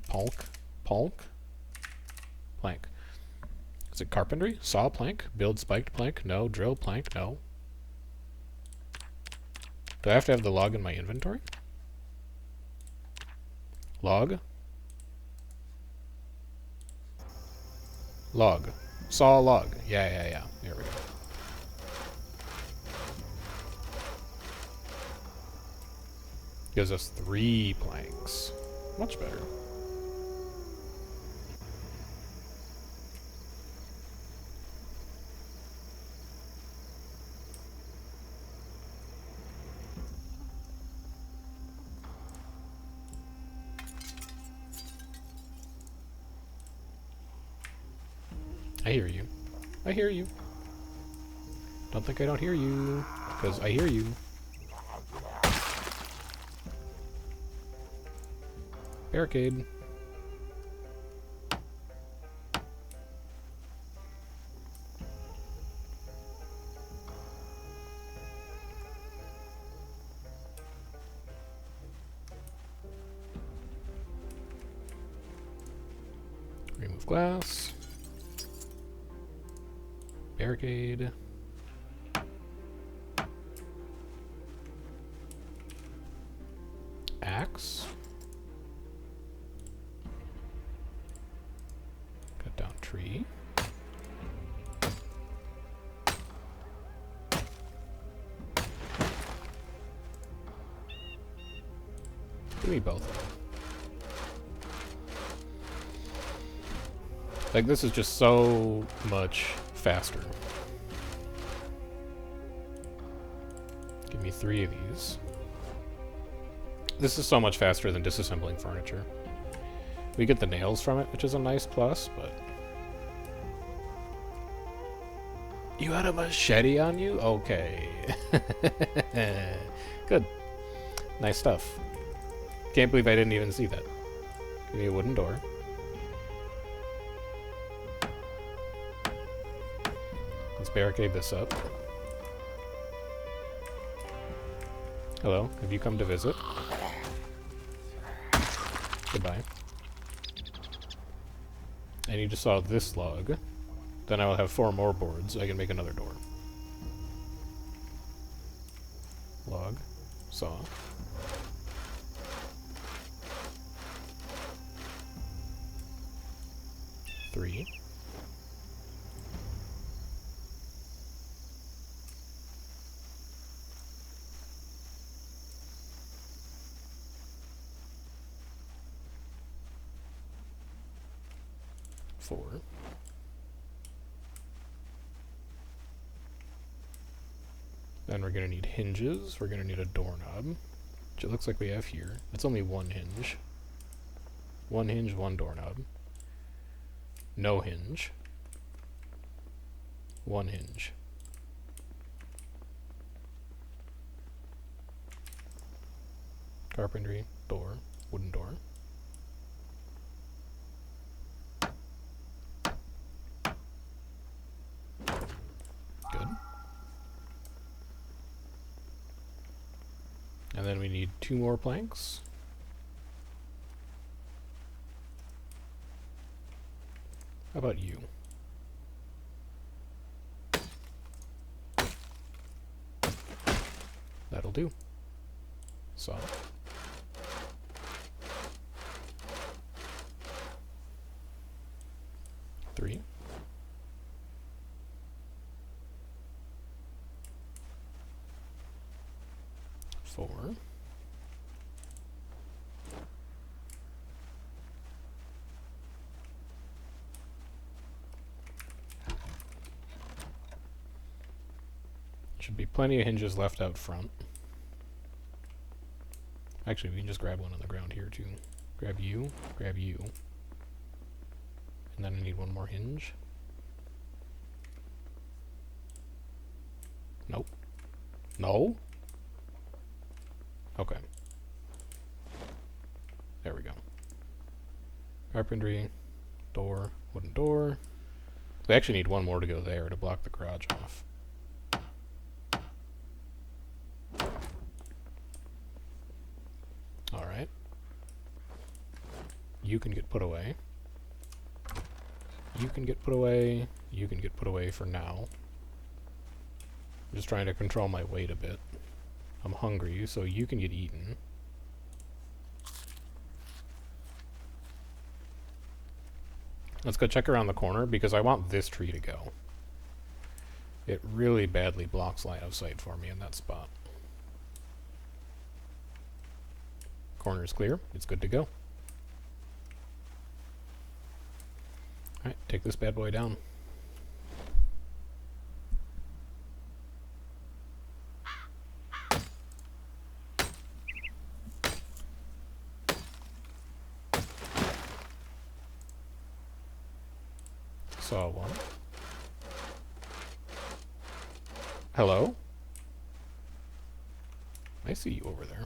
S1: Polk? Polk? Plank. Is it carpentry? Saw plank? Build spiked plank? No. Drill plank? No. Do I have to have the log in my inventory? Log? Log. Saw log. Yeah. There we go. Gives us 3 planks. Much better. I hear you. I hear you. Don't think I don't hear you, because I hear you. Barricade. Remove glass. Barricade. Axe. Cut down tree. Give me both of them. Like, this is just so much faster. Give me 3 of these. This is so much faster than disassembling furniture. We get the nails from it, which is a nice plus, but... You had a machete on you? Okay. Good. Nice stuff. Can't believe I didn't even see that. Give me a wooden door. Let's barricade this up. Hello, have you come to visit? Goodbye. And you just saw this log. Then I will have 4 more boards. I can make another door. Log. Saw. Three. 4. Then we're going to need hinges. We're going to need a doorknob, which it looks like we have here. It's only one hinge. One hinge, one doorknob. No hinge. One hinge. Carpentry, door, wooden door. Good. And then we need 2 more planks. How about you? That'll do. Saw. 3. 4. Should be plenty of hinges left out front. Actually, we can just grab one on the ground here too. Grab you, and then I need one more hinge. Nope. No? Okay. There we go. Carpentry, door, wooden door. We actually need one more to go there to block the garage off. Alright. You can get put away. You can get put away. You can get put away for now. I'm just trying to control my weight a bit. I'm hungry, so you can get eaten. Let's go check around the corner, because I want this tree to go. It really badly blocks line of sight for me in that spot. Corner is clear. It's good to go. Alright, take this bad boy down. Saw one. Hello? I see you over there.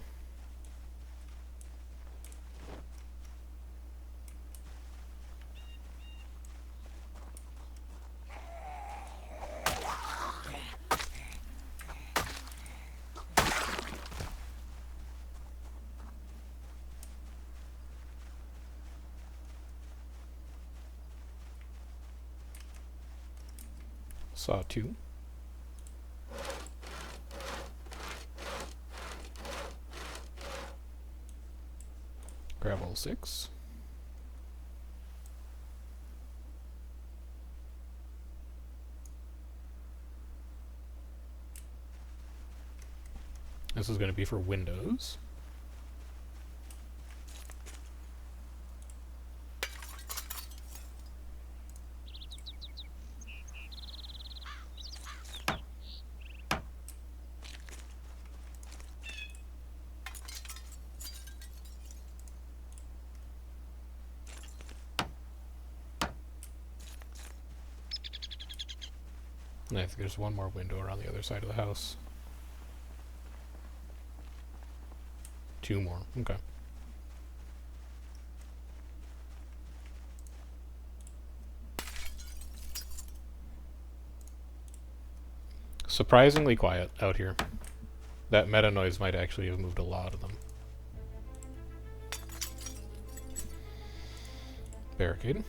S1: Saw two. Gravel 6. This is going to be for windows. And I think there's one more window around the other side of the house. 2 more. Okay. Surprisingly quiet out here. That meta noise might actually have moved a lot of them. Barricade.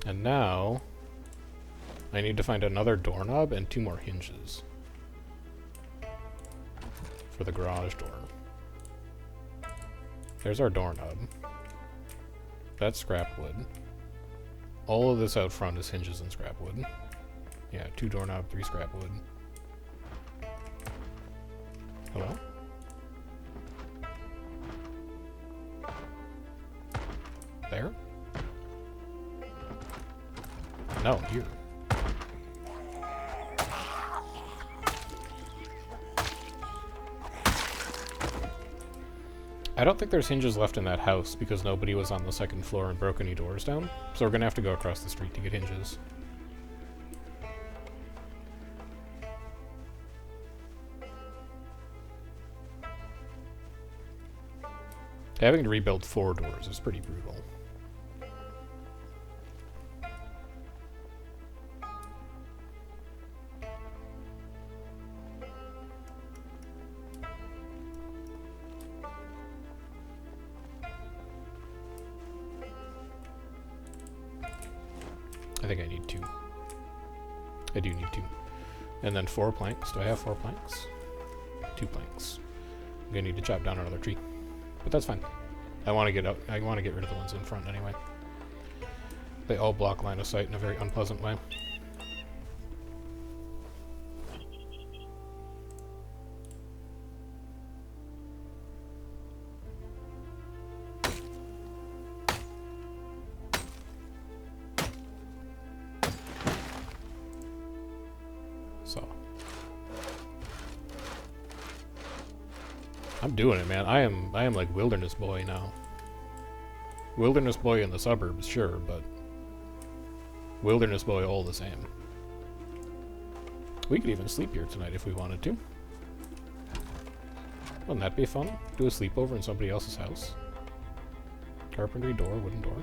S1: And now I need to find another doorknob and 2 more hinges for the garage door. There's our doorknob. That's scrap wood. All of this out front is hinges and scrap wood. Yeah, 2 doorknob, 3 scrap wood. Hello? There? No, here. I don't think there's hinges left in that house because nobody was on the second floor and broke any doors down. So we're gonna have to go across the street to get hinges. Having to rebuild 4 doors is pretty brutal. I think I need 2. I do need 2. And then 4 planks. Do I have 4 planks? 2 planks. I'm gonna need to chop down another tree. But that's fine. I want to get out. I want to get rid of the ones in front anyway. They all block line of sight in a very unpleasant way. So I'm doing it, man. I am like wilderness boy now. Wilderness boy in the suburbs, sure, but wilderness boy all the same. We could even sleep here tonight if we wanted to. Wouldn't that be fun? Do a sleepover in somebody else's house. Carpentry door, wooden door.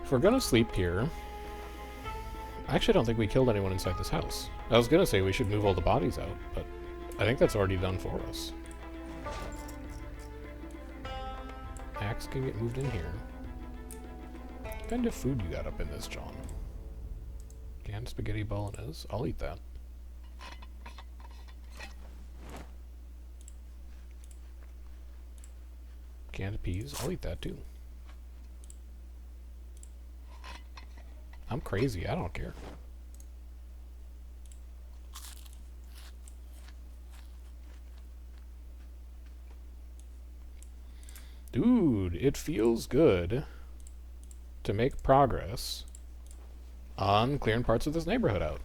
S1: If we're gonna sleep here, I actually don't think we killed anyone inside this house. I was gonna say we should move all the bodies out, but I think that's already done for us. Axe can get moved in here. What kind of food you got up in this, John? Canned spaghetti bolognese. I'll eat that. Canned peas. I'll eat that too. I'm crazy. I don't care. Dude, it feels good to make progress on clearing parts of this neighborhood out.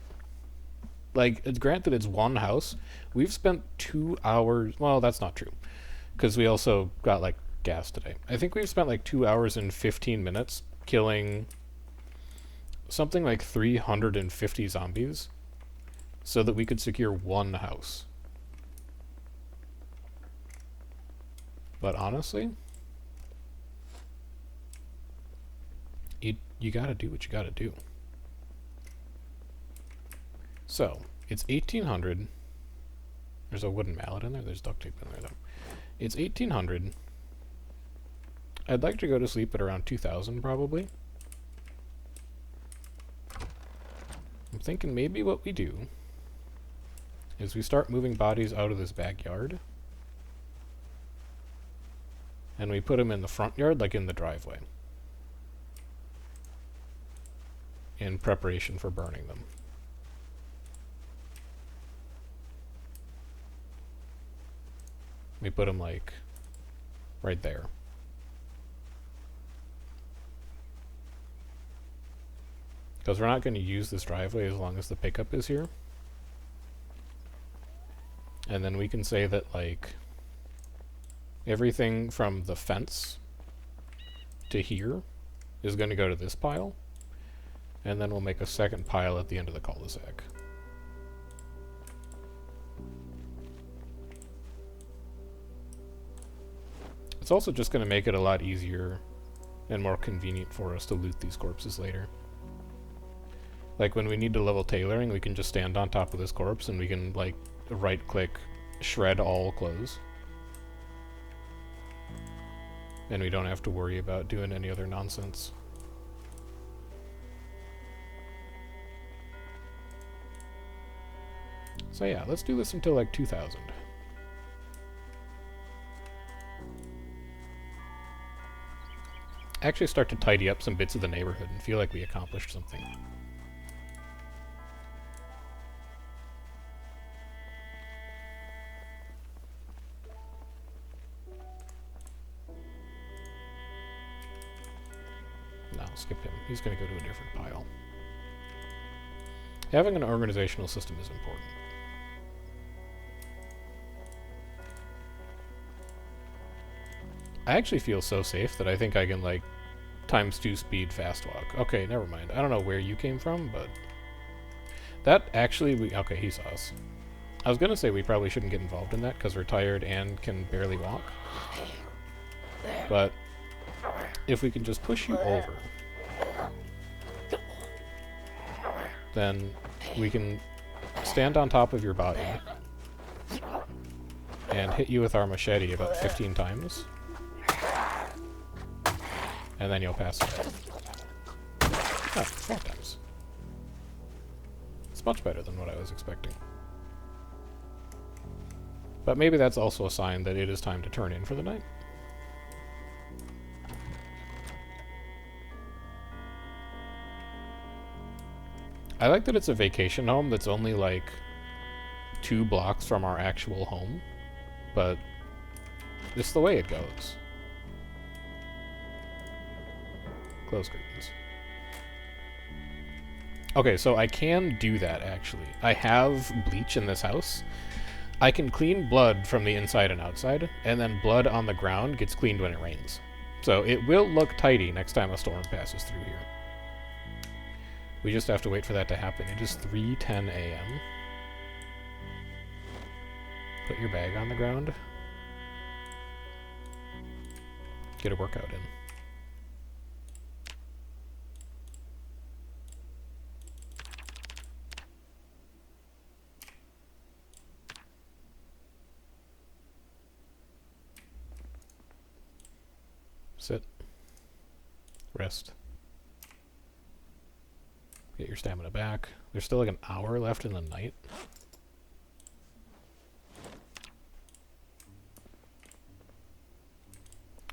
S1: Like, it's granted it's one house. We've spent 2 hours... Well, that's not true. Because we also got, like, gas today. I think we've spent, like, 2 hours and 15 minutes killing something like 350 zombies so that we could secure one house. But honestly, you gotta do what you gotta do. So, it's 1800. There's a wooden mallet in there. There's duct tape in there, though. It's 1800. I'd like to go to sleep at around 2000, probably. I'm thinking maybe what we do is we start moving bodies out of this backyard. And we put them in the front yard, like in the driveway. In preparation for burning them. We put them, like, right there. Because we're not going to use this driveway as long as the pickup is here. And then we can say that, like, everything from the fence to here is going to go to this pile. And then we'll make a second pile at the end of the cul-de-sac. It's also just going to make it a lot easier and more convenient for us to loot these corpses later. Like, when we need to level tailoring, we can just stand on top of this corpse and we can, like, right-click, shred all clothes. And we don't have to worry about doing any other nonsense. So yeah, let's do this until, like, 2000. Actually start to tidy up some bits of the neighborhood and feel like we accomplished something. I'll skip him. He's going to go to a different pile. Having an organizational system is important. I actually feel so safe that I think I can, like, ×2 speed fast walk. Okay, never mind. I don't know where you came from, but... That actually... Okay, he saw us. I was gonna say we probably shouldn't get involved in that, because we're tired and can barely walk. But... if we can just push you over... then we can stand on top of your body and hit you with our machete about 15 times. And then you'll pass away. Oh, 4 times. It's much better than what I was expecting. But maybe that's also a sign that it is time to turn in for the night. I like that it's a vacation home that's only like 2 blocks from our actual home, but it's the way it goes. Close curtains. Okay, so I can do that, actually. I have bleach in this house. I can clean blood from the inside and outside, and then blood on the ground gets cleaned when it rains. So it will look tidy next time a storm passes through here. We just have to wait for that to happen. It is 3:10 a.m. Put your bag on the ground. Get a workout in. Sit. Rest. Get your stamina back. There's still like an hour left in the night.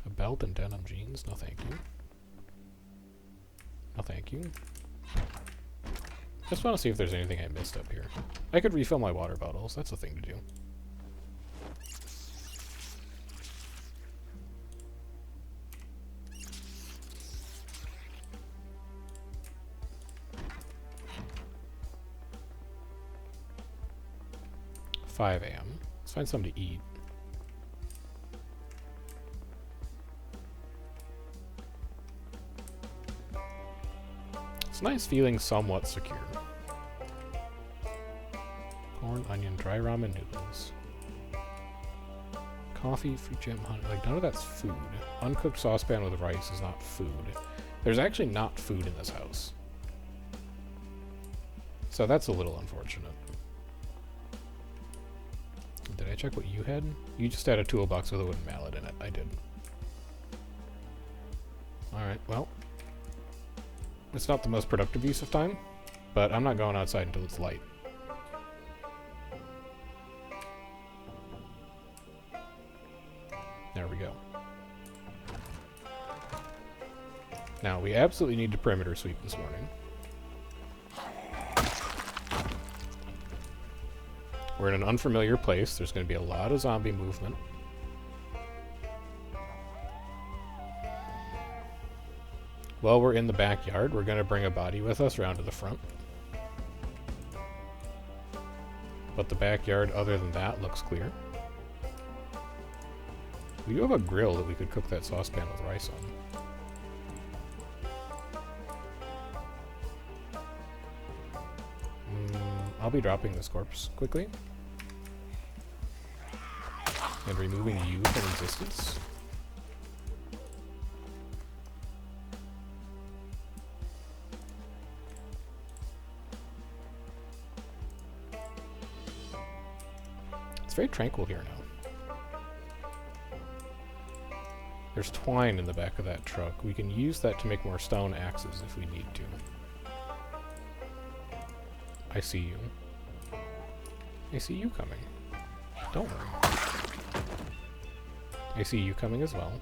S1: A belt and denim jeans? No thank you. No thank you. Just want to see if there's anything I missed up here. I could refill my water bottles. That's a thing to do. $5 a.m. Let's find something to eat. It's nice feeling somewhat secure. Corn, onion, dry ramen noodles. Coffee, fruit jam, honey. Like, none of that's food. Uncooked saucepan with rice is not food. There's actually not food in this house. So that's a little unfortunate. Did I check what you had? You just had a toolbox with a wooden mallet in it. I did. Alright, well. It's not the most productive use of time, but I'm not going outside until it's light. There we go. Now, we absolutely need to perimeter sweep this morning. We're in an unfamiliar place. There's going to be a lot of zombie movement. While we're in the backyard, we're going to bring a body with us around to the front. But the backyard, other than that, looks clear. We do have a grill that we could cook that saucepan with rice on. I'll be dropping this corpse quickly. And removing you from existence. It's very tranquil here now. There's twine in the back of that truck. We can use that to make more stone axes if we need to. I see you. I see you coming. Don't worry. I see you coming as well.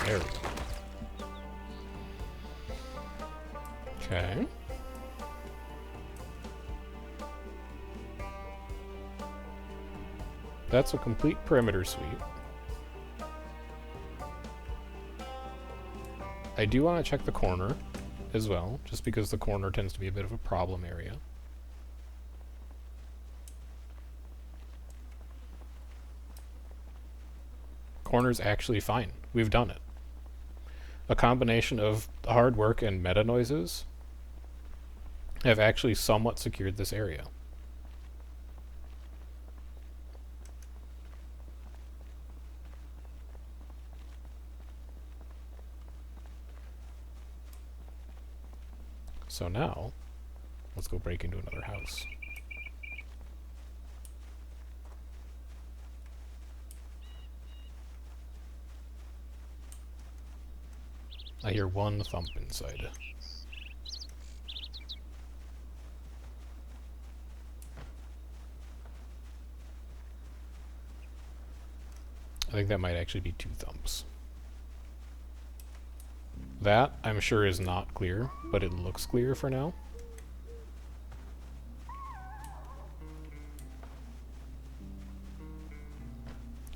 S1: There we go. Okay. That's a complete perimeter sweep. I do want to check the corner as well, just because the corner tends to be a bit of a problem area. Corner's actually fine. We've done it. A combination of hard work and meta noises have actually somewhat secured this area. So now, let's go break into another house. I hear one thump inside. I think that might actually be 2 thumps. That, I'm sure, is not clear, but it looks clear for now.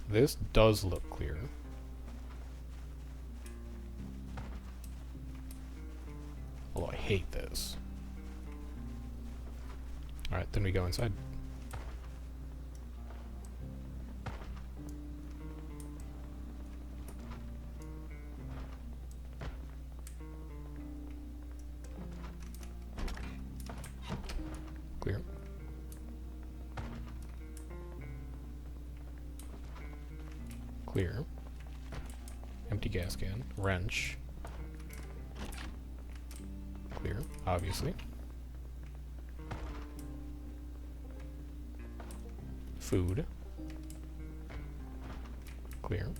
S1: This does look clear. Although I hate this. Alright, then we go inside. Clear. Clear. Empty gas can. Wrench. Clear, obviously. Food. Clear.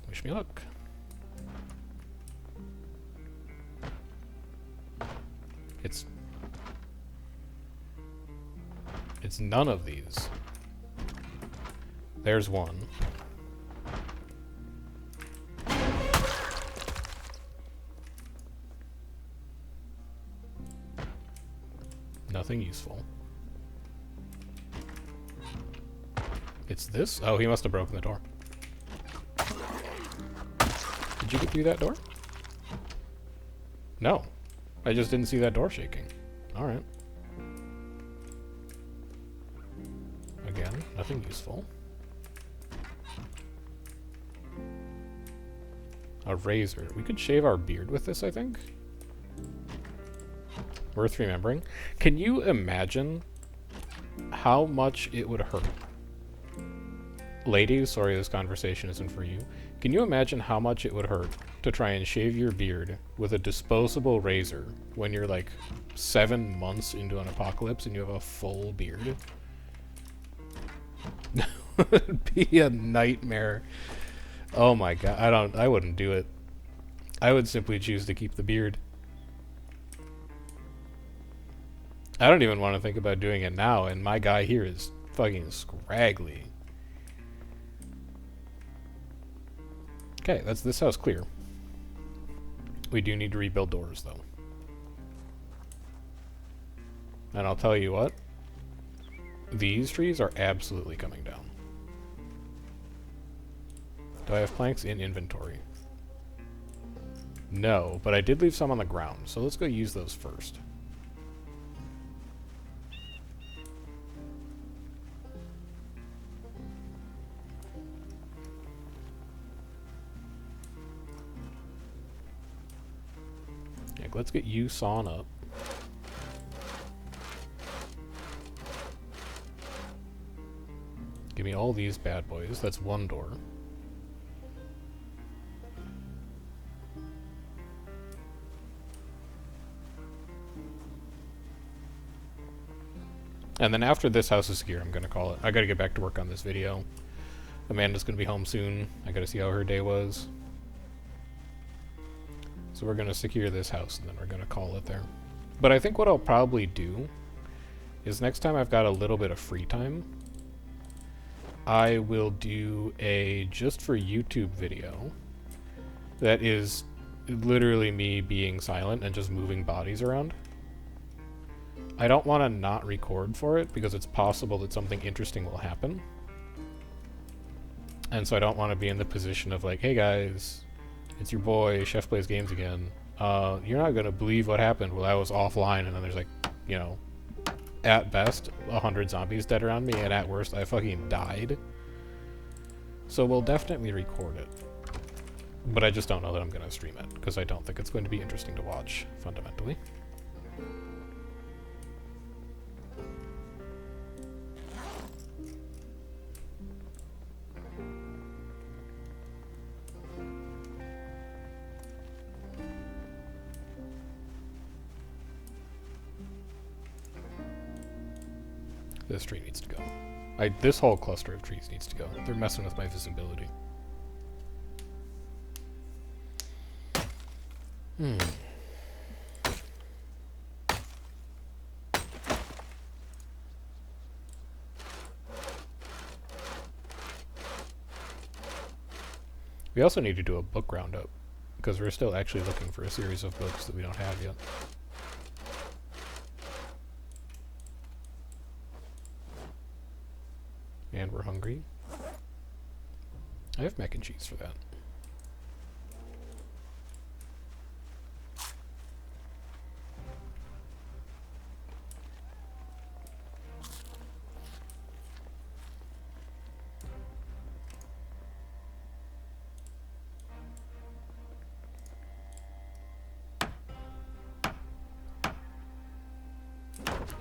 S1: Wish me luck. It's none of these. There's one. Nothing useful. It's this? Oh, he must have broken the door. Did you get through that door? No. I just didn't see that door shaking. Alright. Again, nothing useful. A razor. We could shave our beard with this, I think. Worth remembering. Can you imagine how much it would hurt? Ladies, sorry this conversation isn't for you. Can you imagine how much it would hurt to try and shave your beard with a disposable razor when you're like 7 months into an apocalypse and you have a full beard? It would be a nightmare. Oh my god, I wouldn't do it. I would simply choose to keep the beard. I don't even want to think about doing it now, and my guy here is fucking scraggly. Okay, that's this house clear. We do need to rebuild doors, though. And I'll tell you what, these trees are absolutely coming down. Do I have planks in inventory? No, but I did leave some on the ground, so let's go use those first. Yeah, let's get you sawn up. Give me all these bad boys. That's one door. And then after this house is secure, I'm going to call it. I got to get back to work on this video. Amanda's going to be home soon. I got to see how her day was. So we're going to secure this house, and then we're going to call it there. But I think what I'll probably do is next time I've got a little bit of free time, I will do a just for YouTube video that is literally me being silent and just moving bodies around. I don't want to not record for it because it's possible that something interesting will happen. And so I don't want to be in the position of like, hey guys, it's your boy, Chef Plays Games again. You're not going to believe what happened while I was offline, and then there's like, you know, at best, 100 zombies dead around me, and at worst, I fucking died. So we'll definitely record it. But I just don't know that I'm going to stream it, because I don't think it's going to be interesting to watch, fundamentally. This tree needs to go. This whole cluster of trees needs to go. They're messing with my visibility. We also need to do a book roundup, because we're still actually looking for a series of books that we don't have yet. And we're hungry. I have mac and cheese for that.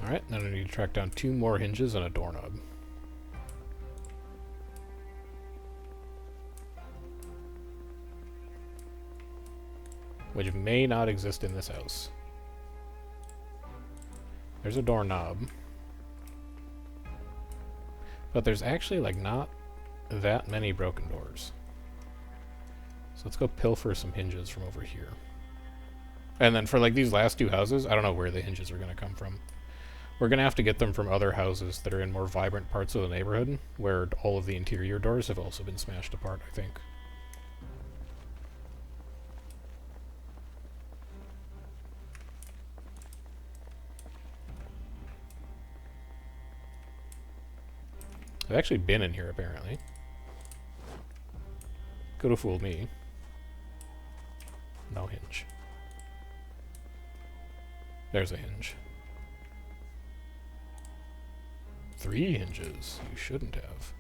S1: Alright, then I need to track down 2 more hinges and a doorknob. Which may not exist in this house. There's a doorknob. But there's actually, like, not that many broken doors. So let's go pilfer some hinges from over here. And then for, like, these last 2 houses, I don't know where the hinges are going to come from. We're going to have to get them from other houses that are in more vibrant parts of the neighborhood, where all of the interior doors have also been smashed apart, I think. I've actually been in here, apparently. Could have fooled me. No hinge. There's a hinge. 3 hinges. You shouldn't have.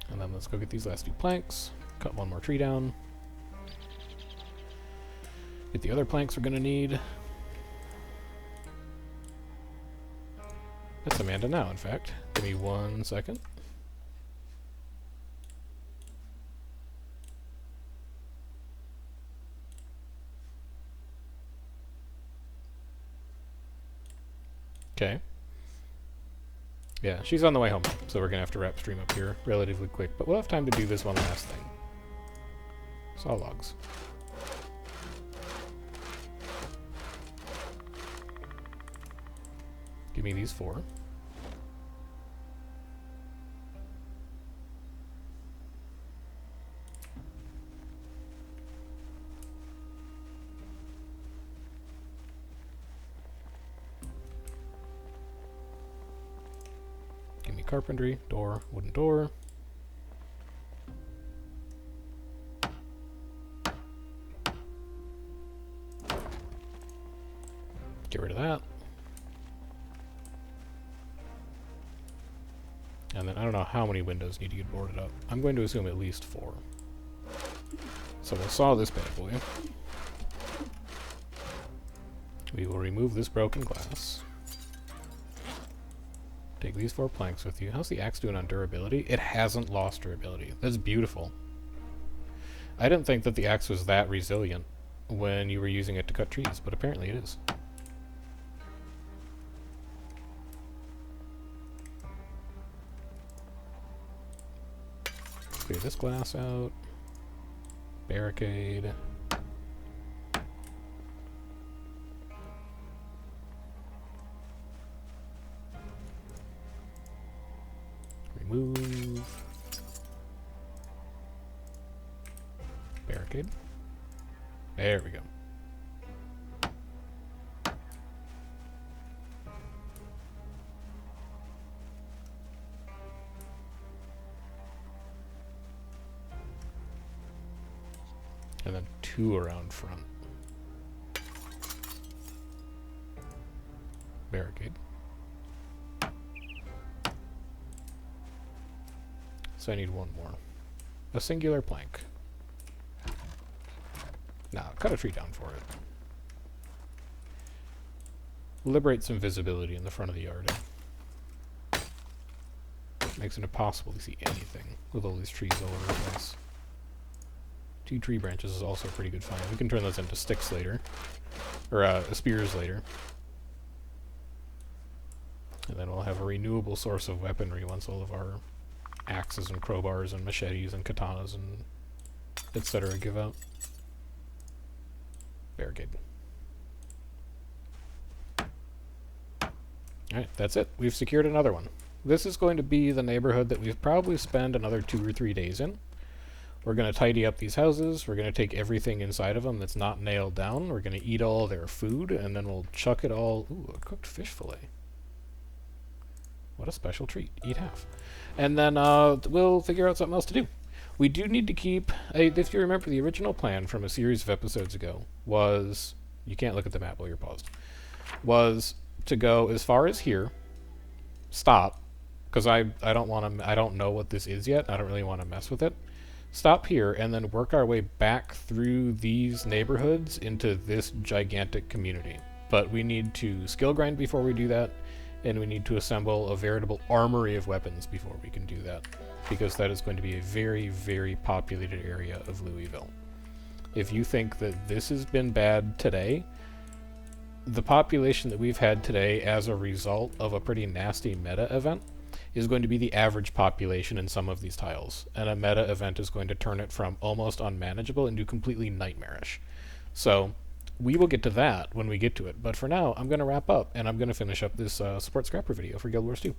S1: And then let's go get these last 2 planks. Cut 1 more tree down. Get the other planks we're gonna need. That's Amanda now, in fact. Give me 1 second. Okay. Yeah, she's on the way home, so we're gonna have to wrap stream up here relatively quick, but we'll have time to do this one last thing. Saw logs. Give me these 4. Give me carpentry, door, wooden door. Get rid of that. And then I don't know how many windows need to get boarded up. I'm going to assume at least 4. So we'll saw this bad boy. We will remove this broken glass. Take these 4 planks with you. How's the axe doing on durability? It hasn't lost durability. That's beautiful. I didn't think that the axe was that resilient when you were using it to cut trees, but apparently it is. Clear this glass out. Barricade. Remove. Barricade. There we go. And then 2 around front. Barricade. So I need 1 more. A singular plank. Nah, cut a tree down for it. Liberate some visibility in the front of the yard. Makes it impossible to see anything with all these trees all over the place. 2 tree branches is also a pretty good find. We can turn those into sticks later. Or spears later. And then we'll have a renewable source of weaponry once all of our axes and crowbars and machetes and katanas and etc. give out. Barricade. Alright, that's it. We've secured another one. This is going to be the neighborhood that we've probably spend another 2 or 3 days in. We're going to tidy up these houses. We're going to take everything inside of them that's not nailed down. We're going to eat all their food, and then we'll chuck it all... Ooh, a cooked fish fillet. What a special treat. Eat half. And then we'll figure out something else to do. We do need to keep... if you remember, the original plan from a series of episodes ago was... You can't look at the map while you're paused. Was to go as far as here. Stop. Because I don't want to... I don't know what this is yet. I don't really want to mess with it. Stop here and then work our way back through these neighborhoods into this gigantic community. But we need to skill grind before we do that, and we need to assemble a veritable armory of weapons before we can do that, because that is going to be a very, very populated area of Louisville. If you think that this has been bad today, the population that we've had today as a result of a pretty nasty meta event is going to be the average population in some of these tiles, and a meta event is going to turn it from almost unmanageable into completely nightmarish. So we will get to that when we get to it, but for now I'm going to wrap up and I'm going to finish up this support scrapper video for Guild Wars 2.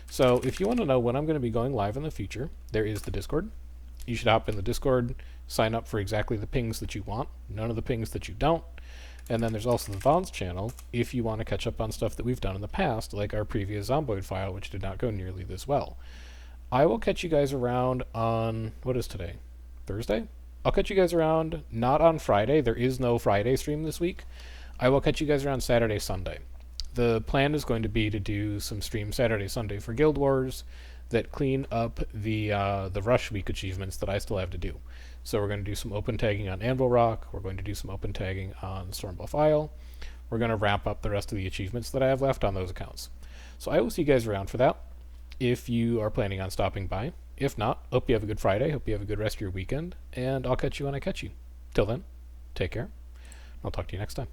S1: So if you want to know when I'm going to be going live in the future, there is the Discord. You should hop in the Discord, sign up for exactly the pings that you want, none of the pings that you don't. And then there's also the Vaughn's channel, if you want to catch up on stuff that we've done in the past, like our previous Zomboid file, which did not go nearly this well. I will catch you guys around on... What is today? Thursday? I'll catch you guys around, not on Friday. There is no Friday stream this week. I will catch you guys around Saturday, Sunday. The plan is going to be to do some streams Saturday, Sunday for Guild Wars that clean up the Rush Week achievements that I still have to do. So we're going to do some open tagging on Anvil Rock. We're going to do some open tagging on Stormbuff Isle. We're going to wrap up the rest of the achievements that I have left on those accounts. So I will see you guys around for that, if you are planning on stopping by. If not, hope you have a good Friday. Hope you have a good rest of your weekend. And I'll catch you when I catch you. Till then, take care. I'll talk to you next time.